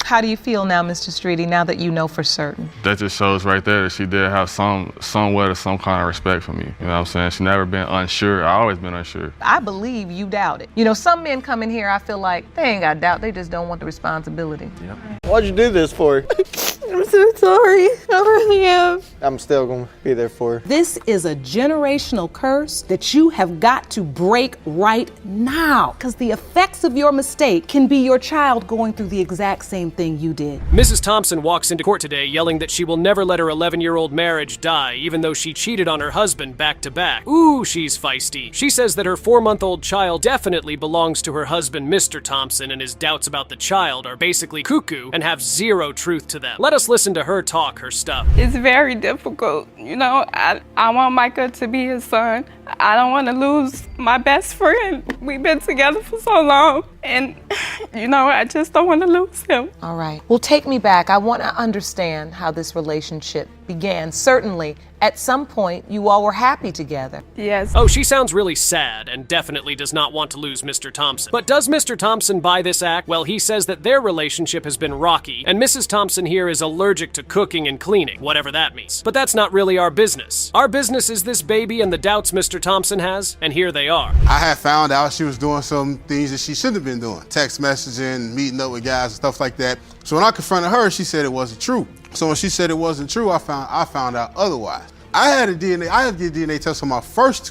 Speaker 4: How do you feel now, Mr. Streety, now that you know for certain?
Speaker 1: That just shows right there that she did have somewhat of some kind of respect for me. You know what I'm saying? She never been unsure. I always been unsure.
Speaker 4: I believe you doubt it. You know, some men come in here, I feel like they ain't got doubt. They just don't want the responsibility.
Speaker 20: Yep. Why'd you do this for?
Speaker 21: I'm so sorry. I really am.
Speaker 20: I'm still going to be there for her.
Speaker 5: This is a generational curse that you have got to break right now, because the effects of your mistake can be your child going through the exact same thing you did.
Speaker 10: Mrs. Thompson walks into court today yelling that she will never let her 11-year-old marriage die, even though she cheated on her husband back to back. Ooh, she's feisty. She says that her 4-month-old child definitely belongs to her husband, Mr. Thompson, and his doubts about the child are basically cuckoo and have zero truth to them. Let us listen to her talk her stuff.
Speaker 24: It's very difficult. You know, I want Micah to be his son. I don't want to lose my best friend. We've been together for so long, and you know, I just don't want to lose him.
Speaker 4: All right. Well, take me back. I want to understand how this relationship began. Certainly, at some point, you all were happy together.
Speaker 24: Yes.
Speaker 10: Oh, she sounds really sad and definitely does not want to lose Mr. Thompson. But does Mr. Thompson buy this act? Well, he says that their relationship has been rocky, and Mrs. Thompson here is allergic to cooking and cleaning, whatever that means. But that's not really our business. Our business is this baby and the doubts Mr. Thompson has, and here they are.
Speaker 25: I had found out she was doing some things that she shouldn't have been doing. Text messaging, meeting up with guys and stuff like that. So when I confronted her, she said it wasn't true. So when she said it wasn't true, I found out otherwise. I had a DNA test on my first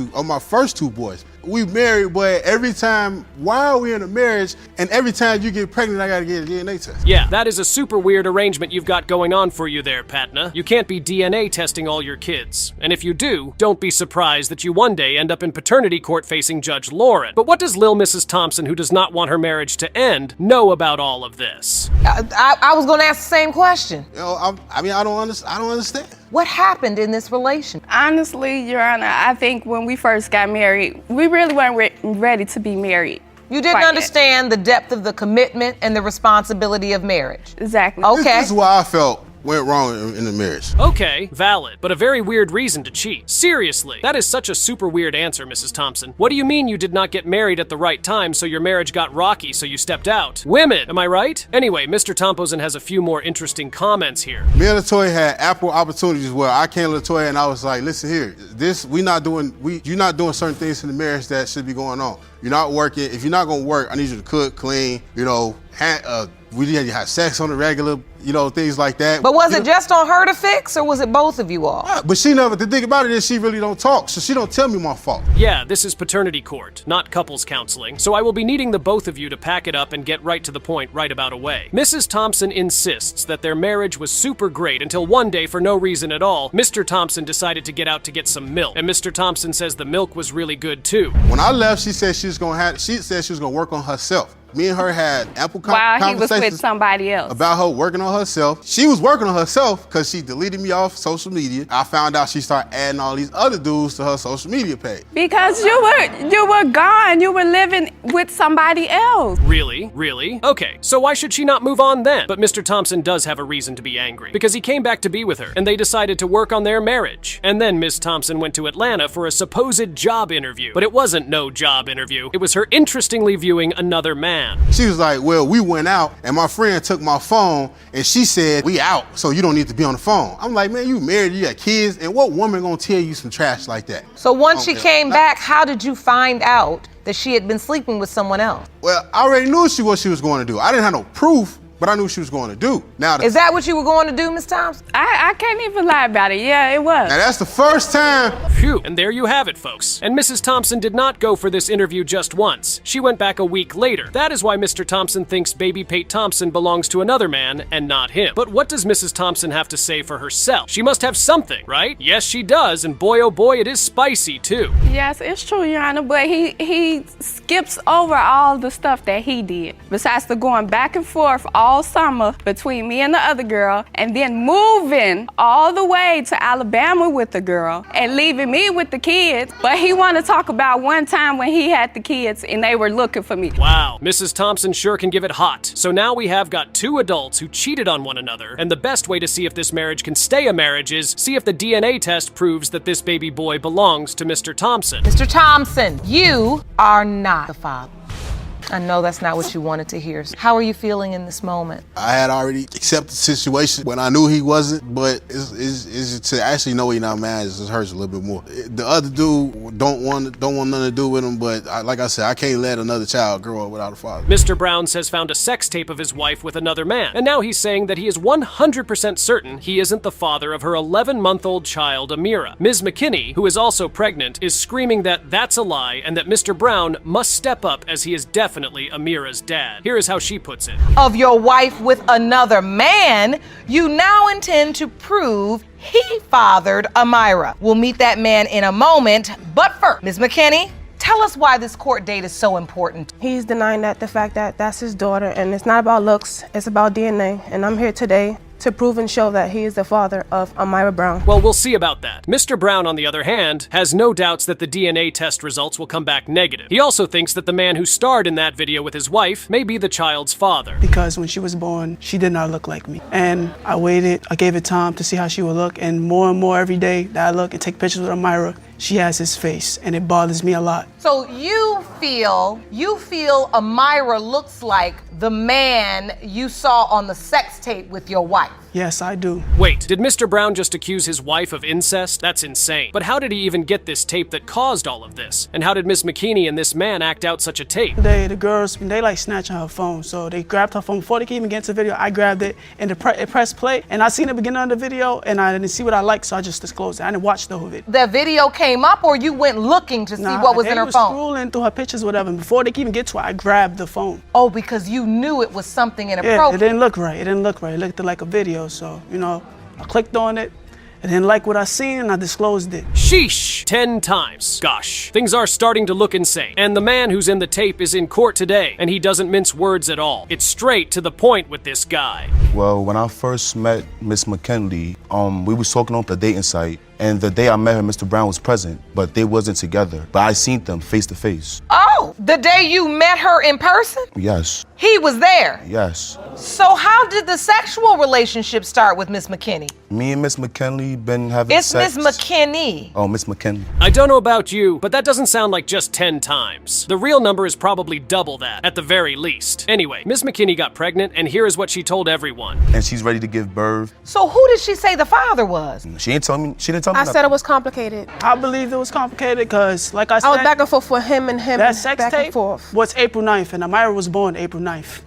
Speaker 25: two boys. We married, but every time while we're in a marriage, and every time you get pregnant, I gotta get a DNA test.
Speaker 10: Yeah, that is a super weird arrangement you've got going on for you there, Patna. You can't be DNA testing all your kids. And if you do, don't be surprised that you one day end up in paternity court facing Judge Lauren. But what does Lil Mrs. Thompson, who does not want her marriage to end, know about all of this?
Speaker 4: I was gonna ask the same question.
Speaker 25: You know, I don't understand.
Speaker 4: What happened in this relation?
Speaker 24: Honestly, Your Honor, I think when we first got married, we really weren't ready to be married.
Speaker 4: You didn't understand the depth of the commitment and the responsibility of marriage.
Speaker 24: Exactly.
Speaker 4: Okay.
Speaker 25: This is why I felt went wrong in the marriage.
Speaker 10: Okay, valid, but a very weird reason to cheat. Seriously, that is such a super weird answer, Mrs. Thompson. What do you mean you did not get married at the right time, so your marriage got rocky, so you stepped out? Women, am I right? Anyway, Mr. Tomposen has a few more interesting comments here.
Speaker 25: Me and LaToya had ample opportunities where I came to LaToya and I was like, listen here, you're not doing certain things in the marriage that should be going on. You're not working. If you're not gonna work, I need you to cook, clean, we need to have sex on the regular, things like that.
Speaker 4: But was it just on her to fix, or was it both of you all?
Speaker 25: But the thing about it is she really don't talk, so she don't tell me my fault.
Speaker 10: Yeah, this is paternity court, not couples counseling, so I will be needing the both of you to pack it up and get right to the point right about away. Mrs. Thompson insists that their marriage was super great until one day, for no reason at all, Mr. Thompson decided to get out to get some milk, and Mr. Thompson says the milk was really good too.
Speaker 25: When I left, she said she was gonna work on herself. Me and her had ample conversations
Speaker 24: while he was with somebody else
Speaker 25: about her working on on herself. She was working on herself because she deleted me off social media. I found out she started adding all these other dudes to her social media page.
Speaker 24: Because you were gone. You were living with somebody else.
Speaker 10: Really? Really? Okay, so why should she not move on then? But Mr. Thompson does have a reason to be angry, because he came back to be with her, and they decided to work on their marriage. And then Miss Thompson went to Atlanta for a supposed job interview. But it wasn't no job interview. It was her interestingly viewing another man.
Speaker 25: She was like, well, we went out, and my friend took my phone, and she said, we out, so you don't need to be on the phone. I'm like, man, you married, you got kids, and what woman gonna tell you some trash like that?
Speaker 4: So once she came back, how did you find out that she had been sleeping with someone else?
Speaker 25: Well, I already knew what she was going to do. I didn't have no proof, but I knew what she was going to do. Now,
Speaker 4: is that what you were going to do, Miss Thompson?
Speaker 24: I can't even lie about it. Yeah, it was.
Speaker 25: Now, that's the first time.
Speaker 10: Phew, and there you have it, folks. And Mrs. Thompson did not go for this interview just once. She went back a week later. That is why Mr. Thompson thinks baby Pate Thompson belongs to another man and not him. But what does Mrs. Thompson have to say for herself? She must have something, right? Yes, she does, and boy oh boy, it is spicy too.
Speaker 24: Yes, it's true, Your Honor, but he skips over all the stuff that he did. Besides the going back and forth all summer between me and the other girl, and then moving all the way to Alabama with the girl and leaving me with the kids. But he want to talk about one time when he had the kids and they were looking for me.
Speaker 10: Wow, Mrs. Thompson sure can give it hot. So now we have got two adults who cheated on one another, and the best way to see if this marriage can stay a marriage is see if the DNA test proves that this baby boy belongs to Mr. Thompson.
Speaker 4: Mr. Thompson, you are not the father. I know that's not what you wanted to hear. How are you feeling in this moment?
Speaker 25: I had already accepted the situation when I knew he wasn't, but it's to actually know he's not mad, it just hurts a little bit more. The other dude don't want nothing to do with him, but like I said, I can't let another child grow up without a father.
Speaker 10: Mr. Brown says found a sex tape of his wife with another man, and now he's saying that he is 100% certain he isn't the father of her 11-month-old child, Amira. Ms. McKenzie, who is also pregnant, is screaming that that's a lie and that Mr. Brown must step up as he is definitely Amira's dad. Here is how she puts it.
Speaker 4: Of your wife with another man, you now intend to prove he fathered Amira. We'll meet that man in a moment, but first, Ms. McKenzie, tell us why this court date is so important.
Speaker 2: He's denying the fact that that's his daughter, and it's not about looks, it's about DNA, and I'm here today to prove and show that he is the father of Amira Brown.
Speaker 10: Well, we'll see about that. Mr. Brown, on the other hand, has no doubts that the DNA test results will come back negative. He also thinks that the man who starred in that video with his wife may be the child's father.
Speaker 12: Because when she was born, she did not look like me. And I waited, I gave it time to see how she would look, and more every day that I look and take pictures with Amira, she has his face, and it bothers me a lot.
Speaker 4: So you feel Amira looks like the man you saw on the sex tape with your wife?
Speaker 12: Yes, I do.
Speaker 10: Wait, did Mr. Brown just accuse his wife of incest? That's insane. But how did he even get this tape that caused all of this? And how did Miss McKenzie and this man act out such a tape?
Speaker 12: The girls, they like snatching her phone. So they grabbed her phone before they could even get into the video. I grabbed it and it pressed play. And I seen the beginning of the video and I didn't see what I liked, so I just disclosed it. I didn't watch the whole video.
Speaker 4: The video came up, or you went looking to see what was in her phone?
Speaker 12: I was scrolling through her pictures, whatever. And before they could even get to it, I grabbed the phone.
Speaker 4: Oh, because you knew it was something inappropriate.
Speaker 12: Yeah, it didn't look right. It didn't look right. It looked like a video. So, I clicked on it. I didn't like what I seen and I disclosed it.
Speaker 10: Sheesh! 10 times. Gosh, things are starting to look insane. And the man who's in the tape is in court today, and he doesn't mince words at all. It's straight to the point with this guy.
Speaker 14: Well, when I first met Miss McKenzie, we was talking on the dating site, and the day I met her, Mr. Brown was present, but they wasn't together. But I seen them face to face.
Speaker 4: Oh, the day you met her in person?
Speaker 14: Yes.
Speaker 4: He was there?
Speaker 14: Yes.
Speaker 4: So how did the sexual relationship start with Miss McKenzie?
Speaker 14: Me and Miss McKenzie been having sex.
Speaker 4: It's Miss McKenzie.
Speaker 14: Oh, Miss McKenzie.
Speaker 10: I don't know about you, but that doesn't sound like just 10 times. The real number is probably double that, at the very least. Anyway, Miss McKenzie got pregnant, and here is what she told everyone.
Speaker 14: And she's ready to give birth.
Speaker 4: So who did she say the father was?
Speaker 14: She didn't tell me
Speaker 2: I said it was complicated.
Speaker 12: I believe it was complicated because, like I said,
Speaker 2: I was back and forth with him and him.
Speaker 12: That sex
Speaker 2: back
Speaker 12: tape
Speaker 2: and forth.
Speaker 12: was April 9th, and Amira was born April 9th.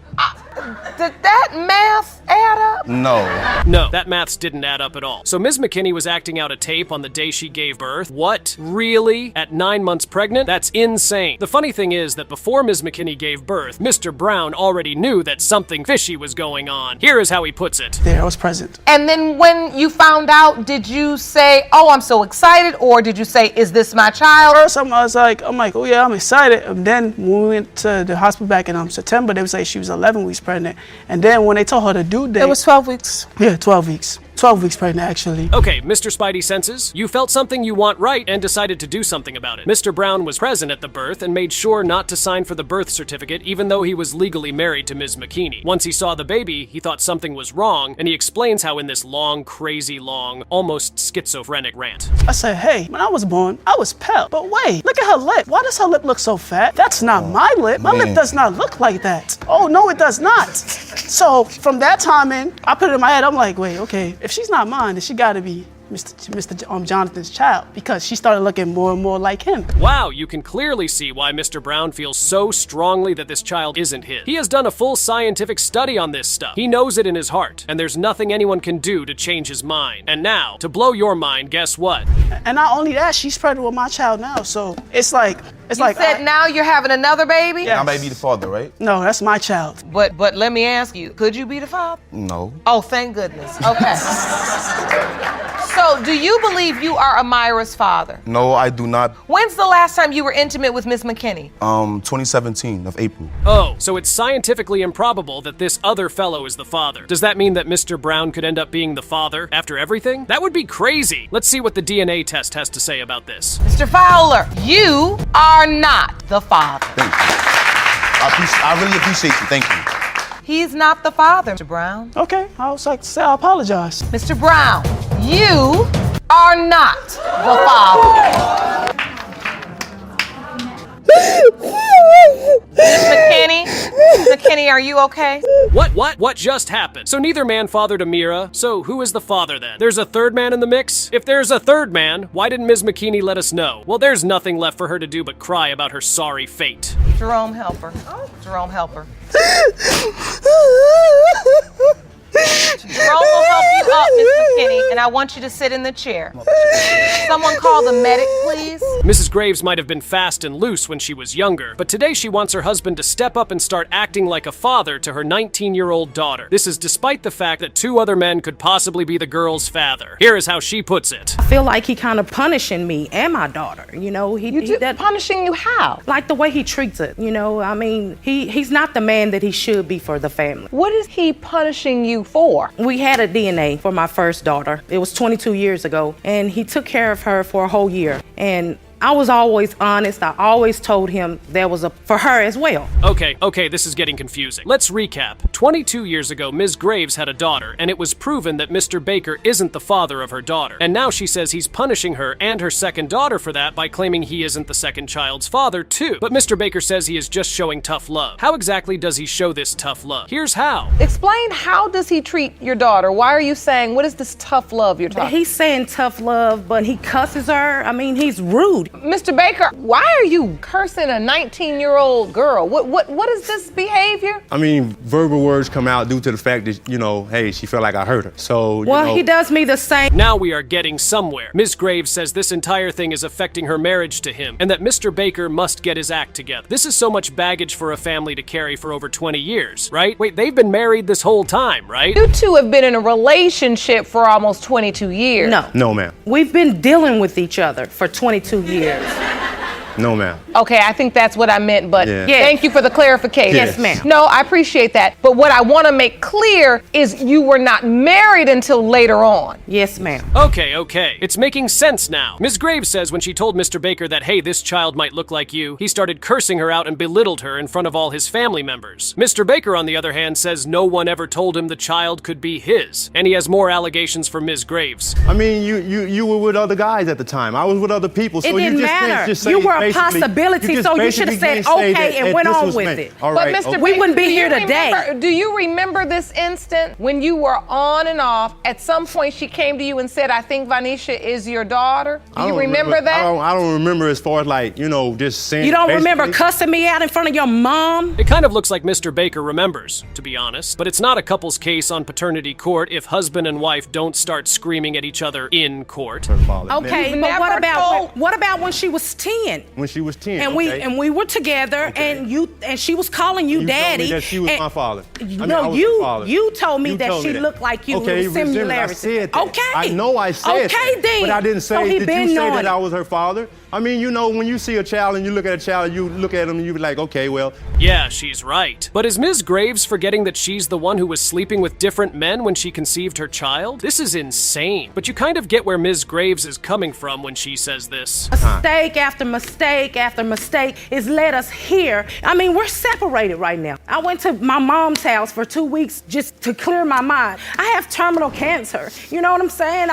Speaker 4: Did that math add up?
Speaker 14: No,
Speaker 10: that maths didn't add up at all. So Ms. McKenzie was acting out a tape on the day she gave birth? What? Really? At 9 months pregnant? That's insane. The funny thing is that before Ms. McKenzie gave birth, Mr. Brown already knew that something fishy was going on. Here is how he puts it.
Speaker 12: There, I was present.
Speaker 4: And then when you found out, did you say, oh, I'm so excited, or did you say, is this my child?
Speaker 12: First, I was like, oh yeah, I'm excited. And then when we went to the hospital back in September, they would say she was 11 weeks pregnant. pregnant. And then when they told her the due date,
Speaker 4: It was 12 weeks.
Speaker 12: Yeah, 12 weeks. 12 weeks pregnant, actually.
Speaker 10: Okay, Mr. Spidey Senses, you felt something you want right and decided to do something about it. Mr. Brown was present at the birth and made sure not to sign for the birth certificate even though he was legally married to Ms. McKenzie. Once he saw the baby, he thought something was wrong, and he explains how in this long, crazy long, almost schizophrenic rant.
Speaker 12: I said, hey, when I was born, I was pale. But wait, look at her lip. Why does her lip look so fat? That's not my lip. My lip does not look like that. Oh, no, it does not. So from that time in, I put it in my head, I'm like, wait, okay, if she's not mine, then she gotta be Mr. Jonathan's child, because she started looking more and more like him.
Speaker 10: Wow, you can clearly see why Mr. Brown feels so strongly that this child isn't his. He has done a full scientific study on this stuff. He knows it in his heart, and there's nothing anyone can do to change his mind. And now, to blow your mind, guess what?
Speaker 12: And not only that, she's pregnant with my child now, so it's like,
Speaker 4: You said now you're having another baby?
Speaker 3: I may be the father, right?
Speaker 12: No, that's my child.
Speaker 4: But let me ask you, could you be the father?
Speaker 3: No.
Speaker 4: Oh, thank goodness. Okay. So, do you believe you are Amira's father?
Speaker 14: No, I do not.
Speaker 4: When's the last time you were intimate with Miss McKenzie?
Speaker 14: 2017 of April.
Speaker 10: Oh, so it's scientifically improbable that this other fellow is the father. Does that mean that Mr. Brown could end up being the father after everything? That would be crazy. Let's see what the DNA test has to say about this.
Speaker 4: Mr. Fowler, you are not the father.
Speaker 14: Thank you. I really appreciate you. Thank you.
Speaker 4: He's not the father, Mr. Brown.
Speaker 12: Okay, I was like to say I apologize.
Speaker 4: Mr. Brown, you are not the father. Miss McKenzie, are you okay?
Speaker 10: What just happened? So neither man fathered Amira, so who is the father then? There's a third man in the mix? If there's a third man, why didn't Ms. McKenzie let us know? Well, there's nothing left for her to do but cry about her sorry fate.
Speaker 4: Jerome, help her. Jerome, help her. Jerome will help you up, Miss McKenzie, and I want you to sit in the chair. Someone call the medic, please.
Speaker 10: Mrs. Graves might have been fast and loose when she was younger, but today she wants her husband to step up and start acting like a father to her 19-year-old daughter. This is despite the fact that two other men could possibly be the girl's father. Here is how she puts it.
Speaker 9: I feel like he kind of punishing me and my daughter. You know,
Speaker 4: punishing you how?
Speaker 9: Like the way he treats it. You know, I mean, he's not the man that he should be for the family.
Speaker 4: What is he punishing you for?
Speaker 9: We had a DNA for my first daughter. It was 22 years ago, and he took care of her for a whole year. And I was always honest. I always told him there was for her as well.
Speaker 10: Okay, this is getting confusing. Let's recap. 22 years ago, Ms. Graves had a daughter, and it was proven that Mr. Baker isn't the father of her daughter. And now she says he's punishing her and her second daughter for that by claiming he isn't the second child's father, too. But Mr. Baker says he is just showing tough love. How exactly does he show this tough love? Here's how.
Speaker 4: Explain, how does he treat your daughter? Why are you saying, what is this tough love you're talking?
Speaker 9: He's saying tough love, but he cusses her. I mean, he's rude.
Speaker 4: Mr. Baker, why are you cursing a 19-year-old girl? What is this behavior?
Speaker 13: I mean, verbal words come out due to the fact that, you know, hey, she felt like I hurt her. So,
Speaker 9: he does me the same.
Speaker 10: Now we are getting somewhere. Ms. Graves says this entire thing is affecting her marriage to him, and that Mr. Baker must get his act together. This is so much baggage for a family to carry for over 20 years, right? Wait, they've been married this whole time, right?
Speaker 4: You two have been in a relationship for almost 22 years.
Speaker 9: No,
Speaker 13: ma'am.
Speaker 9: We've been dealing with each other for 22 years.
Speaker 13: No, ma'am.
Speaker 4: Okay, I think that's what I meant, but
Speaker 13: Yeah.
Speaker 4: thank you for the clarification.
Speaker 13: Yes, ma'am.
Speaker 4: No, I appreciate that. But what I want to make clear is you were not married until later on.
Speaker 9: Yes, ma'am.
Speaker 10: Okay. It's making sense now. Ms. Graves says when she told Mr. Baker that, hey, this child might look like you, he started cursing her out and belittled her in front of all his family members. Mr. Baker, on the other hand, says no one ever told him the child could be his. And he has more allegations for Ms. Graves.
Speaker 13: I mean, you were with other guys at the time. I was with other people. So
Speaker 9: It didn't
Speaker 13: you just
Speaker 9: matter.
Speaker 13: can't just say
Speaker 9: You were a
Speaker 13: basically-
Speaker 9: possibility, so you should have said okay and went on with it.
Speaker 13: All
Speaker 4: But
Speaker 13: right,
Speaker 4: Mr.
Speaker 13: okay.
Speaker 9: We wouldn't be
Speaker 4: do
Speaker 9: here
Speaker 4: you
Speaker 9: today.
Speaker 4: Do you remember this instant when you were on and off? At some point, she came to you and said, I think Vanisha is your daughter. Do you remember that?
Speaker 13: I don't remember as far as like, you know, just saying.
Speaker 9: You don't remember
Speaker 13: basically-
Speaker 9: cussing me out in front of your mom?
Speaker 10: It kind of looks like Mr. Baker remembers, to be honest. But it's not a couple's case on paternity court if husband and wife don't start screaming at each other in court.
Speaker 9: Okay, but what about when she was 10?
Speaker 13: When she was 10.
Speaker 9: And
Speaker 13: okay.
Speaker 9: we were together, and she was calling you daddy.
Speaker 13: You told me that she was my father.
Speaker 9: You told me that she looked like you.
Speaker 13: Okay,
Speaker 9: similarity.
Speaker 13: I said that.
Speaker 9: Okay.
Speaker 13: I know I said that.
Speaker 9: Then.
Speaker 13: But I didn't say,
Speaker 9: so
Speaker 13: did you say that I was her father? I mean, you know, when you see a child and you look at a child, you look at him and you be like, okay, well.
Speaker 10: Yeah, she's right. But is Ms. Graves forgetting that she's the one who was sleeping with different men when she conceived her child? This is insane. But you kind of get where Ms. Graves is coming from when she says this.
Speaker 9: Mistake after mistake after mistake is led us here. I mean, we're separated right now. I went to my mom's house for 2 weeks just to clear my mind. I have terminal cancer. You know what I'm saying?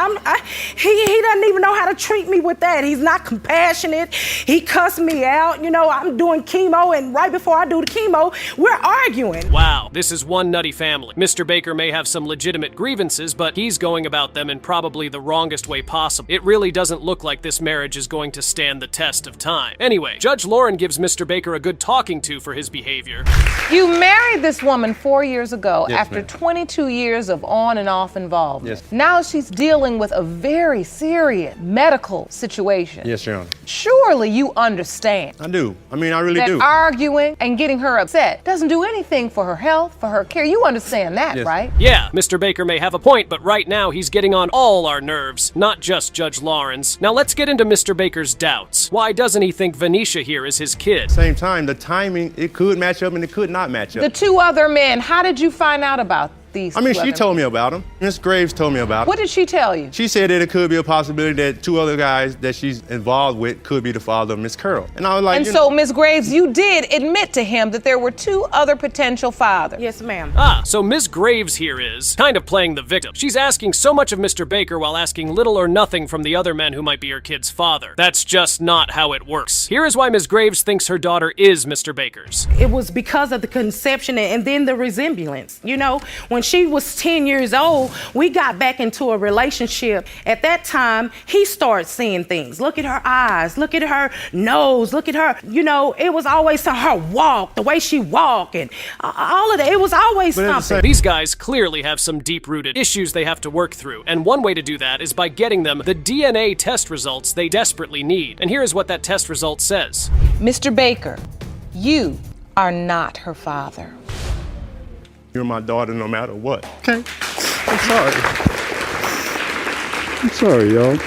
Speaker 9: He doesn't even know how to treat me with that. He's not compassionate. He cussed me out. You know, I'm doing chemo, and right before I do the chemo, we're arguing.
Speaker 10: Wow, this is one nutty family. Mr. Baker may have some legitimate grievances, but he's going about them in probably the wrongest way possible. It really doesn't look like this marriage is going to stand the test of time. Anyway, Judge Lauren gives Mr. Baker a good talking to for his behavior.
Speaker 4: You married this woman 4 years ago
Speaker 13: Yes,
Speaker 4: after
Speaker 13: ma'am.
Speaker 4: 22 years of on and off involvement.
Speaker 13: Yes.
Speaker 4: Now she's dealing with a very serious medical situation.
Speaker 13: Yes, Your Honor.
Speaker 4: Surely you understand
Speaker 13: I do. I mean, I really
Speaker 4: that
Speaker 13: do.
Speaker 4: arguing and getting her upset doesn't do anything for her health, for her care. You understand that,
Speaker 13: Yes.
Speaker 4: right?
Speaker 10: Yeah, Mr. Baker may have a point, but right now he's getting on all our nerves, not just Judge Lawrence. Now let's get into Mr. Baker's doubts. Why doesn't he think Venetia here is his kid?
Speaker 13: Same time, the timing, it could match up and it could not match up.
Speaker 4: The two other men, how did you find out about these
Speaker 13: I mean,
Speaker 4: two
Speaker 13: she
Speaker 4: other
Speaker 13: told me about them. Miss Graves told me about them.
Speaker 4: What did she tell you?
Speaker 13: She said that it could be a possibility that two other guys that she's involved with could be the father of Miss Curl. And I was like,
Speaker 4: And so, Ms. Graves, you did admit to him that there were two other potential fathers.
Speaker 9: Yes, ma'am.
Speaker 10: So Ms. Graves here is kind of playing the victim. She's asking so much of Mr. Baker while asking little or nothing from the other men who might be her kid's father. That's just not how it works. Here is why Ms. Graves thinks her daughter is Mr. Baker's.
Speaker 9: It was because of the conception and then the resemblance. You know, when she was 10 years old, we got back into a relationship. At that time, he started seeing things. Look at her eyes, look at her nose, look at her, you know, it was always her walk, the way she walked, and all of that. It was always something.
Speaker 10: These guys clearly have some deep-rooted issues they have to work through, and one way to do that is by getting them the DNA test results they desperately need. And here is what that test result says.
Speaker 4: Mr. Baker, you are not her father.
Speaker 13: you're my daughter no matter what. Okay. I'm sorry. I'm sorry, y'all.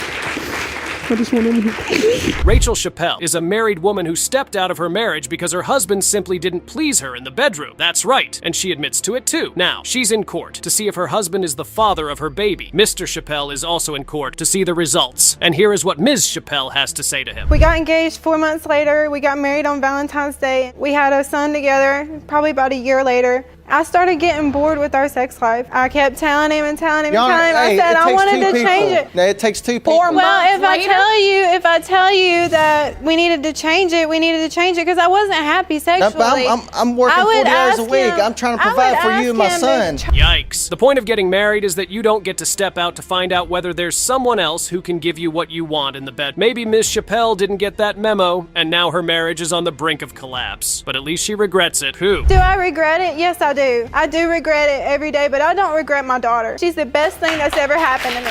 Speaker 13: I just want to...
Speaker 10: Rachel Chappelle is a married woman who stepped out of her marriage because her husband simply didn't please her in the bedroom. That's right, and she admits to it too. Now, she's in court to see if her husband is the father of her baby. Mr. Chappelle is also in court to see the results. And here is what Ms. Chappelle has to say to him.
Speaker 8: We got engaged 4 months later. We got married on Valentine's Day. We had a son together, probably about a year later. I started getting bored with our sex life. I kept telling him and telling him and telling him. I said I wanted to change it.
Speaker 23: It takes two people.
Speaker 8: Well, if I tell you that we needed to change it, we needed to change it because I wasn't happy sexually.
Speaker 23: I'm working 40 hours a week. I'm trying to provide for you and my son.
Speaker 10: Yikes. The point of getting married is that you don't get to step out to find out whether there's someone else who can give you what you want in the bed. Maybe Ms. Chappelle didn't get that memo, and now her marriage is on the brink of collapse. But at least she regrets it. Who?
Speaker 8: Do I regret it? Yes, I do. I do regret it every day, but I don't regret my daughter. She's the best thing that's ever happened to me.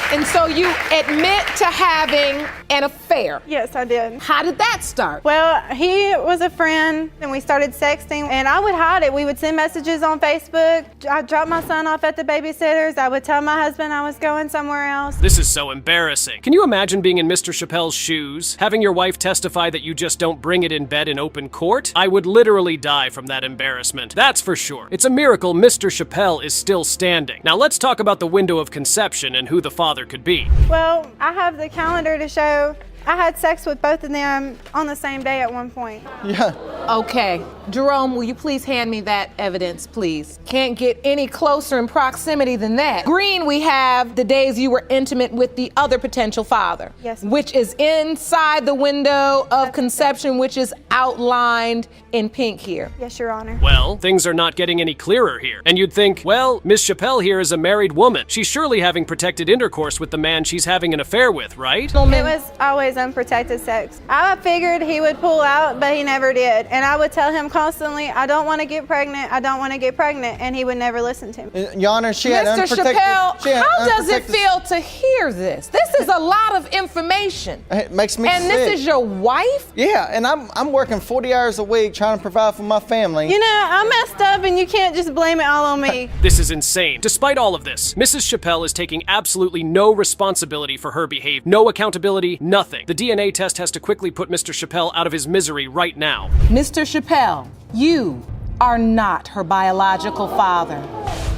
Speaker 4: And so you admit to having an affair?
Speaker 8: Yes, I did.
Speaker 4: How did that start?
Speaker 8: Well, he was a friend, and we started sexting, and I would hide it. We would send messages on Facebook. I'd drop my son off at the babysitter's. I would tell my husband I was going somewhere else.
Speaker 10: This is so embarrassing. Can you imagine being in Mr. Chappelle's shoes, having your wife testify that you just don't bring it in bed in open court? I would literally die from that embarrassment. That's for sure. It's a miracle Mr. Chappelle is still standing. Now let's talk about the window of conception and who the father could be.
Speaker 8: Well, I have the calendar to show I had sex with both of them on the same day at one point.
Speaker 23: Yeah.
Speaker 4: Okay. Jerome, will you please hand me that evidence, please? Can't get any closer in proximity than that. Green, we have the days you were intimate with the other potential father.
Speaker 8: Yes.
Speaker 4: Which is inside the window of conception, which is outlined in pink here.
Speaker 8: Yes, Your Honor.
Speaker 10: Well, things are not getting any clearer here. And you'd think, well, Miss Chappelle here is a married woman. She's surely having protected intercourse with the man she's having an affair with, right?
Speaker 8: It was always years unprotected sex. I figured he would pull out, but he never did. And I would tell him constantly, I don't want to get pregnant, I don't want to get pregnant, and he would never listen to me.
Speaker 11: Your Honor, she had
Speaker 4: Mr.
Speaker 11: unprotected...
Speaker 4: Chappelle, how does it feel to hear this? This is a lot of information.
Speaker 11: It makes me
Speaker 4: sick. And this is your wife?
Speaker 11: Yeah, and I'm working 40 hours a week trying to provide for my family.
Speaker 8: You know, I messed up, and you can't just blame it all on me.
Speaker 10: This is insane. Despite all of this, Mrs. Chappelle is taking absolutely no responsibility for her behavior. No accountability, nothing. The DNA test has to quickly put Mr. Chappelle out of his misery right now.
Speaker 5: Mr. Chappelle, you are not her biological father.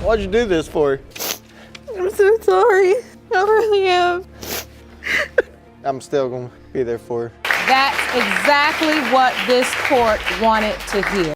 Speaker 20: Why'd you do this for?
Speaker 8: I'm so sorry. I really am.
Speaker 20: I'm still gonna be there for her.
Speaker 5: That's exactly what this court wanted to hear.